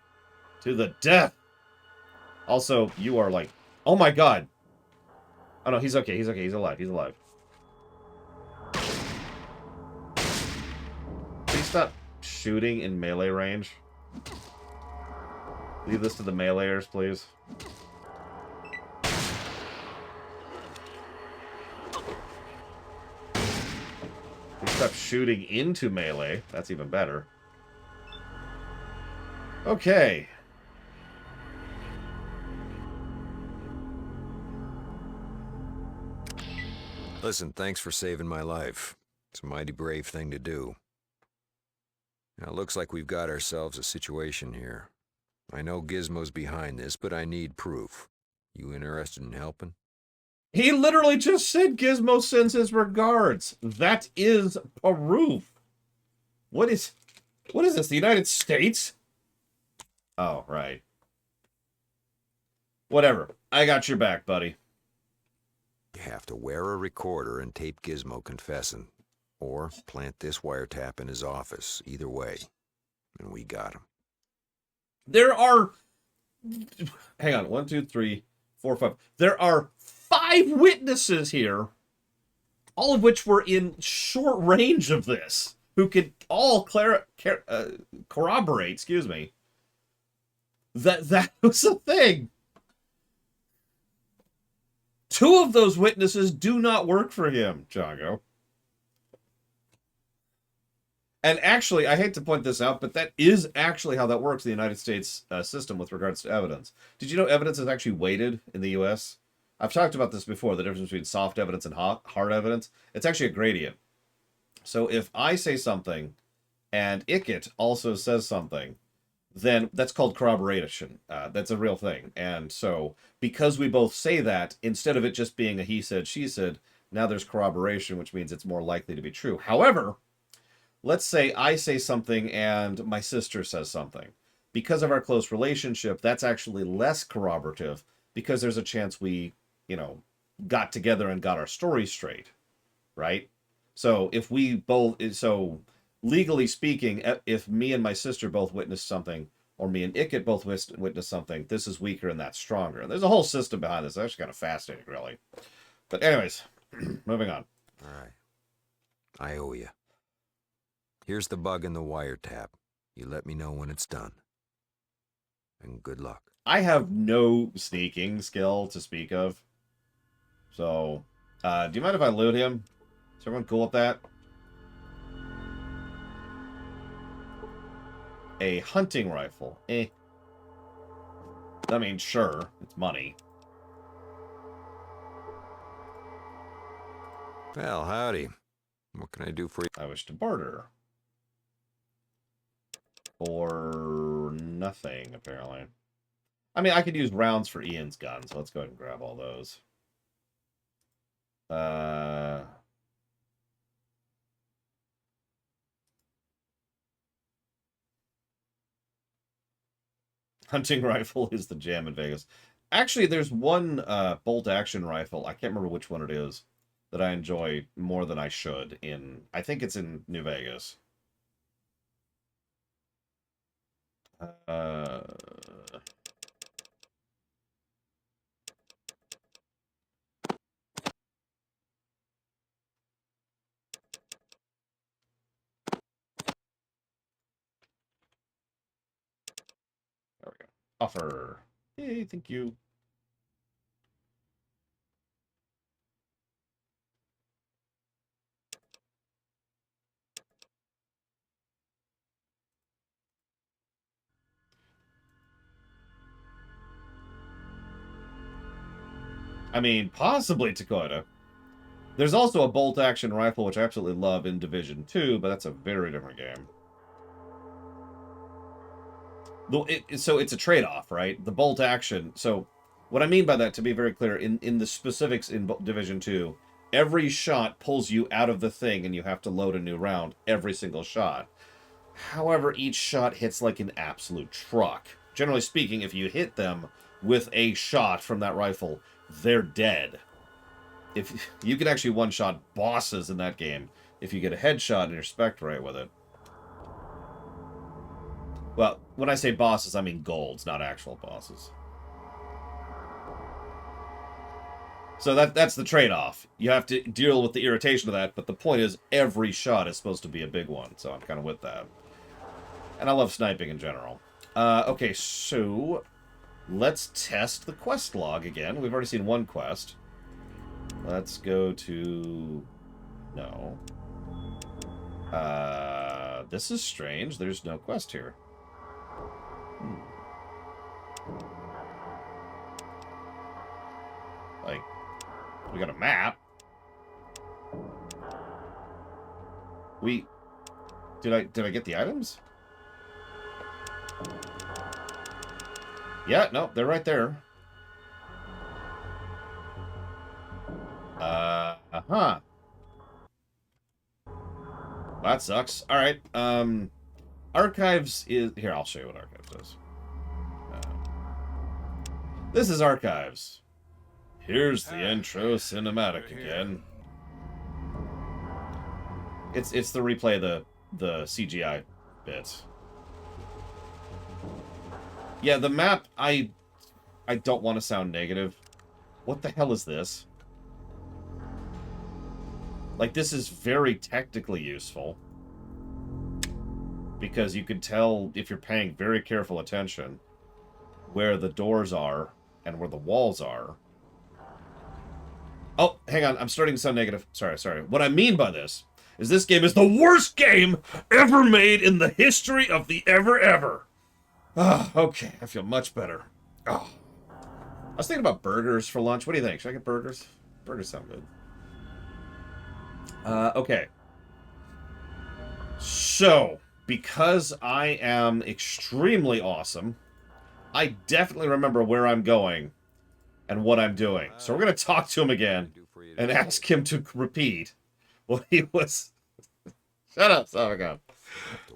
To the death! Also, you are like... Oh my God! Oh no, he's okay, he's okay, he's alive, he's alive. Please stop shooting in melee range. Leave this to the meleeers, please. Please stop shooting into melee. That's even better. Okay. Listen, thanks for saving my life. It's a mighty brave thing to do. Now, it looks like we've got ourselves a situation here. I know Gizmo's behind this, but I need proof. You interested in helping? He literally just said Gizmo sends his regards. That is proof. What is this, the United States? Oh, right. Whatever. I got your back, buddy. You have to wear a recorder and tape Gizmo confessing. Or plant this wiretap in his office. Either way. And we got him. There are... Hang on. 1, 2, 3, 4, 5. There are 5 witnesses here. All of which were in short range of this. Who could all corroborate, excuse me. That was a thing. 2 of those witnesses do not work for him, Django. And actually, I hate to point this out, but that is actually how that works in the United States system with regards to evidence. Did you know evidence is actually weighted in the U.S.? I've talked about this before, the difference between soft evidence and hard evidence. It's actually a gradient. So if I say something and Ickett also says something, then that's called corroboration. That's a real thing. And so because we both say that, instead of it just being a he said, she said, now there's corroboration, which means it's more likely to be true. However, let's say I say something and my sister says something. Because of our close relationship, that's actually less corroborative because there's a chance we, got together and got our story straight, right? So if we both, so legally speaking, if me and my sister both witnessed something, or me and Ickett both witnessed something, this is weaker and that's stronger. And there's a whole system behind this. It's actually kind of fascinating, really. But anyways, moving on. All right. I owe you. Here's the bug in the wiretap. You let me know when it's done. And good luck. I have no sneaking skill to speak of. So, do you mind if I loot him? Is everyone cool with that? A hunting rifle. I mean, sure. It's money. Well, howdy. What can I do for you? I wish to barter. For nothing, apparently. I mean, I could use rounds for Ian's gun, so let's go ahead and grab all those. Hunting rifle is the jam in Vegas. Actually, there's one bolt-action rifle, I can't remember which one it is, that I enjoy more than I should in... I think it's in New Vegas. There we go. Offer. Hey, thank you. I mean, possibly Dakota. There's also a bolt-action rifle, which I absolutely love in Division 2, but that's a very different game. So it's a trade-off, right? The bolt-action... So what I mean by that, to be very clear, in the specifics in Division 2, every shot pulls you out of the thing, and you have to load a new round every single shot. However, each shot hits like an absolute truck. Generally speaking, if you hit them with a shot from that rifle, they're dead. If you can actually one-shot bosses in that game if you get a headshot and you're spec'd right with it. Well, when I say bosses, I mean golds, not actual bosses. So that's the trade-off. You have to deal with the irritation of that, but the point is every shot is supposed to be a big one, so I'm kind of with that. And I love sniping in general. Okay, so let's test the quest log again. We've already seen one quest. Let's go to... No. This is strange. There's no quest here. Like, we got a map. Did I get the items? Yeah, no, they're right there. Uh-huh. That sucks. Alright, Archives is... Here, I'll show you what Archives is. This is Archives. Here's the intro cinematic again. It's the replay of the CGI bits. Yeah, the map, I don't want to sound negative. What the hell is this? Like, this is very technically useful. Because you can tell if you're paying very careful attention. where the doors are and where the walls are. Oh, hang on. I'm starting to sound negative. Sorry. What I mean by this is this game is the worst game ever made in the history of the ever. Ah, okay. I feel much better. Oh. I was thinking about burgers for lunch. What do you think? Should I get burgers? Burgers sound good. Okay. So, because I am extremely awesome, I definitely remember where I'm going and what I'm doing. So we're going to talk to him again and ask him to repeat what he was... Shut up, Savagon.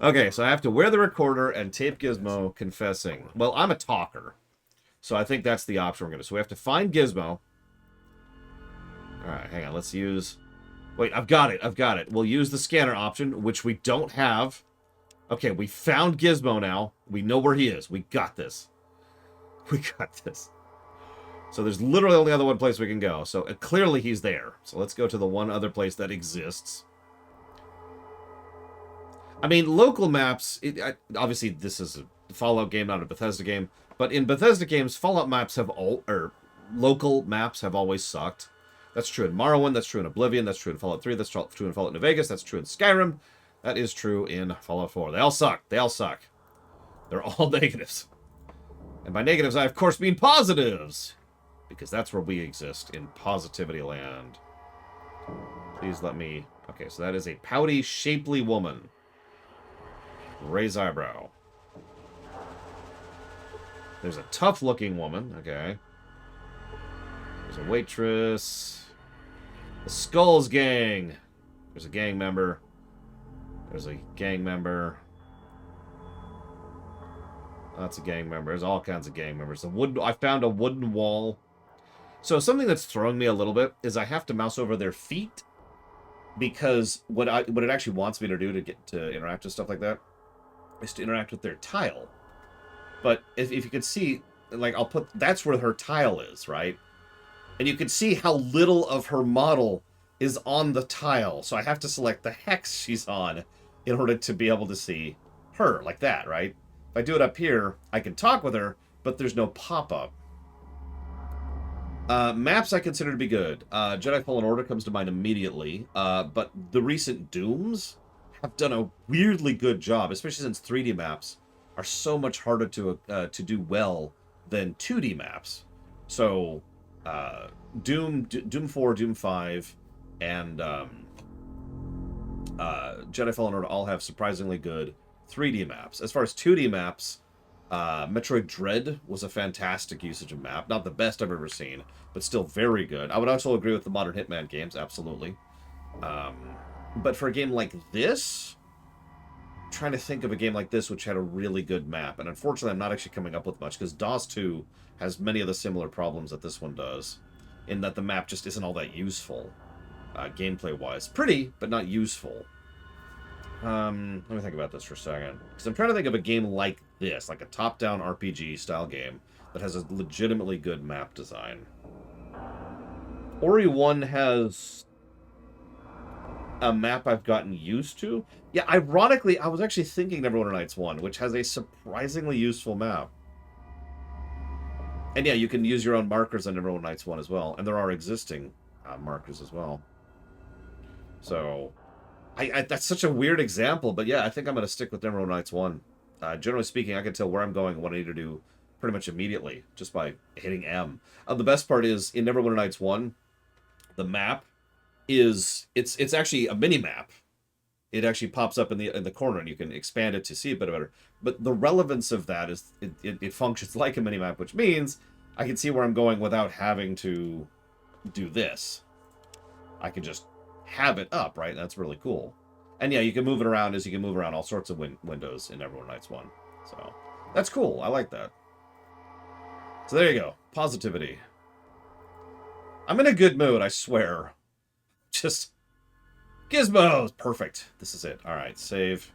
Okay, so I have to wear the recorder and tape Gizmo confessing. Well, I'm a talker, so I think that's the option we're going to... So we have to find Gizmo. Alright, hang on, let's use... Wait, I've got it. We'll use the scanner option, which we don't have. Okay, we found Gizmo now. We know where he is. We got this. We got this. So there's literally only other one place we can go. So clearly he's there. So let's go to the one other place that exists. I mean, local maps... obviously, this is a Fallout game, not a Bethesda game. But in Bethesda games, Fallout maps have local maps have always sucked. That's true in Morrowind, that's true in Oblivion, that's true in Fallout 3, that's true in Fallout New Vegas, that's true in Skyrim, that is true in Fallout 4. They all suck. They all suck. They're all negatives. And by negatives, I of course mean positives. Because that's where we exist, in Positivity Land. Please let me... Okay, so that is a pouty, shapely woman. Raise eyebrow. There's a tough-looking woman, okay. There's a waitress... The Skulls Gang. There's a gang member. There's a gang member. That's a gang member. There's all kinds of gang members. I found a wooden wall. So something that's throwing me a little bit is I have to mouse over their feet because what it actually wants me to do to get to interact with stuff like that is to interact with their tile. But if you can see, like that's where her tile is, right? And you can see how little of her model is on the tile. So I have to select the hex she's on in order to be able to see her, like that, right? If I do it up here, I can talk with her, but there's no pop-up. Maps I consider to be good. Jedi Fallen Order comes to mind immediately. But the recent Dooms have done a weirdly good job, especially since 3D maps are so much harder to do well than 2D maps. So... Doom 4, Doom 5, and Jedi Fallen Order all have surprisingly good 3D maps. As far as 2D maps, Metroid Dread was a fantastic usage of map. Not the best I've ever seen, but still very good. I would also agree with the modern Hitman games, absolutely. But for a game like this, I'm trying to think of a game like this which had a really good map, and unfortunately I'm not actually coming up with much, because DOS 2 has many of the similar problems that this one does, in that the map just isn't all that useful, gameplay-wise. Pretty, but not useful. Let me think about this for a second. Because I'm trying to think of a game like this, like a top-down RPG-style game, that has a legitimately good map design. Ori 1 has a map I've gotten used to. Yeah, ironically, I was actually thinking Neverwinter Nights 1, which has a surprisingly useful map. And yeah, you can use your own markers on Neverwinter Nights 1 as well. And there are existing markers as well. So, that's such a weird example. But yeah, I think I'm going to stick with Neverwinter Nights 1. Generally speaking, I can tell where I'm going and what I need to do pretty much immediately. Just by hitting M. The best part is, in Neverwinter Nights 1, the map is... It's actually a mini-map. It actually pops up in the corner, and you can expand it to see it a bit better. But the relevance of that is it functions like a minimap, which means I can see where I'm going without having to do this. I can just have it up, right? That's really cool. And yeah, you can move it around as you can move around all sorts of windows in Neverwinter Nights 1. So that's cool. I like that. So there you go. Positivity. I'm in a good mood, I swear. Just... Gizmos! Perfect. This is it. Alright, save.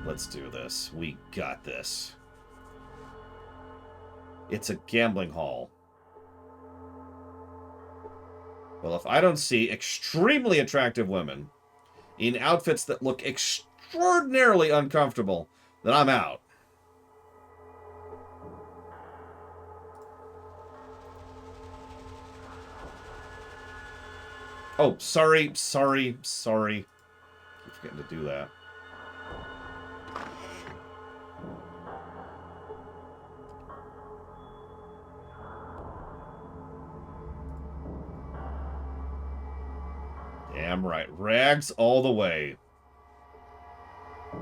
Let's do this. We got this. It's a gambling hall. Well, if I don't see extremely attractive women in outfits that look extraordinarily uncomfortable, then I'm out. Oh, sorry. Keep forgetting to do that. Damn right. Rags all the way.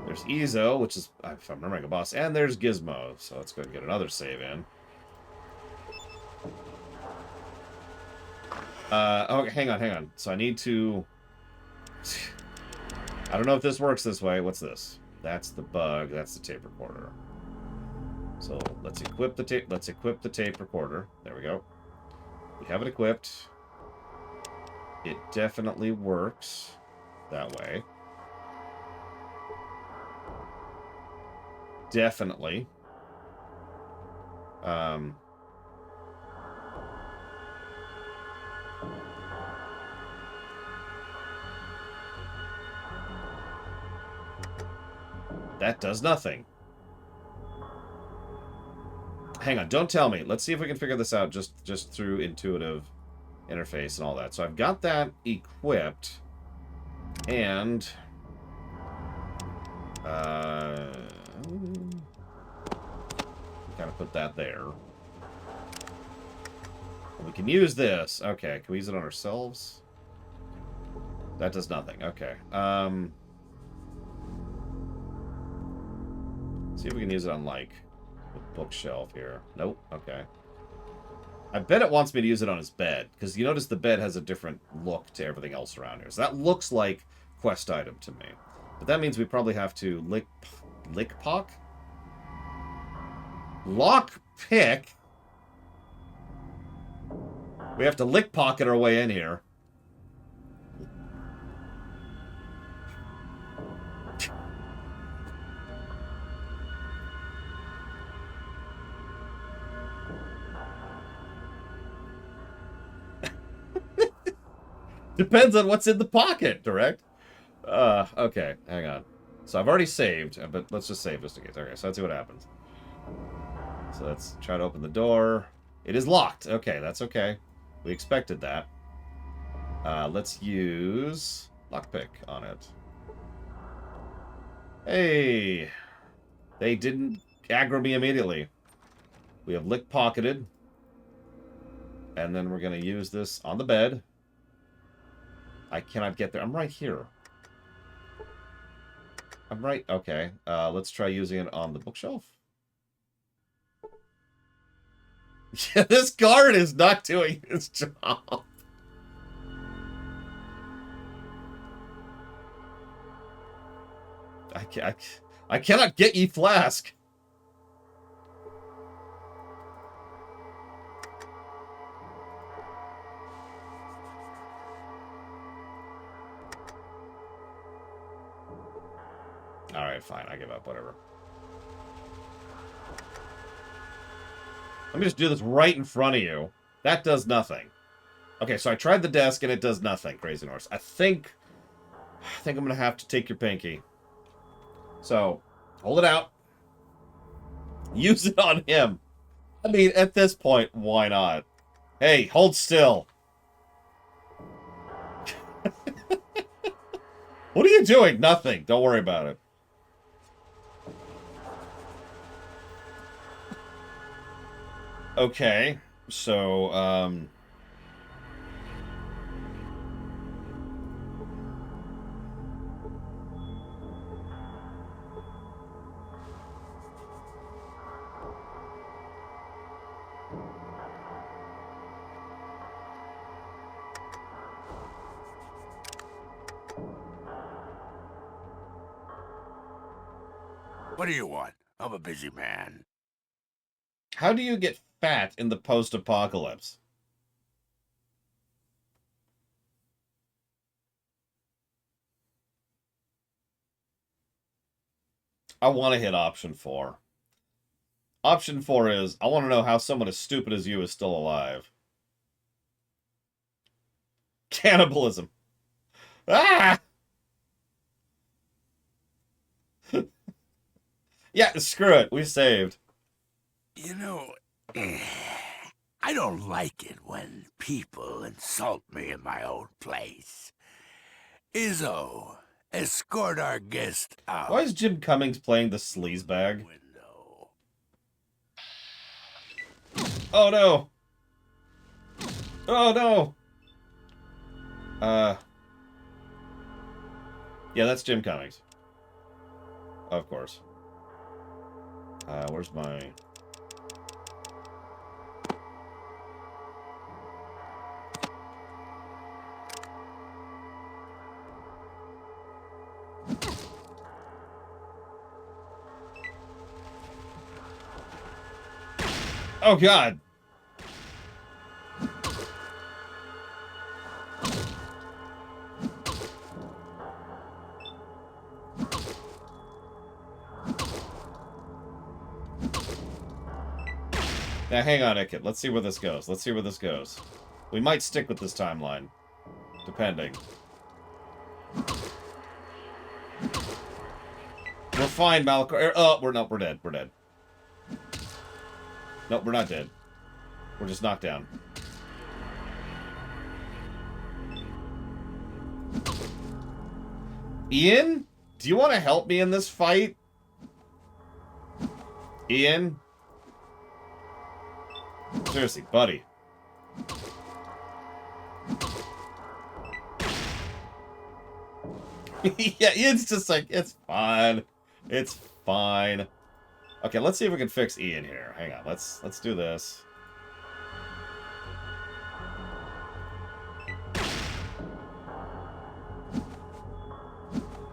There's Ezo, which is, if I'm remembering, a boss. And there's Gizmo. So let's go and get another save in. Oh, hang on. So I need to... I don't know if this works this way. What's this? That's the bug. That's the tape recorder. So let's equip the tape. Let's equip the tape recorder. There we go. We have it equipped. It definitely works that way. Definitely. That does nothing. Hang on, don't tell me. Let's see if we can figure this out just through intuitive interface and all that. So I've got that equipped. And... kind of put that there. We can use this. Okay, can we use it on ourselves? That does nothing. Okay. See if we can use it on, like, the bookshelf here. Nope. Okay. I bet it wants me to use it on his bed, because you notice the bed has a different look to everything else around here. So that looks like quest item to me. But that means we probably have to lick-pock? Lock-pick? We have to lick-pocket our way in here. Depends on what's in the pocket, direct. Okay, hang on. So I've already saved, but let's just save just in case. Okay, so let's see what happens. So let's try to open the door. It is locked. Okay, that's okay. We expected that. Let's use lockpick on it. Hey! They didn't aggro me immediately. We have lick-pocketed. And then we're going to use this on the bed. I cannot get there. I'm right here. I'm right. Okay. Let's try using it on the bookshelf. Yeah, this guard is not doing his job. I cannot get ye flask. Alright, fine. I give up. Whatever. Let me just do this right in front of you. That does nothing. Okay, so I tried the desk and it does nothing, Crazy Norse. I think I'm going to have to take your pinky. So, hold it out. Use it on him. I mean, at this point, why not? Hey, hold still. What are you doing? Nothing. Don't worry about it. Okay, so, What do you want? I'm a busy man. how do you get fat in the post-apocalypse? I want to hit option 4. Option 4 is, I want to know how someone as stupid as you is still alive. Cannibalism. Ah! Yeah, screw it. We saved. You know, I don't like it when people insult me in my own place. Izzo, escort our guest out. Why is Jim Cummings playing the sleazebag? Window. Oh no! Oh no! Yeah, that's Jim Cummings. Of course. Where's my... Oh god! Now, hang on, Ikit. Let's see where this goes. Let's see where this goes. We might stick with this timeline. Depending. We're fine, Malachor. Oh, we're dead. We're dead. Nope, we're not dead. We're just knocked down. Ian? Do you want to help me in this fight? Ian? Seriously, buddy. Yeah, Ian's just like, it's fine. It's fine. Okay, let's see if we can fix Ian here. Hang on, let's do this.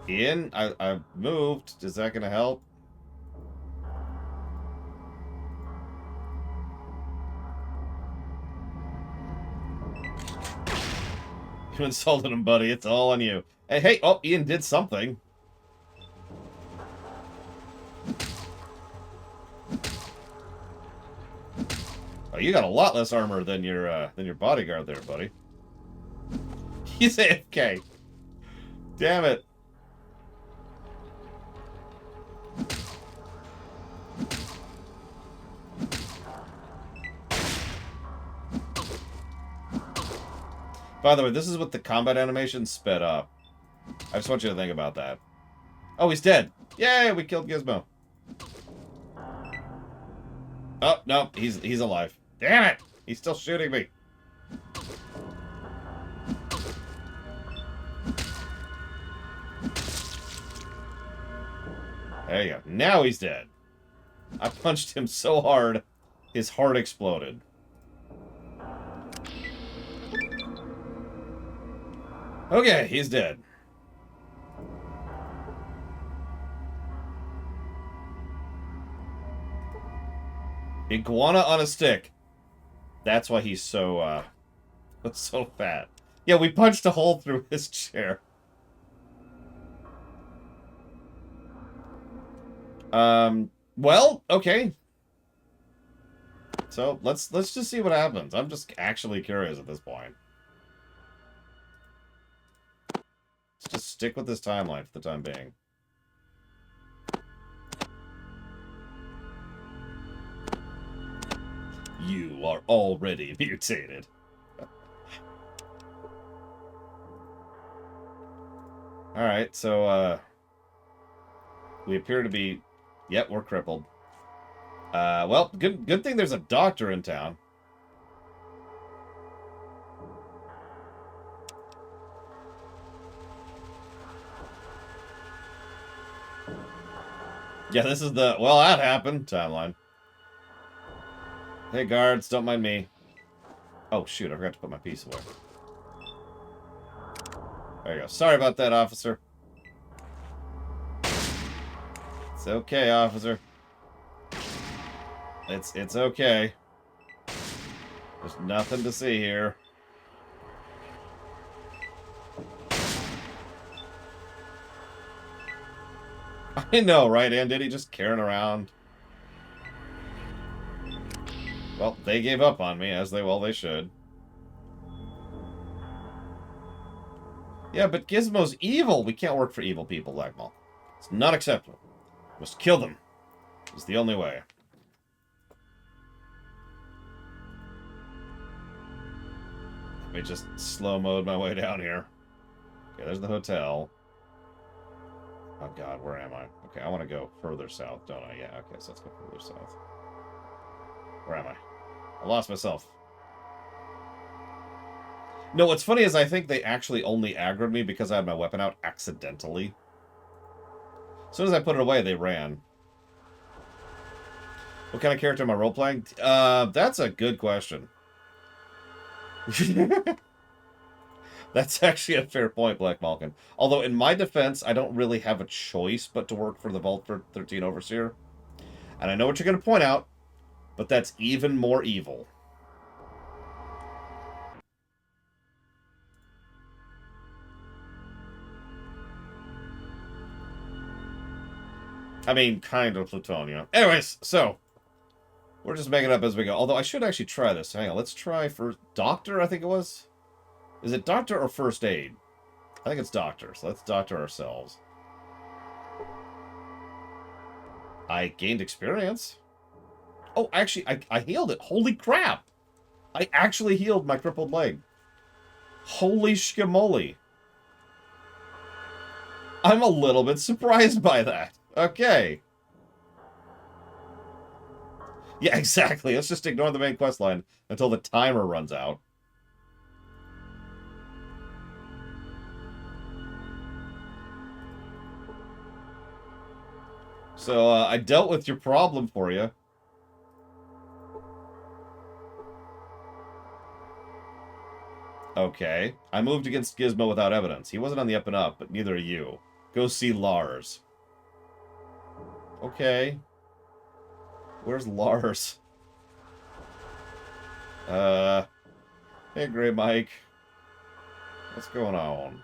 Ian, I moved. Is that gonna help? You insulted him, buddy. It's all on you. Hey, hey! Oh, Ian did something. Oh, you got a lot less armor than your bodyguard there, buddy. He's AFK. Damn it. By the way, this is with the combat animation sped up. I just want you to think about that. Oh, he's dead. Yay, we killed Gizmo. Oh, no, he's alive. Damn it! He's still shooting me. There you go. Now he's dead. I punched him so hard, his heart exploded. Okay, he's dead. Iguana on a stick. That's why he's so, so fat. Yeah, we punched a hole through his chair. Well, okay. So, let's just see what happens. I'm just actually curious at this point. Let's just stick with this timeline for the time being. You are already mutated. Alright, so, we appear to be... Yep, we're crippled. Well, good thing there's a doctor in town. Yeah, this is the, well, that happened timeline. Hey, guards, don't mind me. Oh, shoot, I forgot to put my piece away. There you go. Sorry about that, officer. It's okay, officer. It's okay. There's nothing to see here. I know, right, Andy? Just carrying around. Well, they gave up on me, as they should. Yeah, but Gizmo's evil. We can't work for evil people, Lagmal. It's not acceptable. We must kill them. It's the only way. Let me just slow-mode my way down here. Okay, there's the hotel. Oh god, where am I? Okay, I want to go further south, don't I? Yeah, okay, so let's go further south. Where am I? I lost myself. No, what's funny is I think they actually only aggroed me because I had my weapon out accidentally. As soon as I put it away, they ran. What kind of character am I role-playing? That's a good question. That's actually a fair point, Black Malkin. Although, in my defense, I don't really have a choice but to work for the Vault 13 Overseer. And I know what you're going to point out, but that's even more evil. I mean, kind of plutonium. Anyways, so we're just making it up as we go. Although I should actually try this. Hang on, let's try for Doctor, I think it was. Is it Doctor or First Aid? I think it's Doctor, so let's Doctor ourselves. I gained experience. Oh, actually, I healed it. Holy crap! I actually healed my crippled leg. Holy shkamoli. I'm a little bit surprised by that. Okay. Yeah, exactly. Let's just ignore the main quest line until the timer runs out. So, I dealt with your problem for you. Okay. I moved against Gizmo without evidence. He wasn't on the up and up, but neither are you. Go see Lars. Okay. Where's Lars? Hey, Gray Mike. What's going on?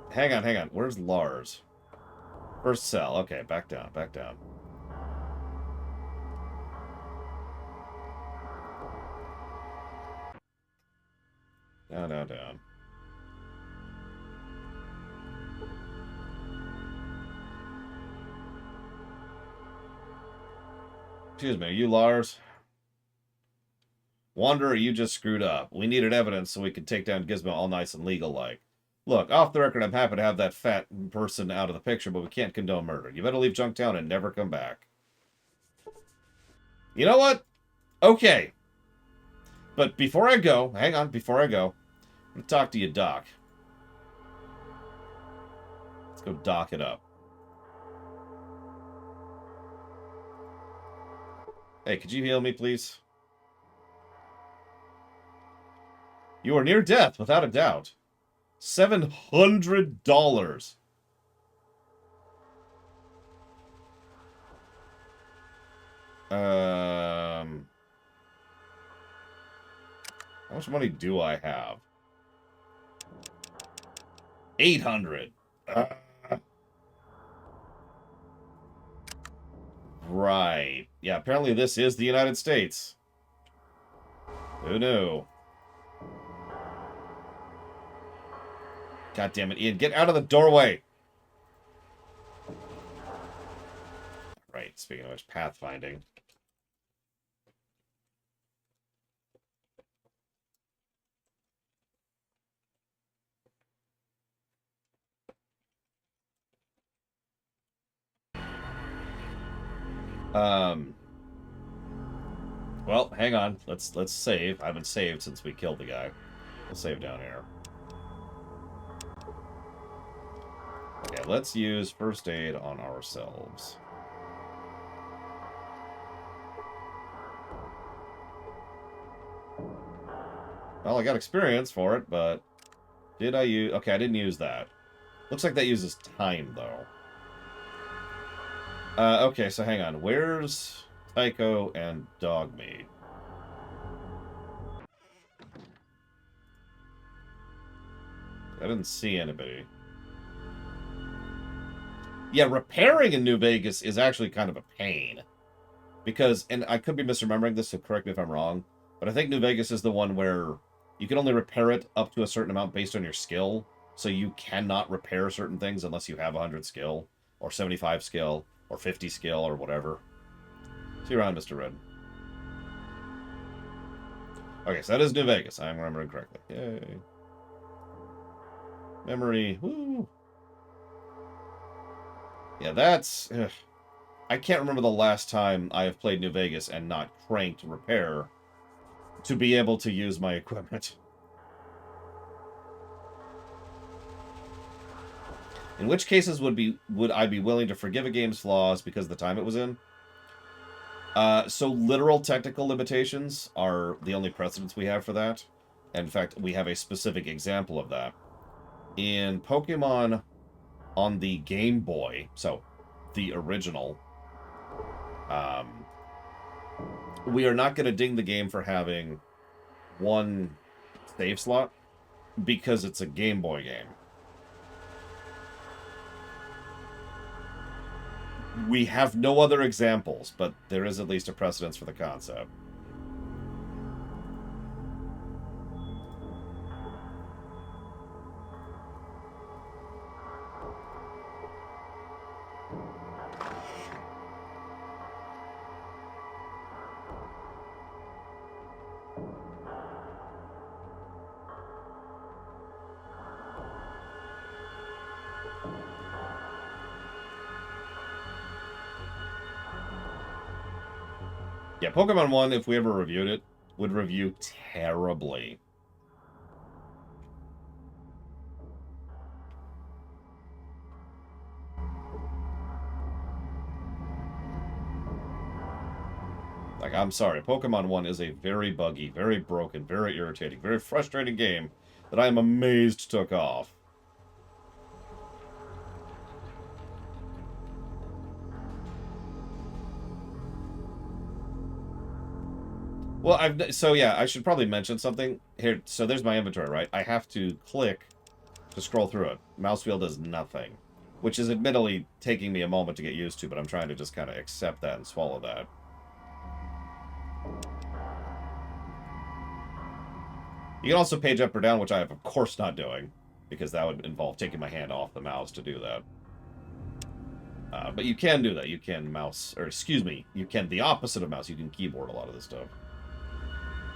Hang on. Where's Lars? First cell. Okay, back down. Down. Excuse me, are you Lars? Wanderer, you just screwed up. We needed evidence so we could take down Gizmo all nice and legal-like. Look, off the record, I'm happy to have that fat person out of the picture, but we can't condone murder. You better leave Junktown and never come back. You know what? Okay. But before I go, hang on, I'm going to talk to you, Doc. Let's go dock it up. Hey, could you heal me, please? You are near death, without a doubt. $700. How much money do I have? 800. Right. Yeah, apparently this is the United States. Who knew? God damn it, Ian, get out of the doorway! Right, speaking of which, pathfinding. Well, hang on. Let's save. I haven't saved since we killed the guy. We'll save down here. Okay, let's use first aid on ourselves. Well, I got experience for it, but did I use... Okay, I didn't use that. Looks like that uses time, though. Okay, so hang on. Where's Tycho and Dogmeat? I didn't see anybody. Yeah, repairing in New Vegas is actually kind of a pain. Because, and I could be misremembering this, so correct me if I'm wrong, but I think New Vegas is the one where you can only repair it up to a certain amount based on your skill. So you cannot repair certain things unless you have 100 skill, or 75 skill, or 50 skill, or whatever. See you around, Mr. Red. Okay, so that is New Vegas. I'm remembering correctly. Yay. Memory. Woo. Yeah, that's... Ugh. I can't remember the last time I have played New Vegas and not cranked repair to be able to use my equipment. In which cases would I be willing to forgive a game's flaws because of the time it was in? So literal technical limitations are the only precedents we have for that. In fact, we have a specific example of that. In Pokemon on the Game Boy, so the original, we are not going to ding the game for having one save slot because it's a Game Boy game. We have no other examples, but there is at least a precedence for the concept. Yeah, Pokemon 1, if we ever reviewed it, would review terribly. Like, I'm sorry, Pokemon 1 is a very buggy, very broken, very irritating, very frustrating game that I am amazed took off. Well, I should probably mention something here. So there's my inventory, right? I have to click to scroll through it. Mouse wheel does nothing, which is admittedly taking me a moment to get used to, but I'm trying to just kind of accept that and swallow that. You can also page up or down, which I have, of course, not doing, because that would involve taking my hand off the mouse to do that. But you can do that. You can mouse, or excuse me, you can the opposite of mouse. You can keyboard a lot of this stuff.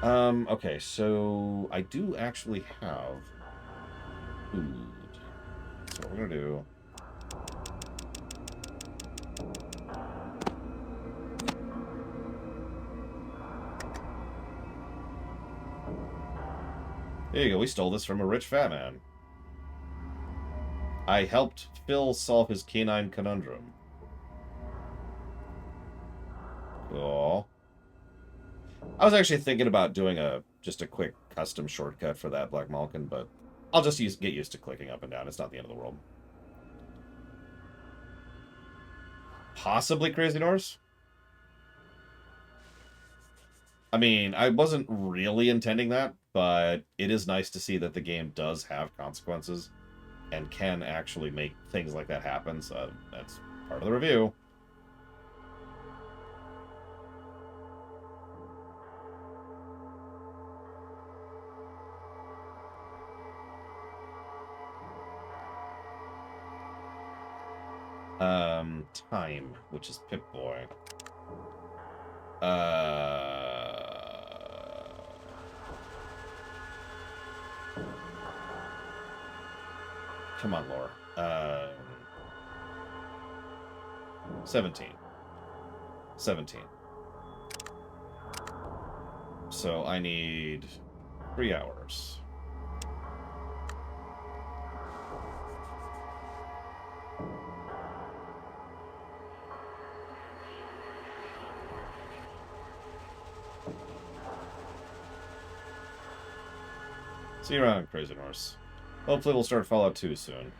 Okay, so I do actually have food. So what we're gonna do... There you go, we stole this from a rich fat man. I helped Phil solve his canine conundrum. Cool. I was actually thinking about doing just a quick custom shortcut for that Black Malkin, but I'll just get used to clicking up and down. It's not the end of the world. Possibly Crazy Norse? I mean, I wasn't really intending that, but it is nice to see that the game does have consequences and can actually make things like that happen, so that's part of the review. Time, which is Pip-Boy. Come on, Laura. 17. 17. So I need 3 hours. See you around, Crazy Norse. Hopefully we'll start Fallout 2 soon.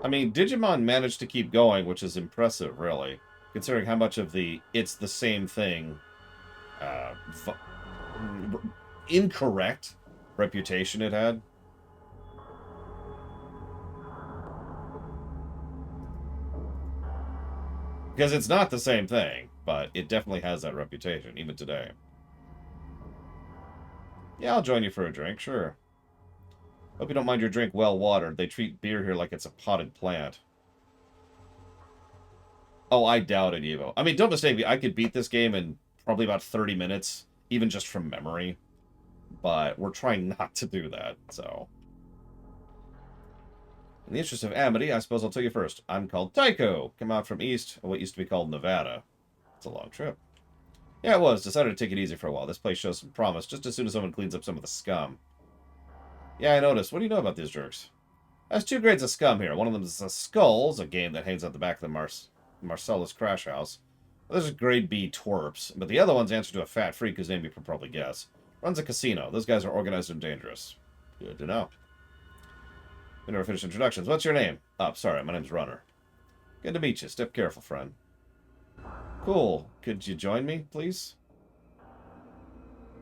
I mean, Digimon managed to keep going, which is impressive, really. Considering how much of the it's the same thing incorrect reputation it had. Because it's not the same thing, but it definitely has that reputation, even today. Yeah, I'll join you for a drink, sure. Hope you don't mind your drink well watered. They treat beer here like it's a potted plant. Oh, I doubt it, Evo. I mean, don't mistake me. I could beat this game in probably about 30 minutes, even just from memory. But we're trying not to do that, so... In the interest of amity, I suppose I'll tell you first. I'm called Tycho. Come out from east, what used to be called Nevada. It's a long trip. Yeah, it was. Decided to take it easy for a while. This place shows some promise, just as soon as someone cleans up some of the scum. Yeah, I noticed. What do you know about these jerks? There's 2 grades of scum here. One of them is the Skulls, a game that hangs out the back of the Marcellus Crash House. There's grade B twerps, but the other one's answer to a fat freak whose name you can probably guess. Runs a casino. Those guys are organized and dangerous. Good to know. We never finished introductions. What's your name? Oh, sorry, my name's Runner. Good to meet you. Step careful, friend. Cool. Could you join me, please?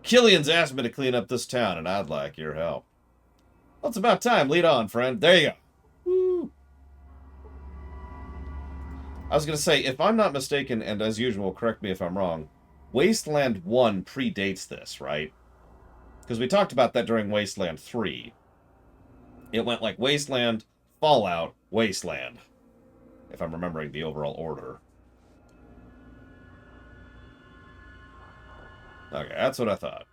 Killian's asked me to clean up this town, and I'd like your help. Well, it's about time. Lead on, friend. There you go. Woo. I was going to say, if I'm not mistaken, and as usual, correct me if I'm wrong, Wasteland 1 predates this, right? Because we talked about that during Wasteland 3. It went like Wasteland, Fallout, Wasteland. If I'm remembering the overall order. Okay, that's what I thought.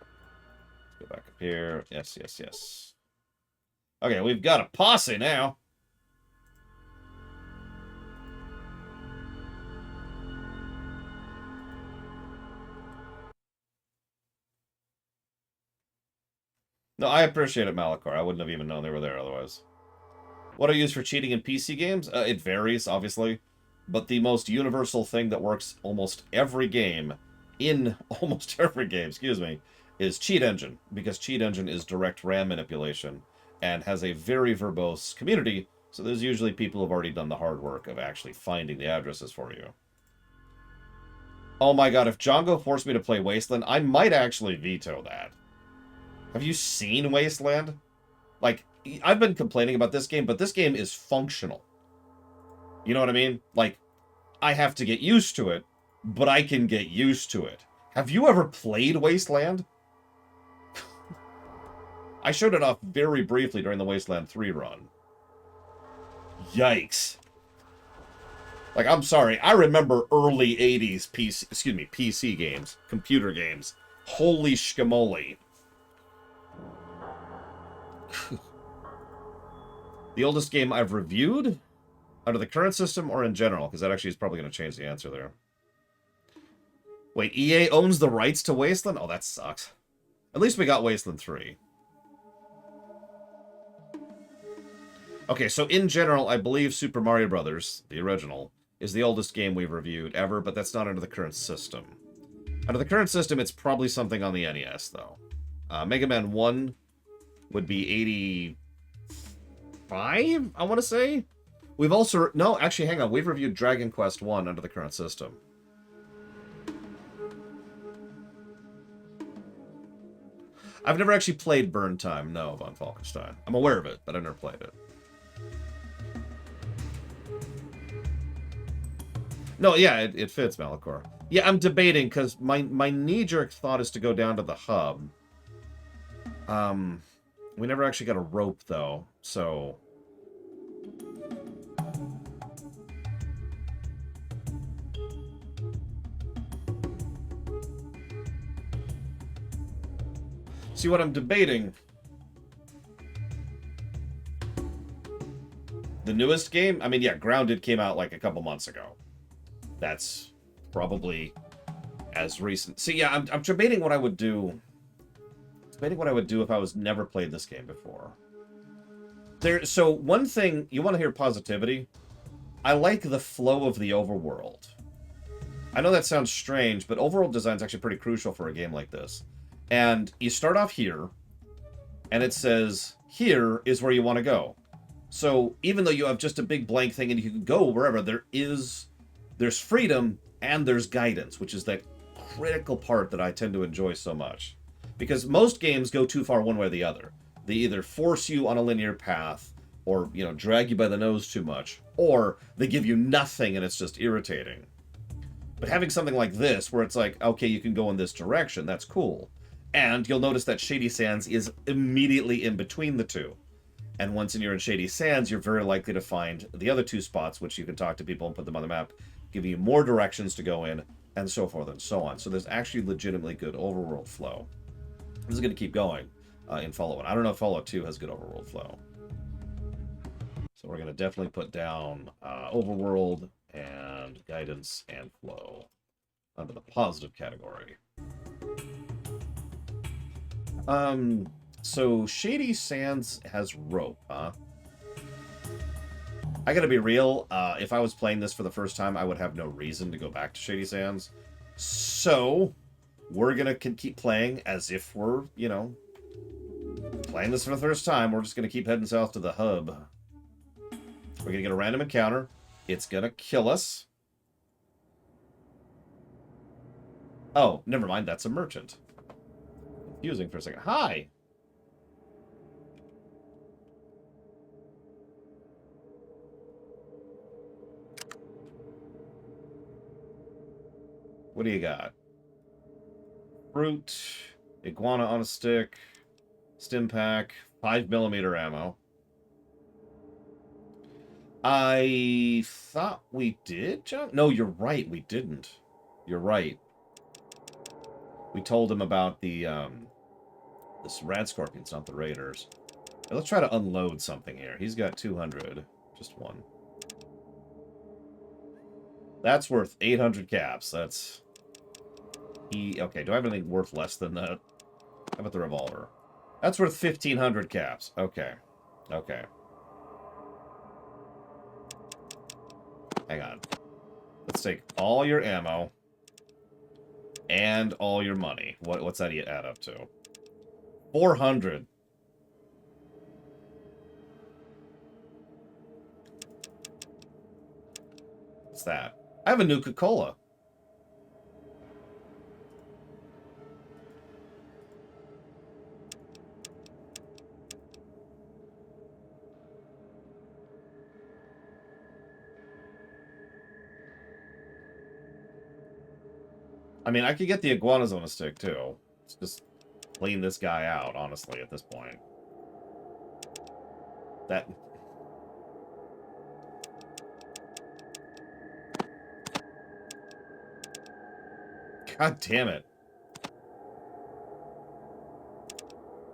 Let's go back up here. Yes, yes, yes. Okay, we've got a posse now. No, I appreciate it, Malachor. I wouldn't have even known they were there otherwise. What I use for cheating in PC games? It varies, obviously. But the most universal thing that works almost every game, in almost every game, excuse me, is Cheat Engine. Because Cheat Engine is direct RAM manipulation and has a very verbose community, so there's usually people who have already done the hard work of actually finding the addresses for you. Oh my god, if Django forced me to play Wasteland, I might actually veto that. Have you seen Wasteland? Like, I've been complaining about this game, but this game is functional. You know what I mean? Like, I have to get used to it, but I can get used to it. Have you ever played Wasteland? I showed it off very briefly during the Wasteland 3 run. Yikes. Like, I'm sorry, I remember early 80s PC games, computer games. Holy shkamoli. The oldest game I've reviewed? Under the current system or in general? Because that actually is probably going to change the answer there. Wait, EA owns the rights to Wasteland? Oh, that sucks. At least we got Wasteland 3. Okay, so in general, I believe Super Mario Bros., the original, is the oldest game we've reviewed ever, but that's not under the current system. Under the current system, it's probably something on the NES, though. Mega Man 1 would be 85, I want to say? We've also... No, actually, hang on. We've reviewed Dragon Quest 1 under the current system. I've never actually played Burn Time, no, Von Falkenstein. I'm aware of it, but I've never played it. No, yeah, it fits, Malachor. Yeah, I'm debating, because my knee-jerk thought is to go down to the hub. We never actually got a rope, though, so... See, what I'm debating... The newest game? I mean, yeah, Grounded came out like a couple months ago. That's probably as recent. See, yeah, I'm debating what I would do. Debating what I would do if I was never played this game before. So, one thing, you want to hear positivity? I like the flow of the overworld. I know that sounds strange, but overworld design is actually pretty crucial for a game like this. And you start off here, and it says, here is where you want to go. So, even though you have just a big blank thing and you can go wherever, there's freedom and there's guidance, which is that critical part that I tend to enjoy so much. Because most games go too far one way or the other. They either force you on a linear path, or, you know, drag you by the nose too much, or they give you nothing and it's just irritating. But having something like this, where it's like, okay, you can go in this direction, that's cool. And you'll notice that Shady Sands is immediately in between the two. And once you're in Shady Sands, you're very likely to find the other two spots, which you can talk to people and put them on the map, giving you more directions to go in, and so forth and so on. So there's actually legitimately good overworld flow. This is going to keep going in Fallout 1. I don't know if Fallout 2 has good overworld flow. So we're going to definitely put down overworld and guidance and flow under the positive category. So Shady Sands has rope, huh? I gotta be real, if I was playing this for the first time, I would have no reason to go back to Shady Sands. So, we're gonna keep playing as if we're, you know, playing this for the first time. We're just gonna keep heading south to the hub. We're gonna get a random encounter. It's gonna kill us. Oh, never mind, that's a merchant. Confusing for a second. Hi! What do you got? Fruit, iguana on a stick, stim pack, 5mm ammo. I thought we did, John? No, you're right, we didn't. You're right. We told him about the, this rad scorpions, not the raiders. Now, let's try to unload something here. He's got 200. Just one. That's worth 800 caps. That's... Okay, do I have anything worth less than that? How about the revolver? That's worth 1,500 caps. Okay. Okay. Hang on. Let's take all your ammo and all your money. What's that add up to? 400. What's that? I have a Nuka-Cola. I mean, I could get the iguanas on a stick, too. Let's just clean this guy out, honestly, at this point. That... God damn it.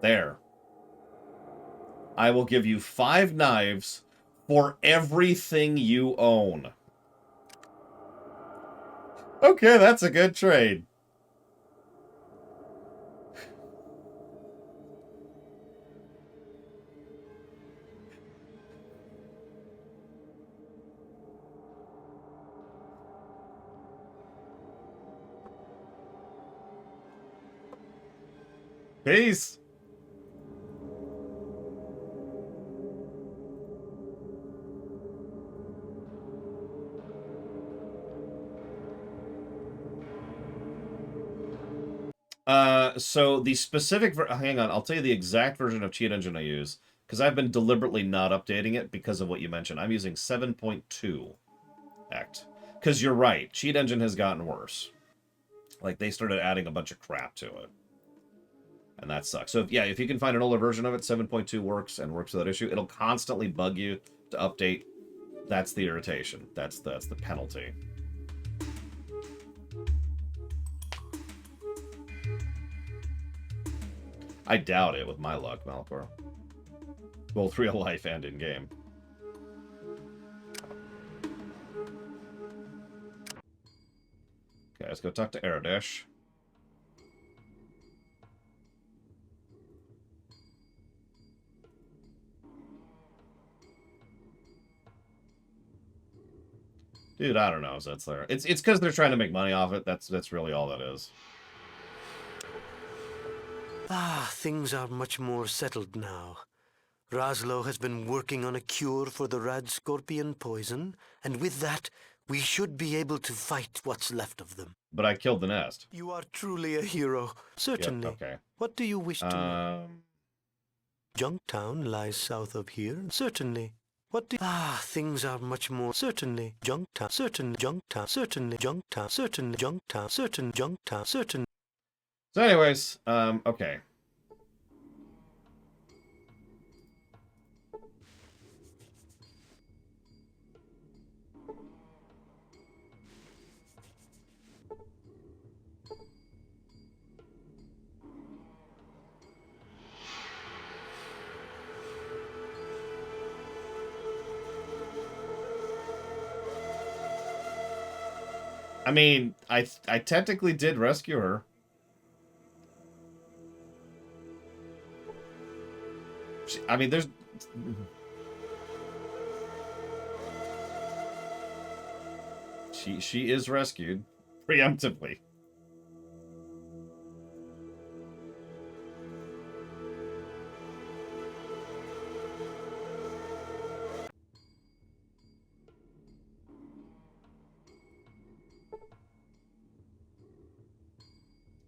There. I will give you 5 knives for everything you own. Okay, that's a good trade. Peace. So the specific... Hang on, I'll tell you the exact version of Cheat Engine I use, because I've been deliberately not updating it because of what you mentioned. I'm using 7.2 Act. Because you're right, Cheat Engine has gotten worse. Like, they started adding a bunch of crap to it. And that sucks. So, if you can find an older version of it, 7.2 works and works without issue. It'll constantly bug you to update. That's the irritation. That's the penalty. I doubt it with my luck, Malcor. Both real life and in game. Okay, let's go talk to Aradesh. Dude, I don't know if that's there. It's because they're trying to make money off it. That's really all that is. Ah, things are much more settled now. Raslo has been working on a cure for the rad scorpion poison, and with that, we should be able to fight what's left of them. But I killed the nest. You are truly a hero. Certainly. Yep, okay. What do you wish to know? Junktown lies south of here, certainly. What do... things are much more... Certainly. Junktown, certain. Junktown, certainly. Junktown, certain. Junktown, certain. Junktown, certain. So anyways, okay. I mean, I technically did rescue her. I mean, there's... She is rescued preemptively.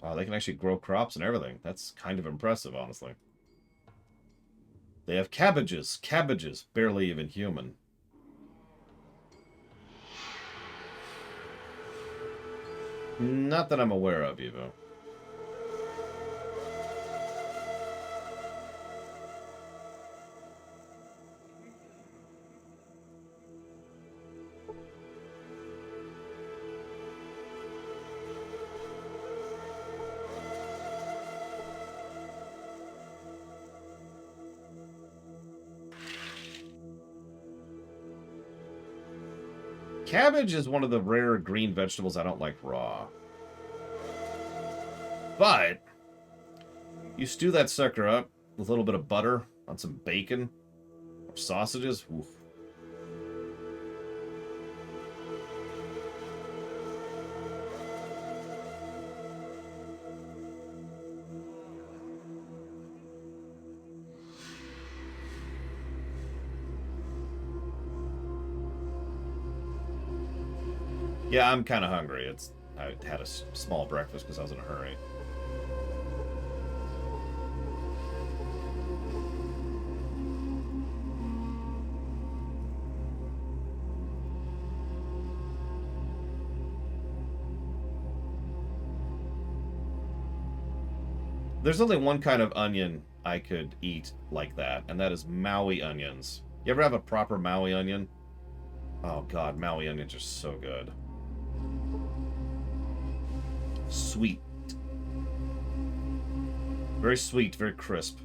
Wow, they can actually grow crops and everything. That's kind of impressive, honestly. They have cabbages. Cabbages. Barely even human. Not that I'm aware of, Evo. Cabbage is one of the rare green vegetables I don't like raw. But you stew that sucker up with a little bit of butter on some bacon or sausages. Oof. Yeah, I'm kind of hungry. I had a small breakfast because I was in a hurry. There's only one kind of onion I could eat like that, and that is Maui onions. You ever have a proper Maui onion? Oh god, Maui onions are so good. Sweet. Very sweet, very crisp.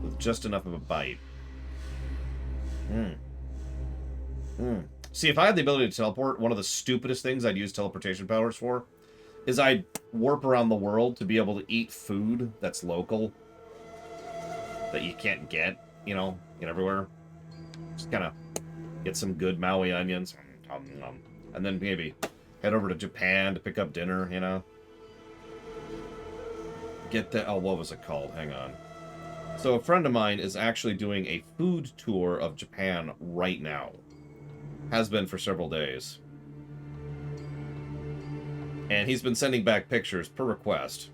With just enough of a bite. See, if I had the ability to teleport, one of the stupidest things I'd use teleportation powers for is I'd warp around the world to be able to eat food that's local. That you can't get, you know, everywhere. Just kind of get some good Maui onions. And then maybe head over to Japan to pick up dinner, you know. Get the... Oh, what was it called? Hang on. So a friend of mine is actually doing a food tour of Japan right now. Has been for several days. And he's been sending back pictures per request.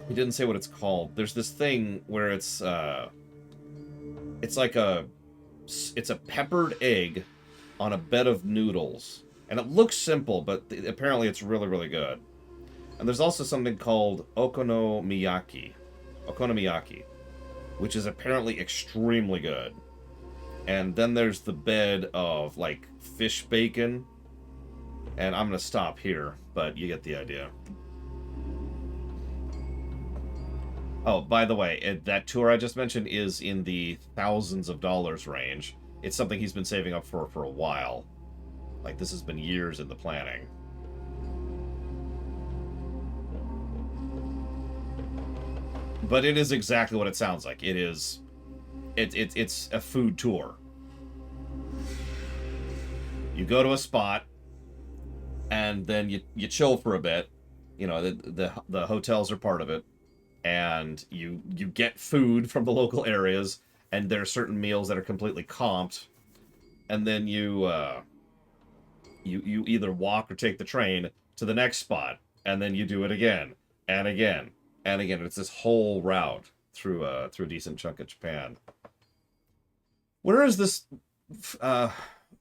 He didn't say what it's called. There's this thing where it's like it's a peppered egg on a bed of noodles. And it looks simple, but apparently it's really, really good. And there's also something called okonomiyaki, which is apparently extremely good. And then there's the bed of, like, fish bacon. And I'm going to stop here, but you get the idea. Oh, by the way, that tour I just mentioned is in the thousands of dollars range. It's something he's been saving up for a while. Like, this has been years in the planning. But it is exactly what it sounds like. It is... It's a food tour. You go to a spot, and then you chill for a bit. You know, the hotels are part of it. And you get food from the local areas, and there are certain meals that are completely comped. And then you either walk or take the train to the next spot, and then you do it again and again And again, it's this whole route through a decent chunk of Japan. Where is this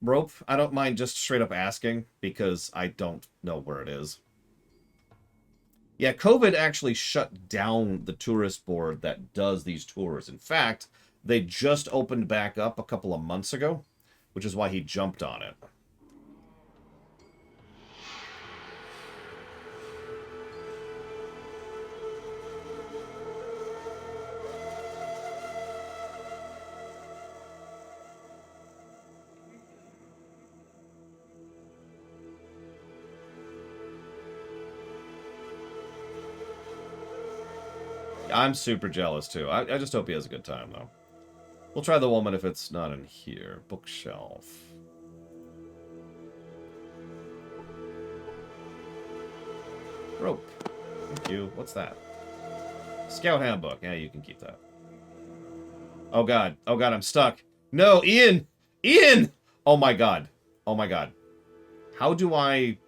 rope? I don't mind just straight up asking because I don't know where it is. Yeah, COVID actually shut down the tourist board that does these tours. In fact, they just opened back up a couple of months ago, which is why he jumped on it. I'm super jealous, too. I just hope he has a good time, though. We'll try the woman if it's not in here. Bookshelf. Rope. Thank you. What's that? Scout handbook. Yeah, you can keep that. Oh, God. Oh, God, I'm stuck. No, Ian! Ian! Oh, my God. Oh, my God. How do I...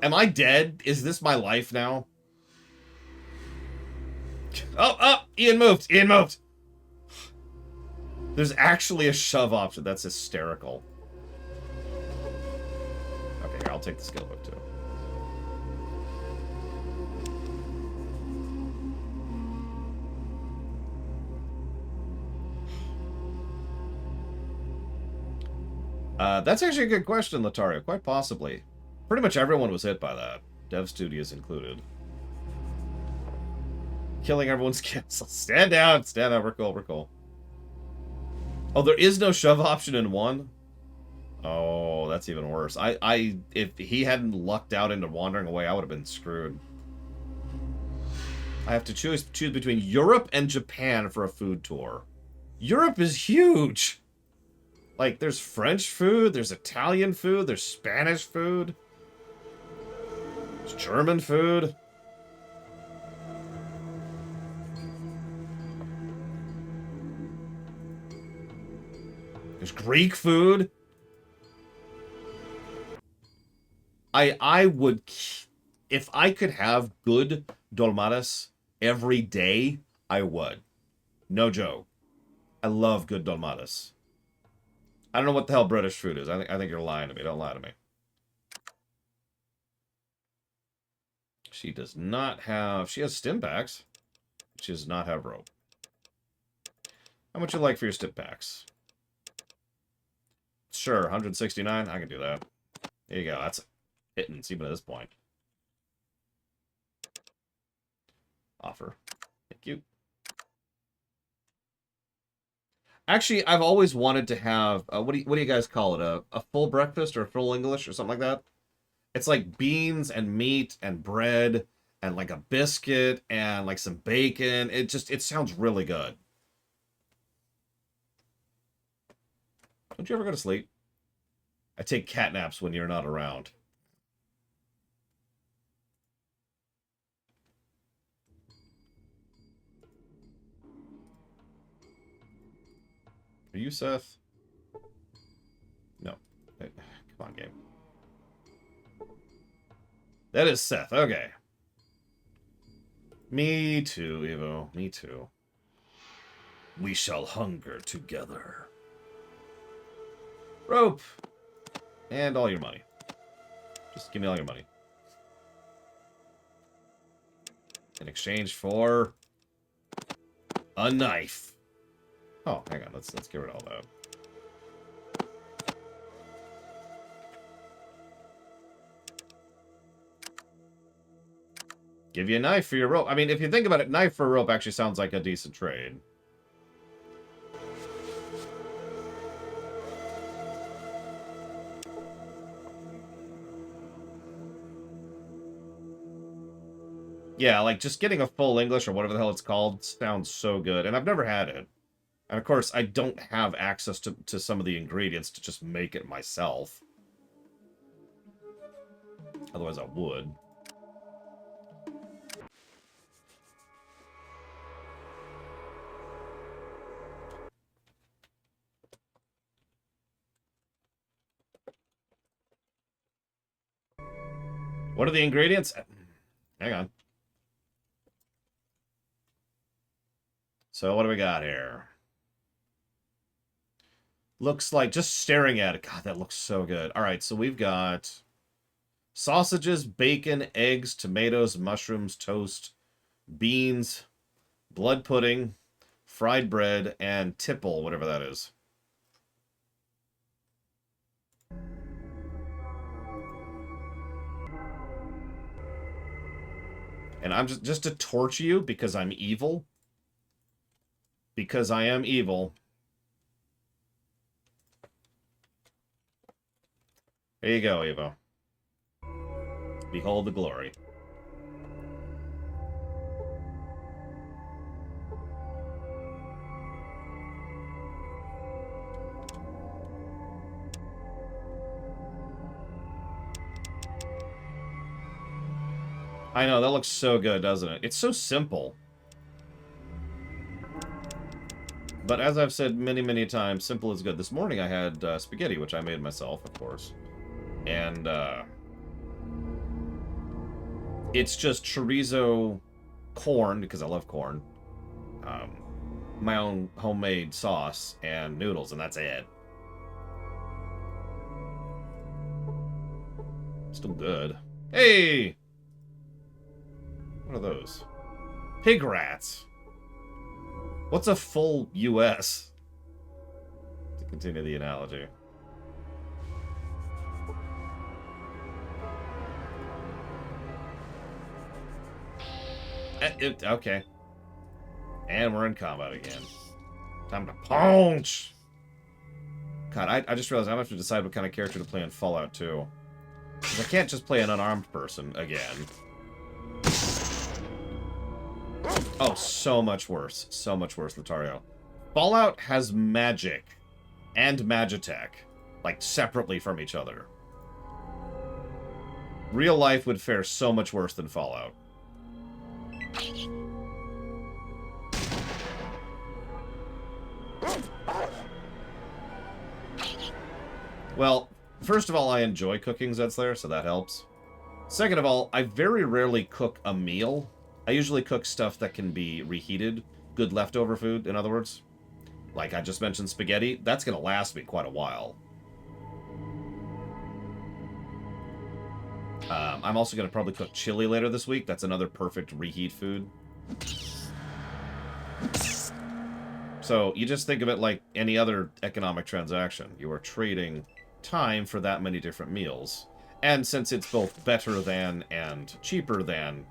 Am I dead? Is this my life now? Oh, oh! Ian moved! Ian moved! There's actually a shove option. That's hysterical. Okay, here, I'll take the skill book, too. That's actually a good question, Latario. Quite possibly. Pretty much everyone was hit by that. Dev studios included. Killing everyone's cancel. Stand down! Stand down. We're cool. We're cool. Oh, there is no shove option in 1? Oh, that's even worse. If he hadn't lucked out into wandering away, I would have been screwed. I have to choose between Europe and Japan for a food tour. Europe is huge! Like, there's French food, there's Italian food, there's Spanish food. There's German food. There's Greek food. I would... If I could have good dolmades every day, I would. No joke. I love good dolmades. I don't know what the hell British food is. I think you're lying to me. Don't lie to me. She does not have... She has stim packs. She does not have rope. How much you like for your stim packs? Sure, 169. I can do that. There you go. That's hitting even at this point. Offer. Thank you. Actually, I've always wanted to have... what do you guys call it? A full breakfast or full English or something like that? It's like beans and meat and bread and like a biscuit and like some bacon. It sounds really good. Don't you ever go to sleep? I take cat naps when you're not around. Are you Seth? No. Come on, game. That is Seth. Okay. Me too, Evo. Me too. We shall hunger together. Rope. And all your money. Just give me all your money. In exchange for a knife. Oh, hang on. Let's get rid of all that. Give you a knife for your rope. I mean, if you think about it, knife for rope actually sounds like a decent trade. Yeah, like just getting a full English or whatever the hell it's called sounds so good. And I've never had it. And of course, I don't have access to some of the ingredients to just make it myself. Otherwise, I would. What are the ingredients? Hang on. So what do we got here? Looks like, just staring at it, God, that looks so good. All right, so we've got sausages, bacon, eggs, tomatoes, mushrooms, toast, beans, blood pudding, fried bread, and tipple, whatever that is. And I'm just to torture you because I'm evil. Because I am evil. There you go, Evo. Behold the glory. I know, that looks so good, doesn't it? It's so simple. But as I've said many, many times, simple is good. This morning I had spaghetti, which I made myself, of course. And it's just chorizo, corn, because I love corn, my own homemade sauce, and noodles, and that's it. Still good. Hey! What are those? Pig rats. What's a full US? To continue the analogy. Okay. And we're in combat again. Time to punch! God, I just realized I'm going to have to decide what kind of character to play in Fallout 2. Because I can't just play an unarmed person again. Oh, so much worse. So much worse, Latario. Fallout has magic and magitech, like, separately from each other. Real life would fare so much worse than Fallout. Well, first of all, I enjoy cooking Zedslayer, so that helps. Second of all, I very rarely cook a meal. I usually cook stuff that can be reheated. Good leftover food, in other words. Like I just mentioned spaghetti. That's going to last me quite a while. I'm also going to probably cook chili later this week. That's another perfect reheat food. So you just think of it like any other economic transaction. You are trading time for that many different meals. And since it's both better than and cheaper than,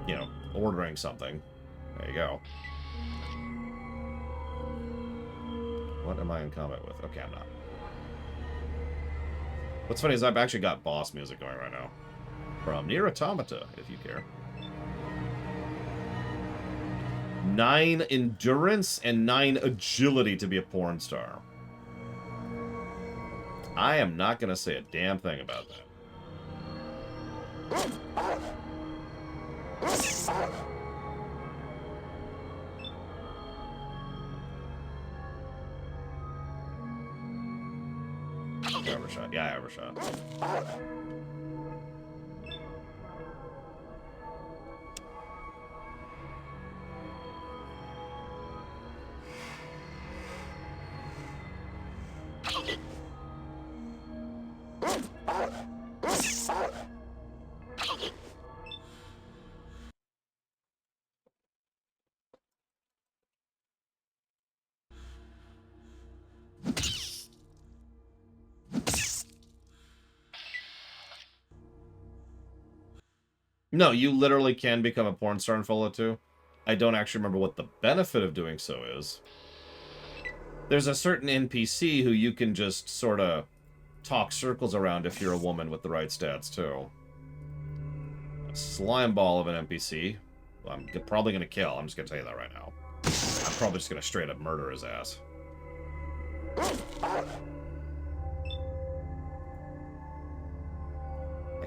you know, ordering something. There you go. What am I in combat with? Okay, I'm not. What's funny is I've actually got boss music going right now. From Nier Automata, if you care. 9 endurance and 9 agility to be a porn star. I am not going to say a damn thing about that. Overshot. Yeah, I overshot. No, you literally can become a porn star in Fallout 2. I don't actually remember what the benefit of doing so is. There's a certain NPC who you can just sort of talk circles around if you're a woman with the right stats, too. A slime ball of an NPC. Well, I'm probably going to kill. I'm just going to tell you that right now. I'm probably just going to straight up murder his ass. I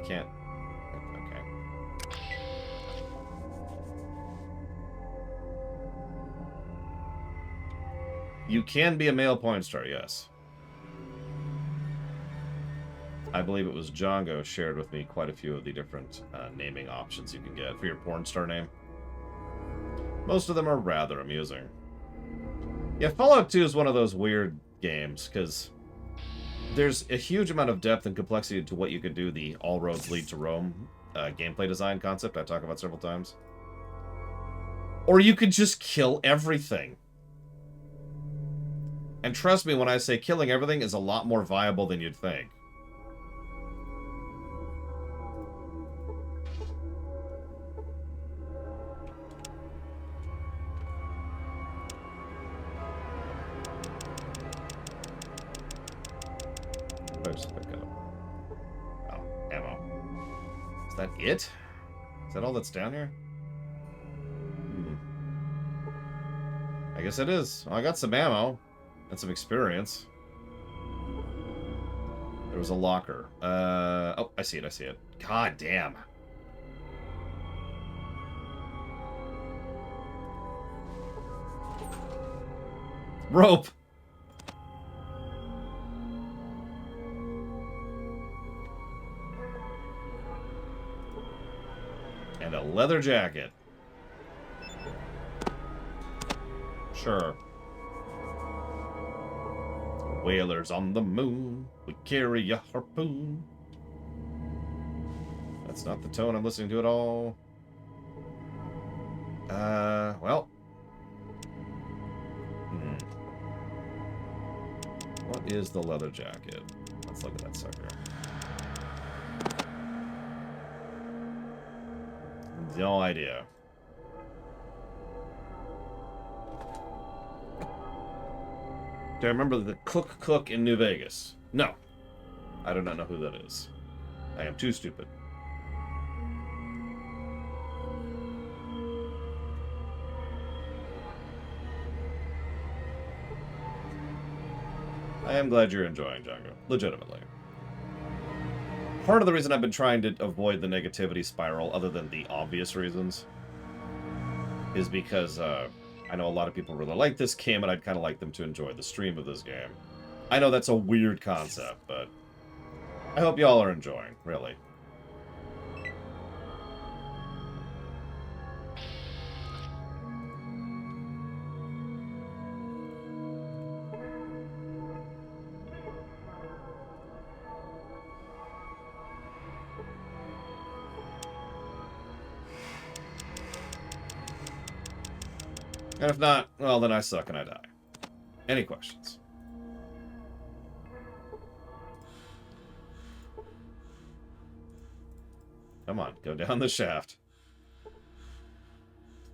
can't... Okay. You can be a male porn star, yes. I believe it was Django shared with me quite a few of the different naming options you can get for your porn star name. Most of them are rather amusing. Yeah, Fallout 2 is one of those weird games, because there's a huge amount of depth and complexity to what you can do, the all roads lead to Rome gameplay design concept I talk about several times. Or you could just kill everything. And trust me when I say killing everything is a lot more viable than you'd think. Oh, ammo. Is that it? Is that all that's down here? I guess it is. Well, I got some ammo and some experience. There was a locker. Oh, I see it, I see it. God damn. Rope! And a leather jacket. Sure. Whalers on the moon, we carry a harpoon. That's not the tone I'm listening to at all. Well. What is the leather jacket? Let's look at that sucker. No idea. Do I remember the cook in New Vegas? No. I do not know who that is. I am too stupid. I am glad you're enjoying Django. Legitimately. Part of the reason I've been trying to avoid the negativity spiral, other than the obvious reasons, is because I know a lot of people really like this game, and I'd kind of like them to enjoy the stream of this game. I know that's a weird concept, but I hope y'all are enjoying, really. And if not, well, then I suck and I die. Any questions? Come on, go down the shaft.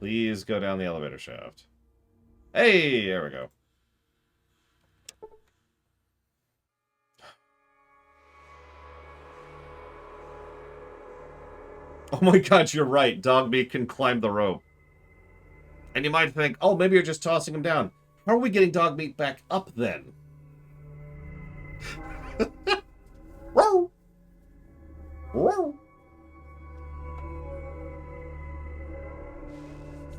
Please go down the elevator shaft. Hey, there we go. Oh my god, you're right. Dogmeat can climb the rope. And you might think, oh, maybe you're just tossing him down. How are we getting Dogmeat back up then? Whoa! Whoa!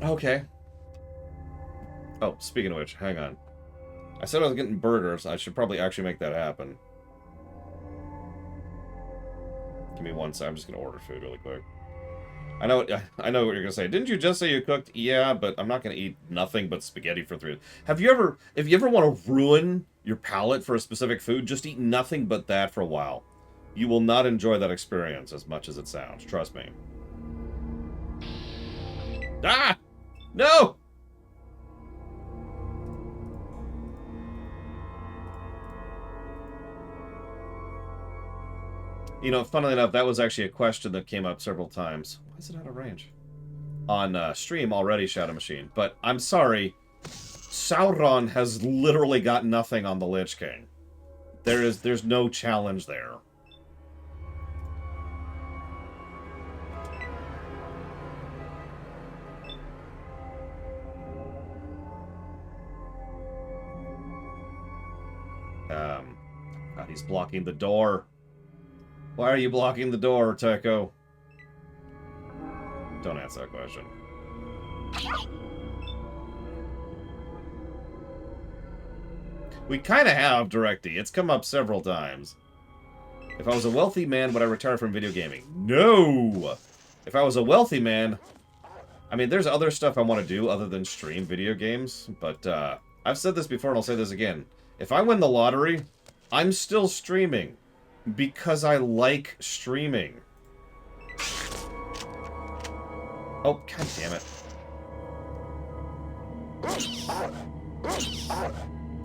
Okay. Oh, speaking of which, hang on. I said I was getting burgers. I should probably actually make that happen. Give me one sec. I'm just going to order food really quick. I know what you're going to say. Didn't you just say you cooked? Yeah, but I'm not going to eat nothing but spaghetti for 3 days. If you ever want to ruin your palate for a specific food, just eat nothing but that for a while. You will not enjoy that experience as much as it sounds. Trust me. Ah! No! You know, funnily enough, that was actually a question that came up several times. Why is it out of range? On stream already, Shadow Machine. But I'm sorry, Sauron has literally got nothing on the Lich King. There's no challenge there. God, he's blocking the door. Why are you blocking the door, Teco? Don't answer that question. We kind of have DirectD. It's come up several times. If I was a wealthy man, would I retire from video gaming? No! If I was a wealthy man... I mean, there's other stuff I want to do other than stream video games, but I've said this before and I'll say this again. If I win the lottery, I'm still streaming because I like streaming. Oh, god damn it.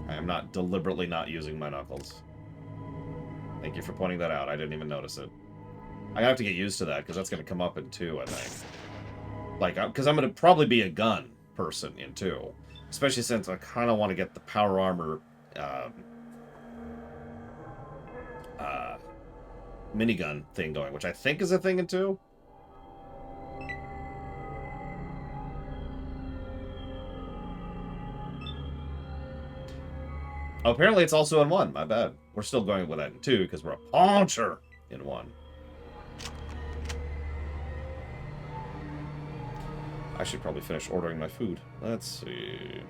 I am not deliberately not using my knuckles. Thank you for pointing that out. I didn't even notice it. I have to get used to that, because that's going to come up in 2, I think. Like, because I'm going to probably be a gun person in 2. Especially since I kind of want to get the power armor minigun thing going, which I think is a thing in 2. Oh, apparently it's also in 1. My bad. We're still going with that in 2 because we're a puncher in 1. I should probably finish ordering my food. Let's see.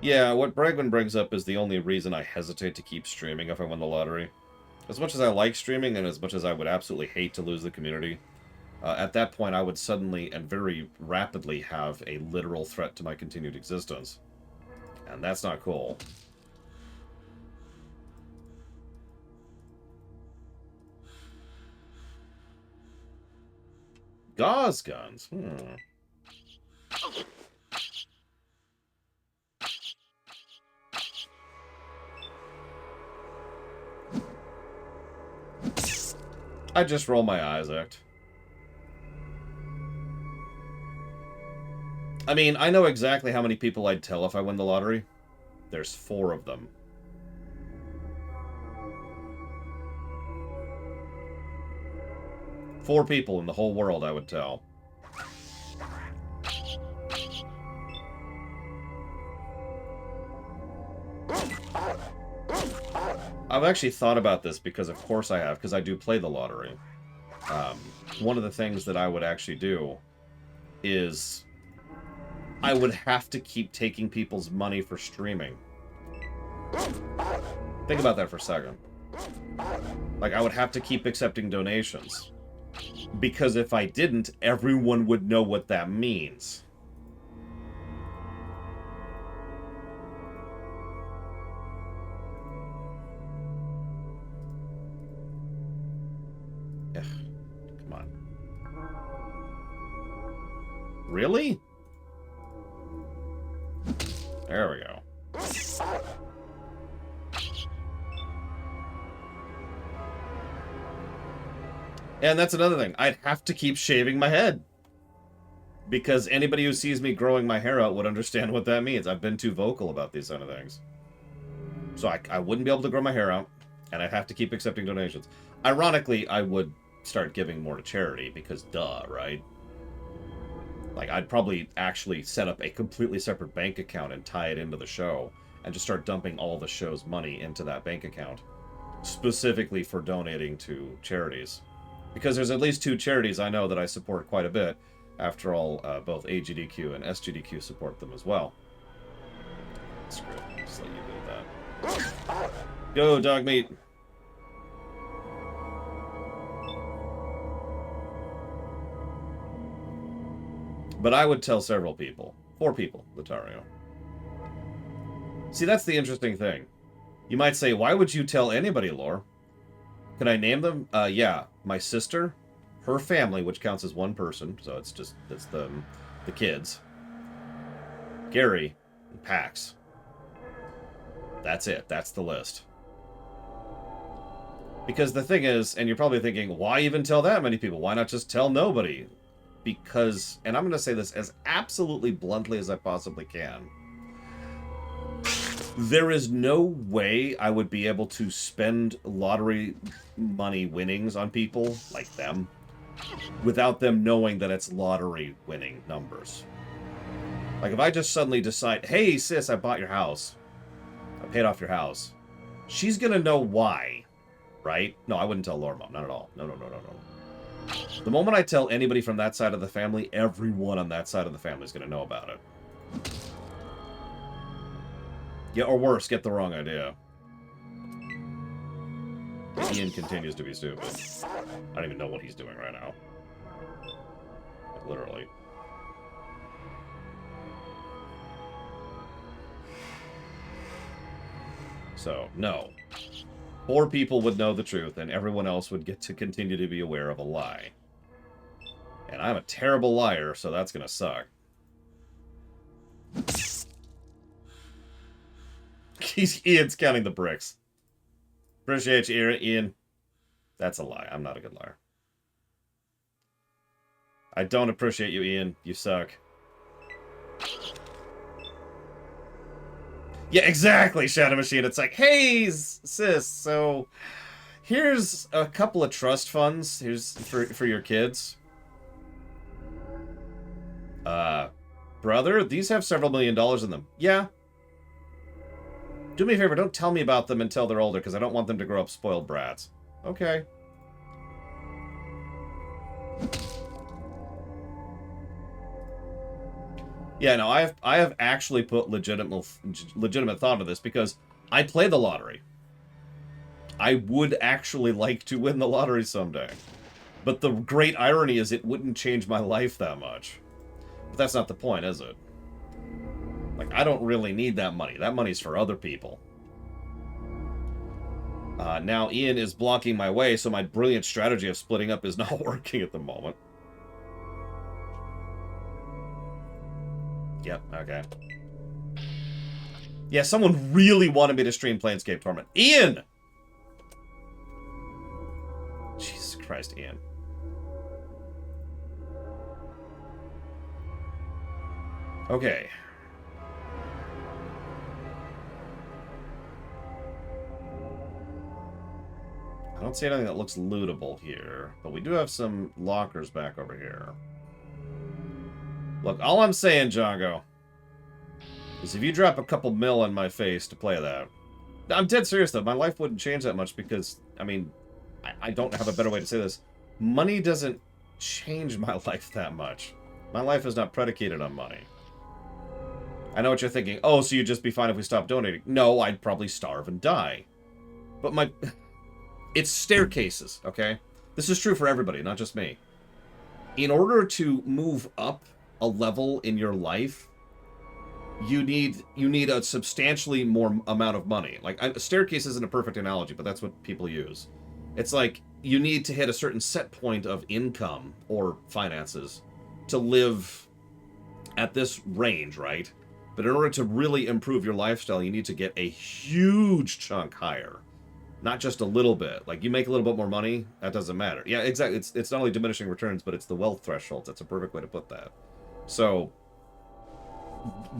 Yeah, what Bregman brings up is the only reason I hesitate to keep streaming if I win the lottery. As much as I like streaming, and as much as I would absolutely hate to lose the community, at that point I would suddenly and very rapidly have a literal threat to my continued existence. And that's not cool. Gauze guns. I just roll my eyes, act. I mean, I know exactly how many people I'd tell if I win the lottery. There's 4 of them. Four people in the whole world I would tell. I've actually thought about this because, of course, I have, because I do play the lottery. One of the things that I would actually do is I would have to keep taking people's money for streaming. Think about that for a second. Like, I would have to keep accepting donations. Because if I didn't, everyone would know what that means. Ugh, come on. Really? There we go. And that's another thing. I'd have to keep shaving my head. Because anybody who sees me growing my hair out would understand what that means. I've been too vocal about these kind of things. So I wouldn't be able to grow my hair out, and I'd have to keep accepting donations. Ironically, I would start giving more to charity, because duh, right? Like, I'd probably actually set up a completely separate bank account and tie it into the show, and just start dumping all the show's money into that bank account, specifically for donating to charities. Because there's at least 2 charities I know that I support quite a bit. After all, both AGDQ and SGDQ support them as well. Screw it. Just let you do that. Go, dog meat! But I would tell several people. 4 people, Lothario. See, that's the interesting thing. You might say, why would you tell anybody, Lore? Can I name them? Yeah. My sister, her family, which counts as 1 person, so it's the kids. Gary, and Pax. That's it. That's the list. Because the thing is, and you're probably thinking, why even tell that many people? Why not just tell nobody? Because, and I'm going to say this as absolutely bluntly as I possibly can, there is no way I would be able to spend lottery money winnings on people like them without them knowing that it's lottery winning numbers. Like if I just suddenly decide, hey sis, I bought your house. I paid off your house. She's gonna know why, right? No, I wouldn't tell Laura Mom, not at all. No. The moment I tell anybody from that side of the family, everyone on that side of the family is gonna know about it. Yeah, or worse, get the wrong idea. Ian continues to be stupid. I don't even know what he's doing right now. Like, literally. So, no. 4 people would know the truth, and everyone else would get to continue to be aware of a lie. And I'm a terrible liar, so that's gonna suck. Ian's counting the bricks. Appreciate you, Ian. That's a lie. I'm not a good liar. I don't appreciate you, Ian. You suck. Yeah, exactly, Shadow Machine. It's like, hey, sis, so here's a couple of trust funds. Here's for your kids. Brother, these have several $1 million in them. Yeah. Do me a favor, don't tell me about them until they're older, because I don't want them to grow up spoiled brats. Okay. Yeah, no, I have actually put legitimate thought into this, because I play the lottery. I would actually like to win the lottery someday. But the great irony is it wouldn't change my life that much. But that's not the point, is it? Like, I don't really need that money. That money's for other people. Now Ian is blocking my way, so my brilliant strategy of splitting up is not working at the moment. Yep, okay. Yeah, someone really wanted me to stream Planescape Torment. Ian! Jesus Christ, Ian. Okay. I don't see anything that looks lootable here, but we do have some lockers back over here. Look, all I'm saying, Django, is if you drop a couple mil on my face to play that... I'm dead serious, though. My life wouldn't change that much because, I mean, I don't have a better way to say this. Money doesn't change my life that much. My life is not predicated on money. I know what you're thinking. Oh, so you'd just be fine if we stopped donating. No, I'd probably starve and die. But my... It's staircases, okay? This is true for everybody, not just me. In order to move up a level in your life, you need a substantially more amount of money. Like, a staircase isn't a perfect analogy, but that's what people use. It's like, you need to hit a certain set point of income or finances to live at this range, right? But in order to really improve your lifestyle, you need to get a huge chunk higher. Not just a little bit. Like, you make a little bit more money, that doesn't matter. Yeah, exactly. It's not only diminishing returns, but it's the wealth threshold. That's a perfect way to put that. So,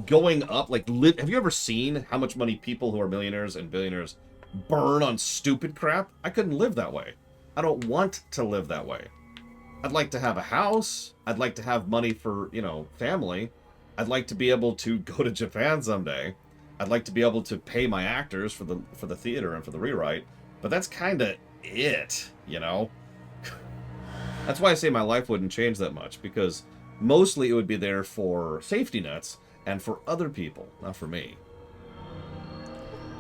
going up, like, have you ever seen how much money people who are millionaires and billionaires burn on stupid crap? I couldn't live that way. I don't want to live that way. I'd like to have a house. I'd like to have money for, you know, family. I'd like to be able to go to Japan someday. I'd like to be able to pay my actors for the theater and for the rewrite, but that's kind of it, you know? That's why I say my life wouldn't change that much, because mostly it would be there for safety nets and for other people, not for me.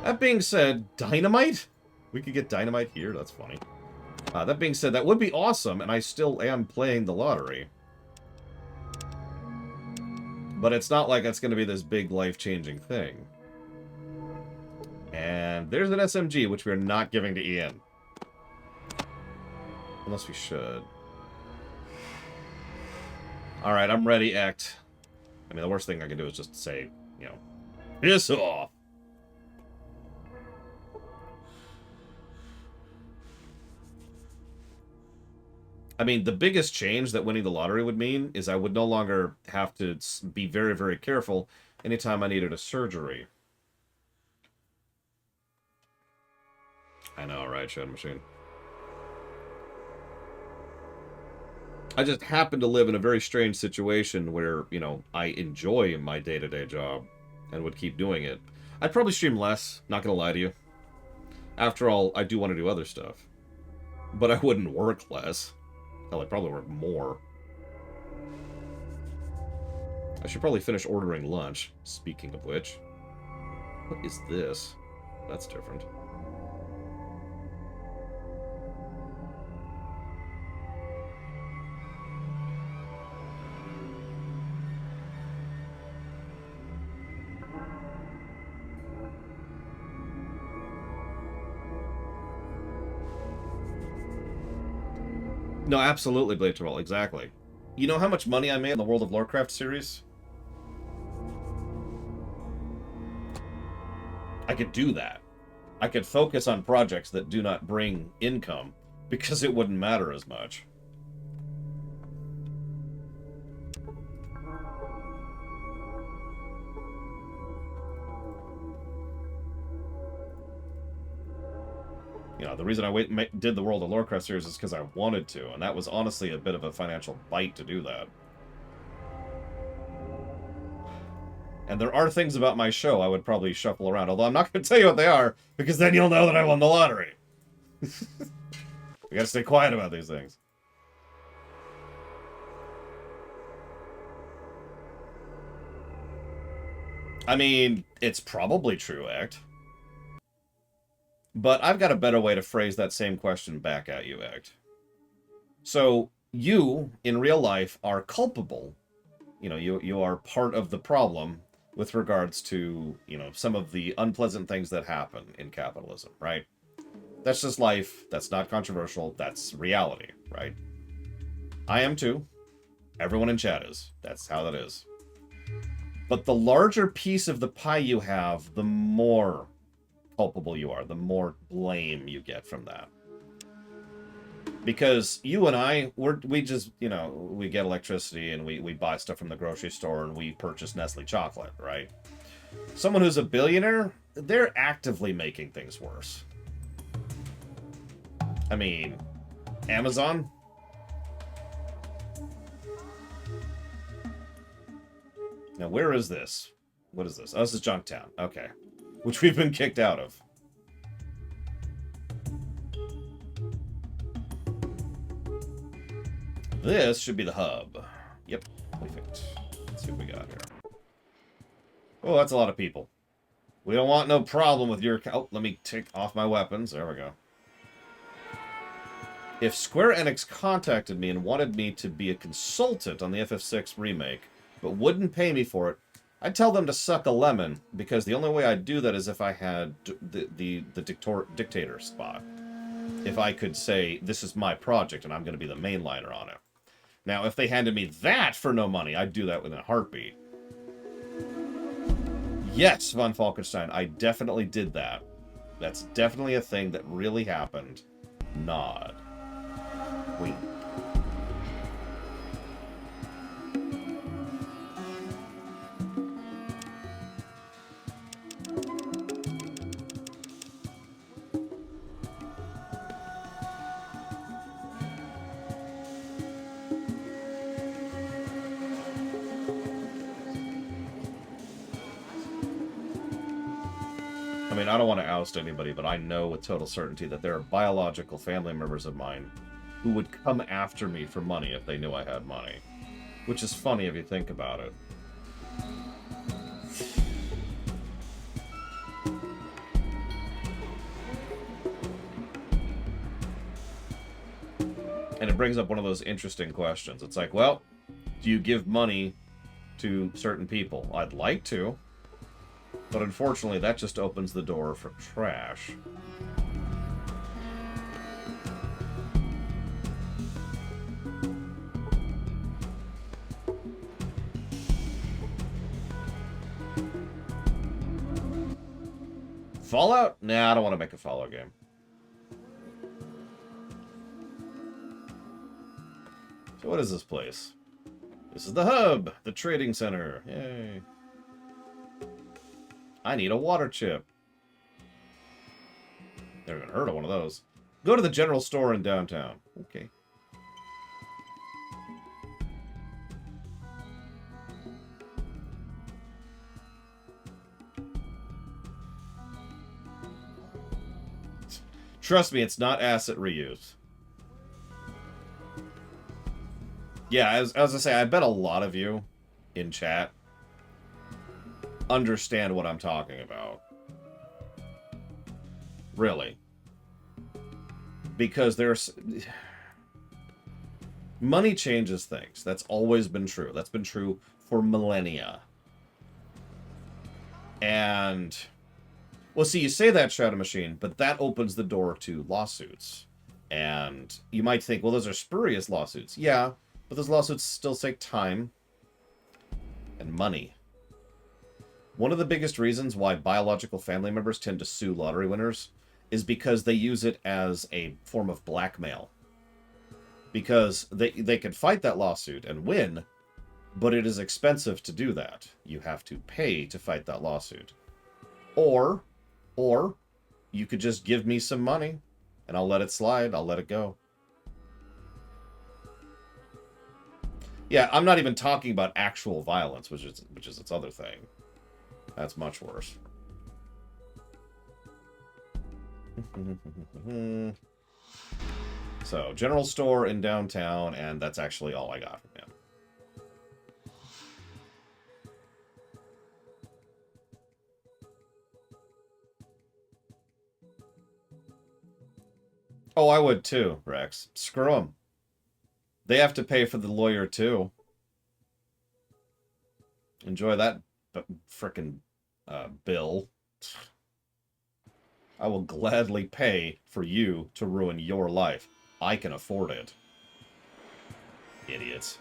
That being said, dynamite? We could get dynamite here, that's funny. That being said, that would be awesome, and I still am playing the lottery. But it's not like it's going to be this big life-changing thing. And there's an SMG, which we're not giving to Ian. Unless we should. Alright, I'm ready, Act. I mean, the worst thing I can do is just say, you know, piss off! I mean, the biggest change that winning the lottery would mean is I would no longer have to be very, very careful anytime I needed a surgery. I know, right, Shadow Machine? I just happen to live in a very strange situation where, you know, I enjoy my day-to-day job and would keep doing it. I'd probably stream less, not gonna lie to you. After all, I do want to do other stuff. But I wouldn't work less. Hell, I'd probably work more. I should probably finish ordering lunch, speaking of which. What is this? That's different. No, absolutely, Blade to Roll, exactly. You know how much money I made in the World of Warcraft series? I could do that. I could focus on projects that do not bring income because it wouldn't matter as much. You know, the reason I did the World of Warcraft series is because I wanted to, and that was honestly a bit of a financial bite to do that. And there are things about my show I would probably shuffle around, although I'm not going to tell you what they are, because then you'll know that I won the lottery. We gotta stay quiet about these things. I mean, it's probably true, Act. But I've got a better way to phrase that same question back at you, Act. So, you, in real life, are culpable. You know, you are part of the problem with regards to, you know, some of the unpleasant things that happen in capitalism, right? That's just life. That's not controversial. That's reality, right? I am too. Everyone in chat is. That's how that is. But the larger piece of the pie you have, the more culpable you are, the more blame you get from that. Because you and I, we just, you know, we get electricity and we buy stuff from the grocery store and we purchase Nestle chocolate, right? Someone who's a billionaire, they're actively making things worse. I mean, Amazon? Now, where is this? What is this? Oh, this is Junktown. Okay. Which we've been kicked out of. This should be the hub. Yep, perfect. Let's see what we got here. Oh, that's a lot of people. We don't want no problem with your... Oh, let me take off my weapons. There we go. If Square Enix contacted me and wanted me to be a consultant on the FF6 remake, but wouldn't pay me for it, I'd tell them to suck a lemon, because the only way I'd do that is if I had the dictator spot. If I could say, this is my project and I'm going to be the mainliner on it. Now, if they handed me that for no money, I'd do that within a heartbeat. Yes, Von Falkenstein, I definitely did that. That's definitely a thing that really happened. Nod. Wink. I mean, I don't want to oust anybody, but I know with total certainty that there are biological family members of mine who would come after me for money if they knew I had money. Which is funny if you think about it. And it brings up one of those interesting questions. It's like, well, do you give money to certain people? I'd like to. But unfortunately, that just opens the door for trash. Fallout? Nah, I don't want to make a Fallout game. So what is this place? This is the hub, the trading center. Yay. I need a water chip. Never even heard of one of those. Go to the general store in downtown. Okay. Trust me, it's not asset reuse. Yeah, as I say, I bet a lot of you in chat understand what I'm talking about. Really. Because there's... money changes things. That's always been true. That's been true for millennia. And... well, see, you say that, Shadow Machine, but that opens the door to lawsuits. And you might think, well, those are spurious lawsuits. Yeah, but those lawsuits still take time and money. One of the biggest reasons why biological family members tend to sue lottery winners is because they use it as a form of blackmail. Because they could fight that lawsuit and win, but it is expensive to do that. You have to pay to fight that lawsuit. Or you could just give me some money and I'll let it slide. I'll let it go. Yeah, I'm not even talking about actual violence, which is its other thing. That's much worse. So, general store in downtown, and that's actually all I got from him. Oh, I would too, Rex. Screw them. They have to pay for the lawyer too. Enjoy that frickin' bill. I will gladly pay for you to ruin your life. I can afford it. Idiots.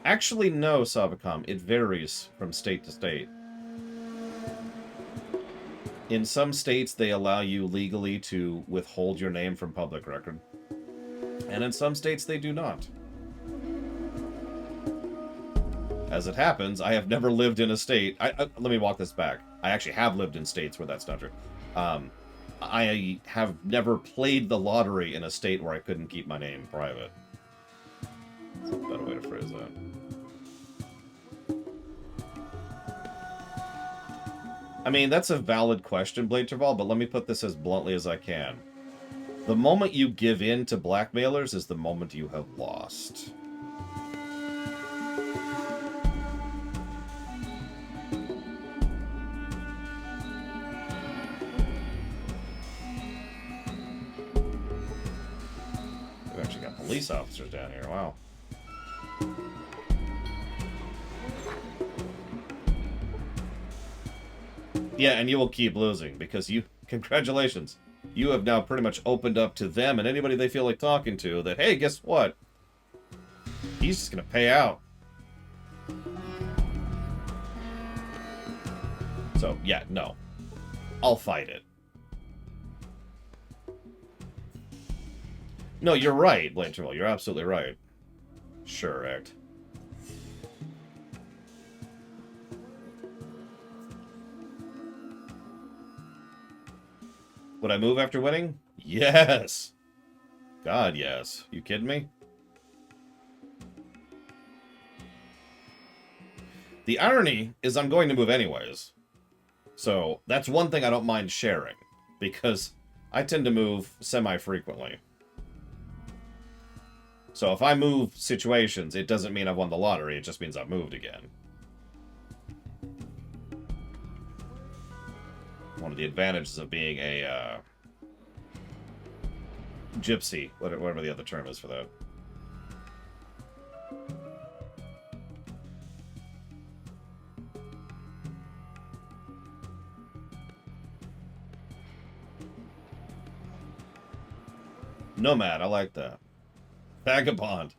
Actually, no, Sabacom. It varies from state to state. In some states, they allow you legally to withhold your name from public record. And in some states, they do not. As it happens, I have never lived in a state... let me walk this back. I actually have lived in states where that's not true. I have never played the lottery in a state where I couldn't keep my name private. That's a better way to phrase that. I mean, that's a valid question, Blade Traval, but let me put this as bluntly as I can. The moment you give in to blackmailers is the moment you have lost. We've actually got police officers down here, wow. Yeah, and you will keep losing, because you... congratulations. You have now pretty much opened up to them and anybody they feel like talking to that, hey, guess what? He's just gonna pay out. So, yeah, no. I'll fight it. No, you're right, Blaine Terrell. You're absolutely right. Sure, act. Would I move after winning? Yes! God, yes. You kidding me? The irony is I'm going to move anyways. So, that's one thing I don't mind sharing. Because I tend to move semi-frequently. So if I move situations, it doesn't mean I've won the lottery. It just means I've moved again. One of the advantages of being a gypsy, whatever the other term is for that. Nomad, I like that. Vagabond.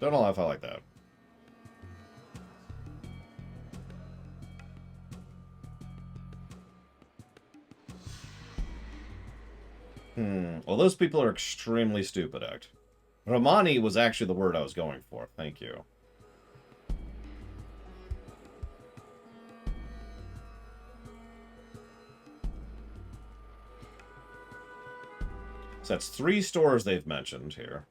Don't know if I like that. Well, those people are extremely stupid, act. Romani was actually the word I was going for. Thank you. So that's 3 stores they've mentioned here.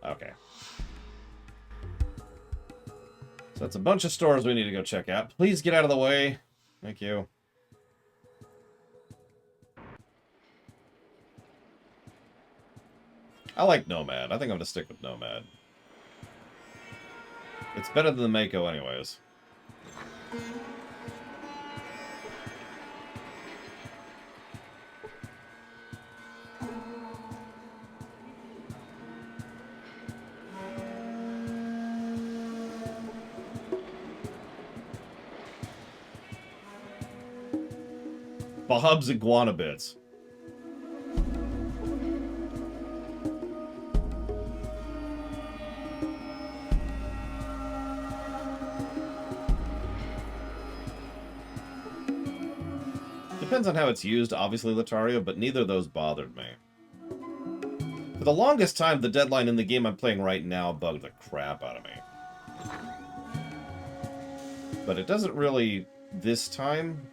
Okay. So that's a bunch of stores we need to go check out. Please get out of the way. Thank you. I like Nomad. I think I'm going to stick with Nomad. It's better than the Mako anyways. Bob's Iguana Bits. Depends on how it's used, obviously, Latario, but neither of those bothered me. For the longest time, the deadline in the game I'm playing right now bugged the crap out of me. But it doesn't really this time.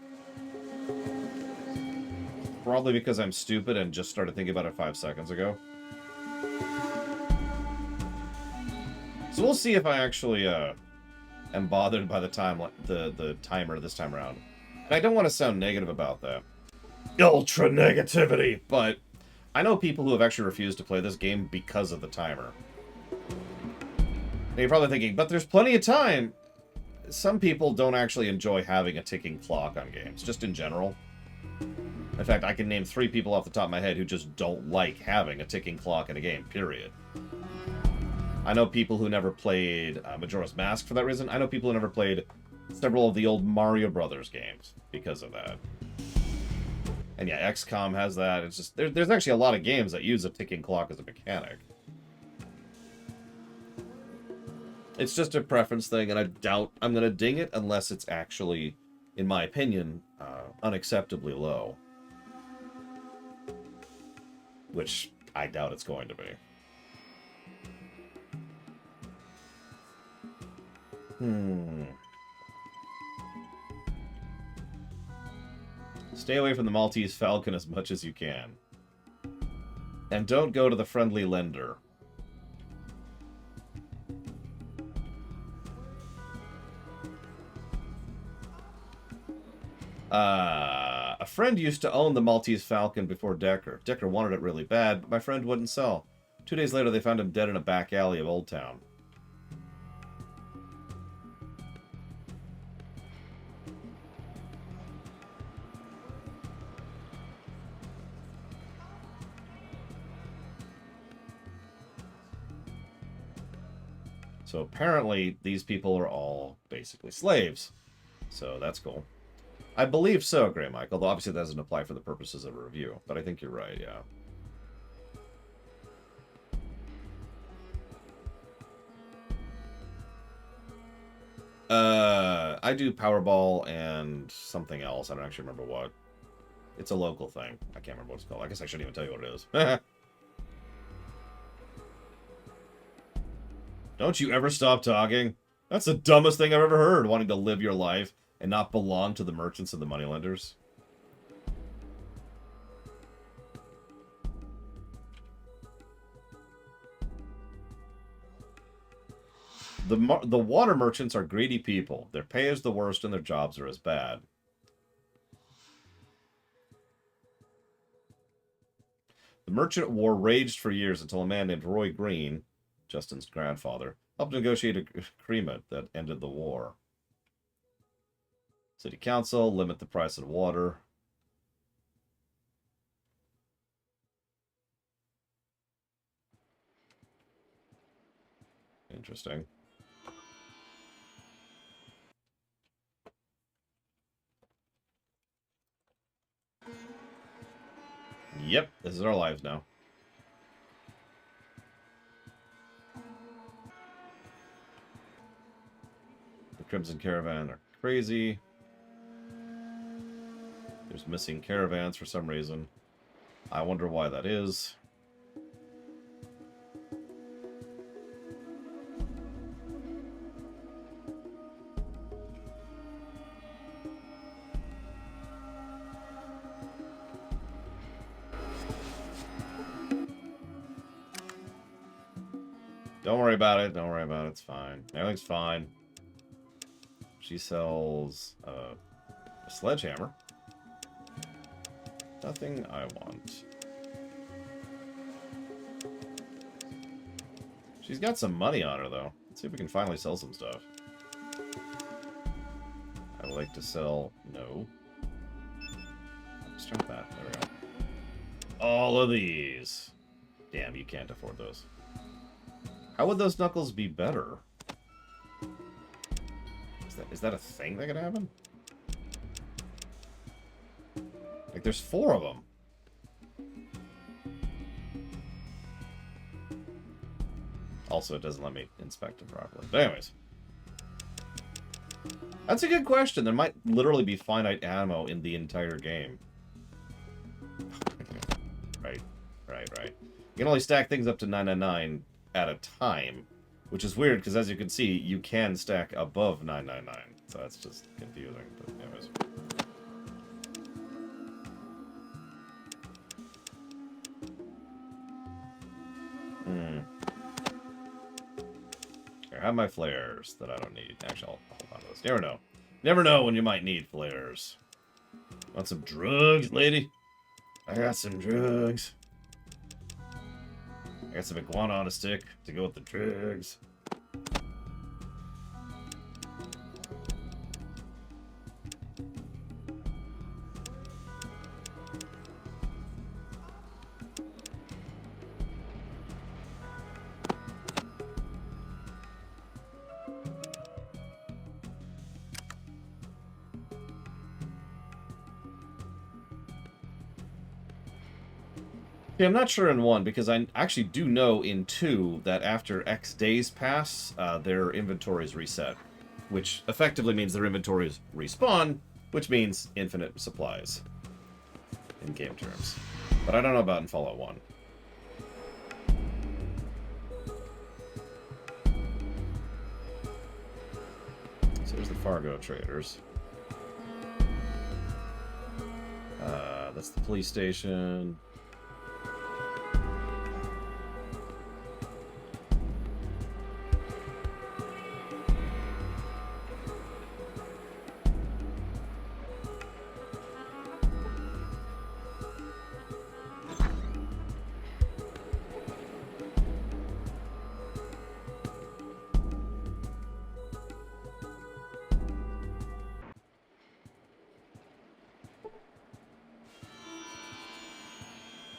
Probably because I'm stupid and just started thinking about it 5 seconds ago. So we'll see if I actually am bothered by the timer this time around. And I don't want to sound negative about that. Ultra negativity! But I know people who have actually refused to play this game because of the timer. Now you're probably thinking, but there's plenty of time! Some people don't actually enjoy having a ticking clock on games, just in general. In fact, I can name 3 people off the top of my head who just don't like having a ticking clock in a game, period. I know people who never played Majora's Mask for that reason. I know people who never played several of the old Mario Brothers games because of that. And yeah, XCOM has that. It's just there's actually a lot of games that use a ticking clock as a mechanic. It's just a preference thing, and I doubt I'm going to ding it unless it's actually, in my opinion, unacceptably low. Which I doubt it's going to be. Stay away from the Maltese Falcon as much as you can. And don't go to the friendly lender. A friend used to own the Maltese Falcon before Decker. Decker wanted it really bad, but my friend wouldn't sell. 2 days later, they found him dead in a back alley of Old Town. So apparently, these people are all basically slaves. So that's cool. I believe so, Grey Mike, although obviously that doesn't apply for the purposes of a review. But I think you're right, yeah. I do Powerball and something else. I don't actually remember what. It's a local thing. I can't remember what it's called. I guess I shouldn't even tell you what it is. Don't you ever stop talking? That's the dumbest thing I've ever heard, wanting to live your life and not belong to the merchants and the moneylenders. The water merchants are greedy people. Their pay is the worst and their jobs are as bad. The merchant war raged for years until a man named Roy Green, Justin's grandfather, helped negotiate an agreement that ended the war. City Council, limit the price of water. Interesting. Yep, this is our lives now. The Crimson Caravan are crazy. There's missing caravans for some reason. I wonder why that is. Don't worry about it. Don't worry about it. It's fine. Everything's fine. She sells a sledgehammer. Nothing I want. She's got some money on her, though. Let's see if we can finally sell some stuff. I would like to sell... No. Let's try that. There we go. All of these. Damn, you can't afford those. How would those knuckles be better? Is that a thing that could happen? Like, there's 4 of them. Also, it doesn't let me inspect them properly. But anyways. That's a good question. There might literally be finite ammo in the entire game. Right. You can only stack things up to 999 at a time. Which is weird, because as you can see, you can stack above 999. So that's just confusing. But anyways. I have my flares that I don't need. Actually, I'll hold on to those. Never know. Never know when you might need flares. Want some drugs, lady? I got some drugs. I got some iguana on a stick to go with the drugs. Yeah, I'm not sure in 1, because I actually do know in 2 that after X days pass, their inventories reset. Which effectively means their inventories respawn, which means infinite supplies. In game terms. But I don't know about in Fallout 1. So there's the Fargo traders. That's the police station.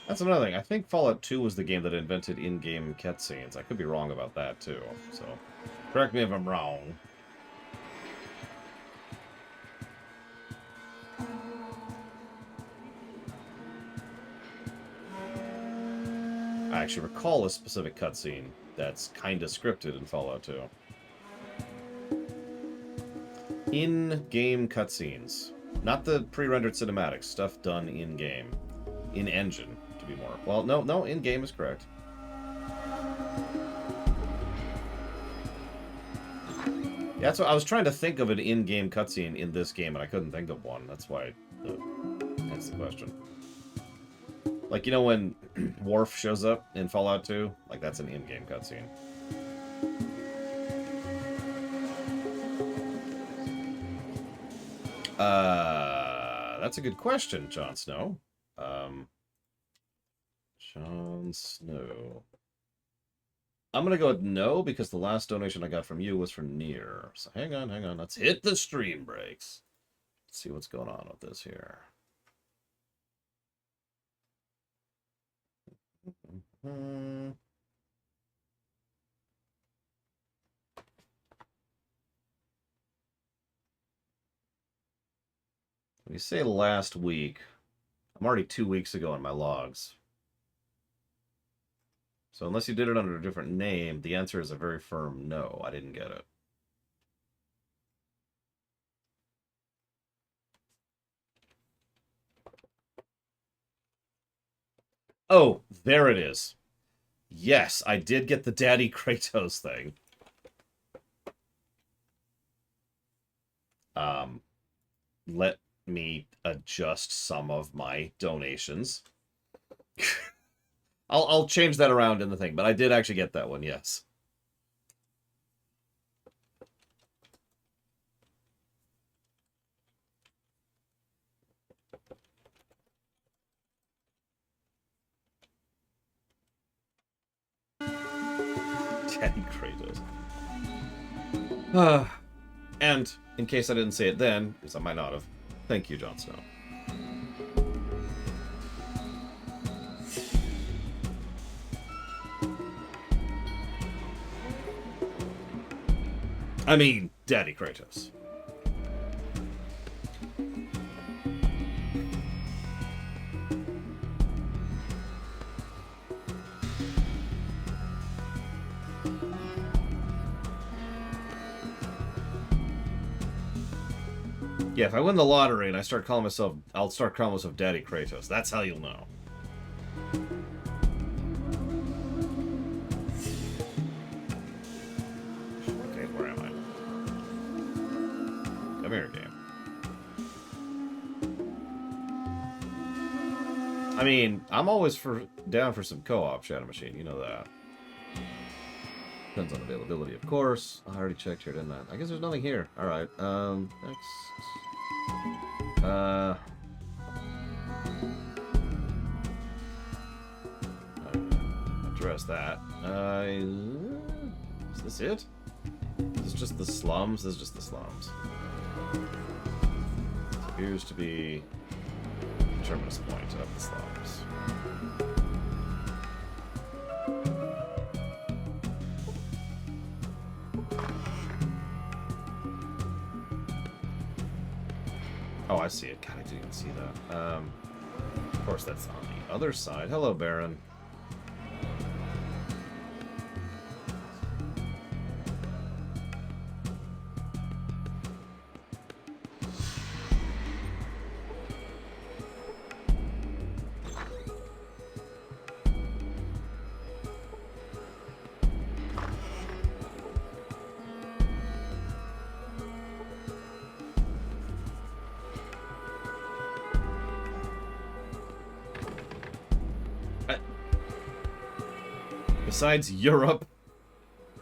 That's another thing. I think Fallout 2 was the game that invented in-game cutscenes. I could be wrong about that, too. So, correct me if I'm wrong. I actually recall a specific cutscene that's kind of scripted in Fallout 2. In-game cutscenes. Not the pre-rendered cinematics. Stuff done in-game. In-engine. Be more. Well, no, in-game is correct. Yeah, that's what I was trying to think of an in-game cutscene in this game, and I couldn't think of one. That's why. That's the question. Like, you know when Worf shows up in Fallout 2? Like, that's an in-game cutscene. That's a good question, Jon Snow. Jon Snow. I'm going to go with no, because the last donation I got from you was from Nier. So hang on. Let's hit the stream breaks. Let's see what's going on with this here. When you say last week, I'm already 2 weeks ago in my logs. So unless you did it under a different name, the answer is a very firm no. I didn't get it. Oh, there it is. Yes, I did get the Daddy Kratos thing. Let me adjust some of my donations. I'll change that around in the thing, but I did actually get that one, yes. Daddy Kratos. And in case I didn't say it then, because I might not have, thank you, Jon Snow. I mean, Daddy Kratos. Yeah, if I win the lottery and I start calling myself, I'll start calling myself Daddy Kratos. That's how you'll know. Okay, where am I? Come here, game. I mean, I'm always down for some co-op, Shadow Machine. You know that. Depends on availability, of course. I already checked here, didn't I? I guess there's nothing here. All right. Next. Address that. Is this it? Is this just the slums? This is just the slums. This appears to be the terminus point of the slums. Oh, I see it. God, I didn't even see that. Of course, that's on the other side. Hello, Baron. Besides Europe,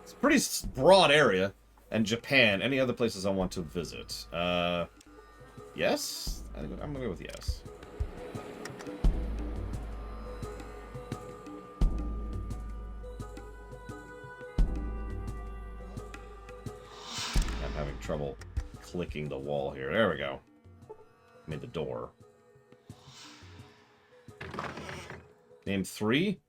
it's a pretty broad area, and Japan, any other places I want to visit? Yes? I think I'm gonna go with yes. I'm having trouble clicking the wall here. There we go. Made the door. Name 3?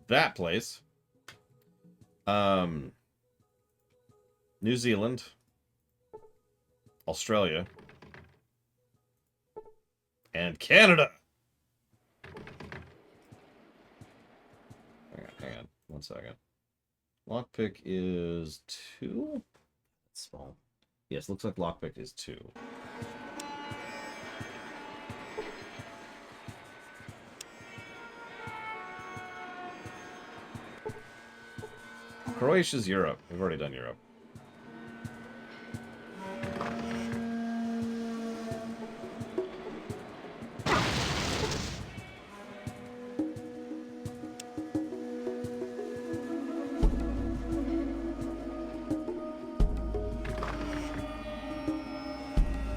That place. New Zealand. Australia. And Canada. Hang on. 1 second. Lockpick is 2? That's small. Yes, looks like lockpick is 2. Croatia's Europe. We've already done Europe.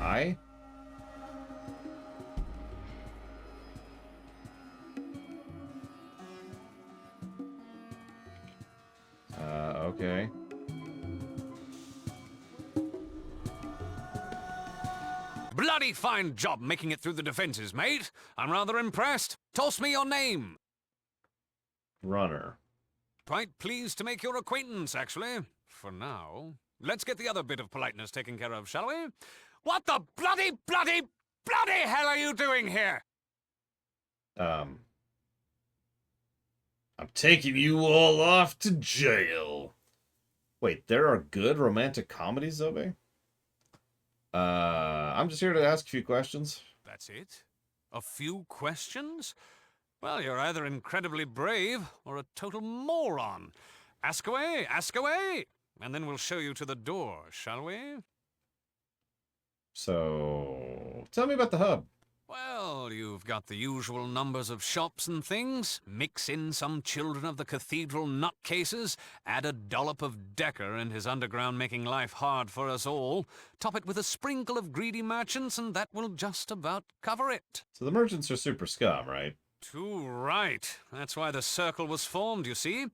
I? Okay. Bloody fine job making it through the defenses, mate. I'm rather impressed. Toss me your name. Runner. Quite pleased to make your acquaintance, actually. For now. Let's get the other bit of politeness taken care of, shall we? What the bloody hell are you doing here? I'm taking you all off to jail. Wait, there are good romantic comedies, Zobe? I'm just here to ask a few questions. That's it? A few questions? Well, you're either incredibly brave or a total moron. Ask away, and then we'll show you to the door, shall we? So, tell me about the hub. Well, you've got the usual numbers of shops and things. Mix in some children of the cathedral nutcases. Add a dollop of Decker and his underground making life hard for us all. Top it with a sprinkle of greedy merchants, and that will just about cover it. So the merchants are super scum, right? Too right. That's why the circle was formed, you see.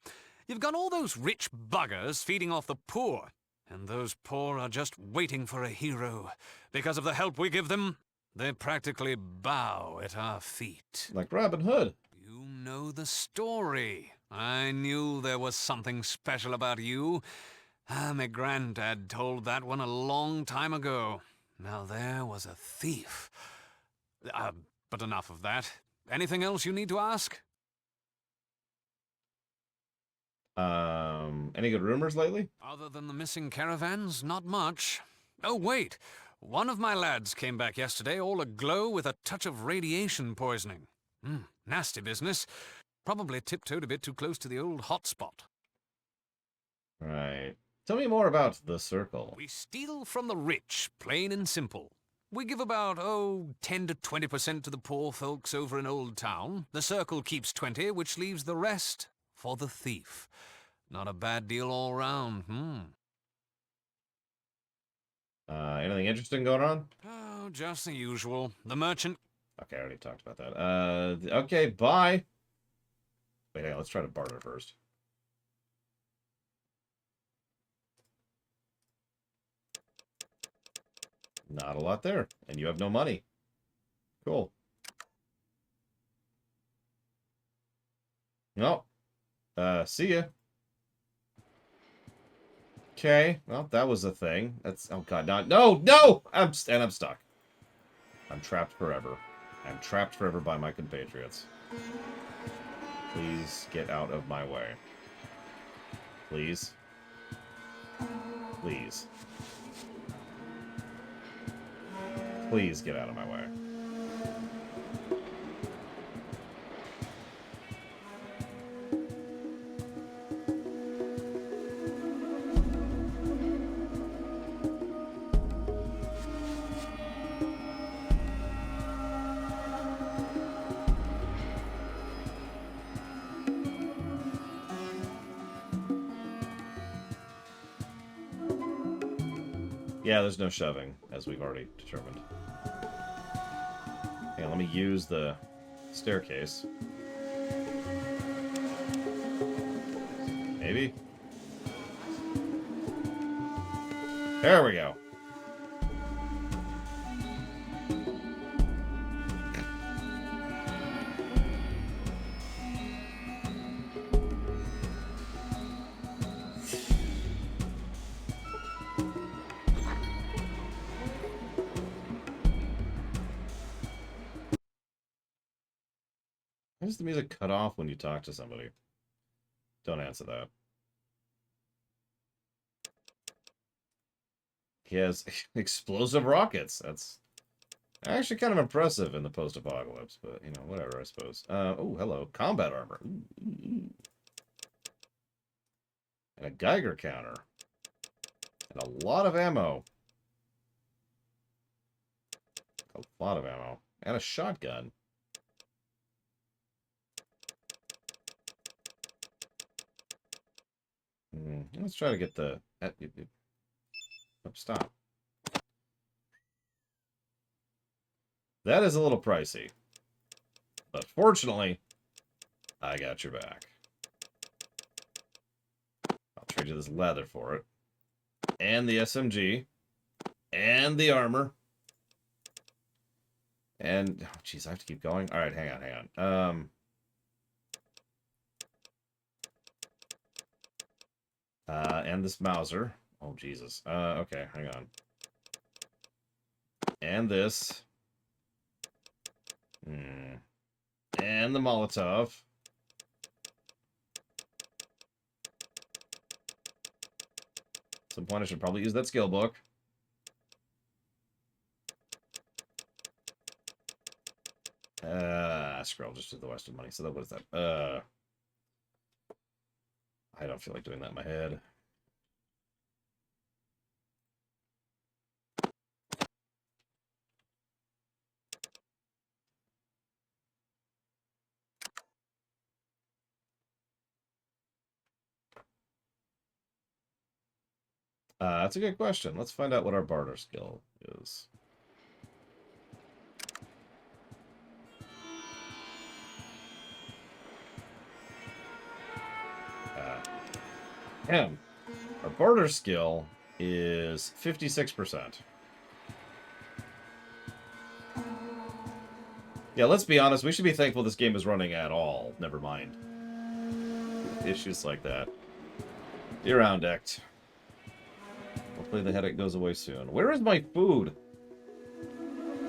You've got all those rich buggers feeding off the poor, and those poor are just waiting for a hero. Because of the help we give them, they practically bow at our feet. Like Robin Hood. You know the story. I knew there was something special about you. My granddad told that one a long time ago. Now there was a thief. But enough of that. Anything else you need to ask? Any good rumors lately? Other than the missing caravans, not much. Oh, wait. One of my lads came back yesterday all aglow with a touch of radiation poisoning. Nasty business. Probably tiptoed a bit too close to the old hotspot. Right. Tell me more about the circle. We steal from the rich, plain and simple. We give about, 10 to 20% to the poor folks over in Old Town. The circle keeps 20, which leaves the rest for the thief. Not a bad deal all round, Anything interesting going on? Oh, just the usual. The merchant... Okay, I already talked about that. Okay, bye. Wait, hang on, let's try to barter first. Not a lot there, and you have no money. Cool. No. See ya. Okay, well, that was a thing. That's, oh god, no! I'm stuck. I'm trapped forever. I'm trapped forever by my compatriots. Please get out of my way. Please. Please. Please get out of my way. Yeah, there's no shoving, as we've already determined. Okay, let me use the staircase. Maybe? There we go. Why does the music cut off when you talk to somebody? Don't answer that. He has explosive rockets. That's actually kind of impressive in the post-apocalypse, but, you know, whatever, I suppose. Oh, hello. Combat armor. Ooh. And a Geiger counter. And a lot of ammo. A lot of ammo. And a shotgun. Let's try to get the... Oh, stop. That is a little pricey. But fortunately, I got your back. I'll trade you this leather for it. And the SMG. And the armor. And... oh, jeez, I have to keep going? Alright, hang on. And this Mauser. Oh, Jesus. Okay, hang on. And this. And the Molotov. At some point I should probably use that skill book. Screw, I'll just do the Western money. So that, what is that? I don't feel like doing that in my head. That's a good question. Let's find out what our barter skill is. Him. Our barter skill is 56%. Yeah, let's be honest. We should be thankful this game is running at all. Never mind. Issues like that. You're on decked. Hopefully the headache goes away soon. Where is my food?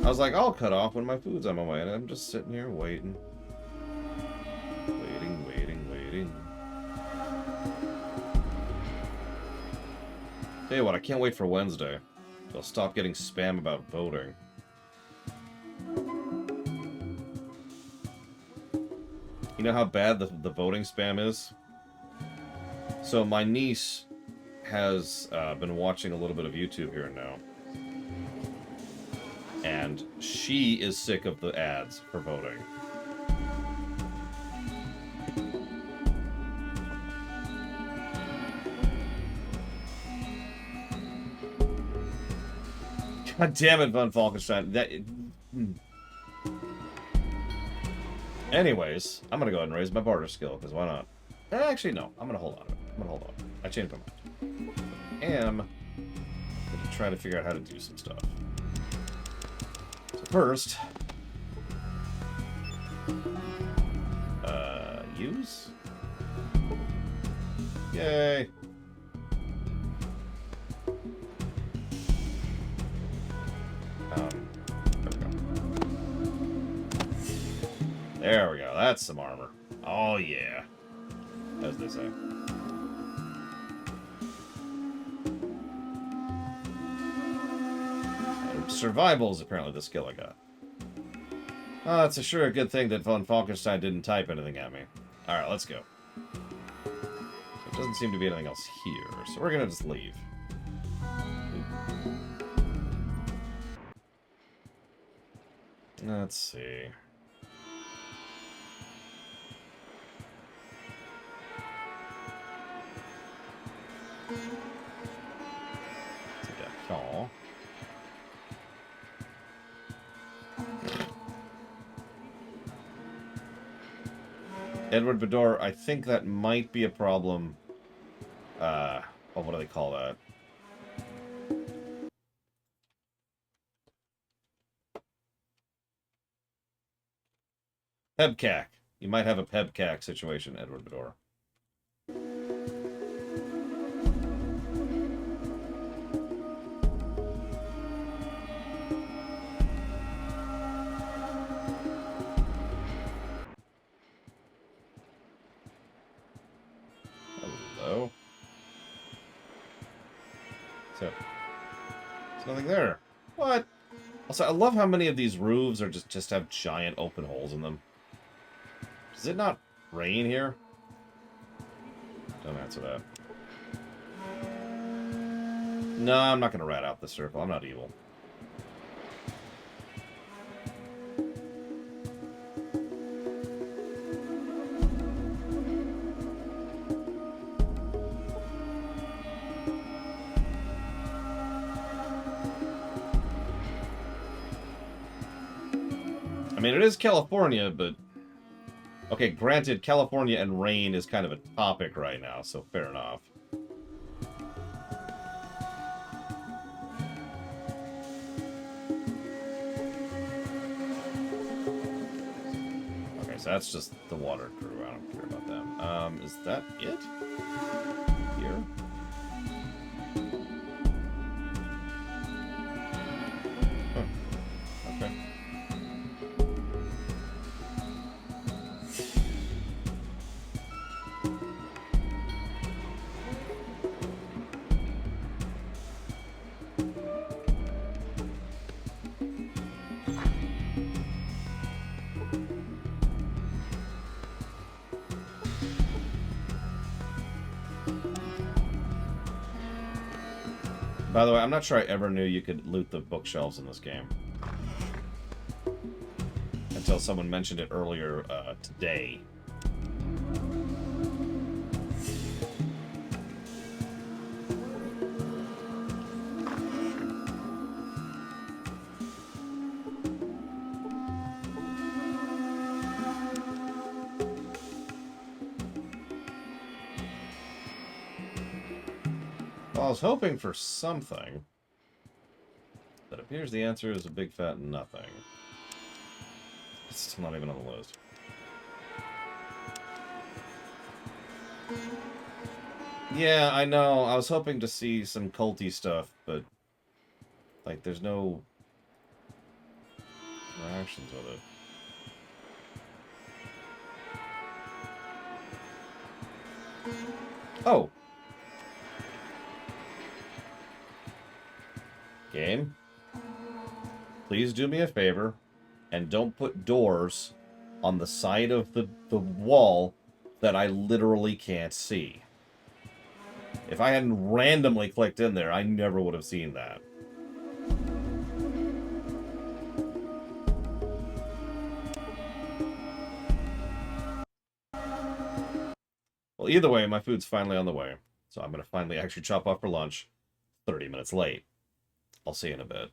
I was like, I'll cut off when my food's on my way, and I'm just sitting here waiting. Waiting. Tell you what, I can't wait for Wednesday. I'll stop getting spam about voting. You know how bad the voting spam is? So my niece has been watching a little bit of YouTube here and now. And she is sick of the ads for voting. God damn it, Von Falkenstein. Anyways, I'm gonna go ahead and raise my barter skill, because why not? Actually, no. I'm gonna hold on. I changed my mind. I am gonna try to figure out how to do some stuff. So first, use? Yay! There we go. That's some armor. Oh, yeah. As they say. And survival is apparently the skill I got. Oh, it's sure a good thing that Von Falkenstein didn't type anything at me. Alright, let's go. So it doesn't seem to be anything else here, so we're gonna just leave. Let's see. Edward Bedore, I think that might be a problem. Oh, what do they call that? Pebcac. You might have a Pebcac situation, Edward Bedore. Hello. So, there's nothing there. What? Also, I love how many of these roofs are just have giant open holes in them. Does it not rain here? Don't answer that. No, I'm not going to rat out the circle. I'm not evil. I mean, it is California, but... Okay, granted, California and rain is kind of a topic right now, so fair enough. Okay, so that's just the water crew. I don't care about them. Is that it? Here? Huh. Okay. By the way, I'm not sure I ever knew you could loot the bookshelves in this game. Until someone mentioned it earlier today. Well, I was hoping for something. But it appears the answer is a big fat nothing. It's not even on the list. Yeah, I know. I was hoping to see some culty stuff, but like there's no interactions with it. Oh. Game. Please do me a favor and don't put doors on the side of the wall that I literally can't see. If I hadn't randomly clicked in there, I never would have seen that. Well, either way, my food's finally on the way. So I'm going to finally actually chop off for lunch. 30 minutes late. I'll see you in a bit.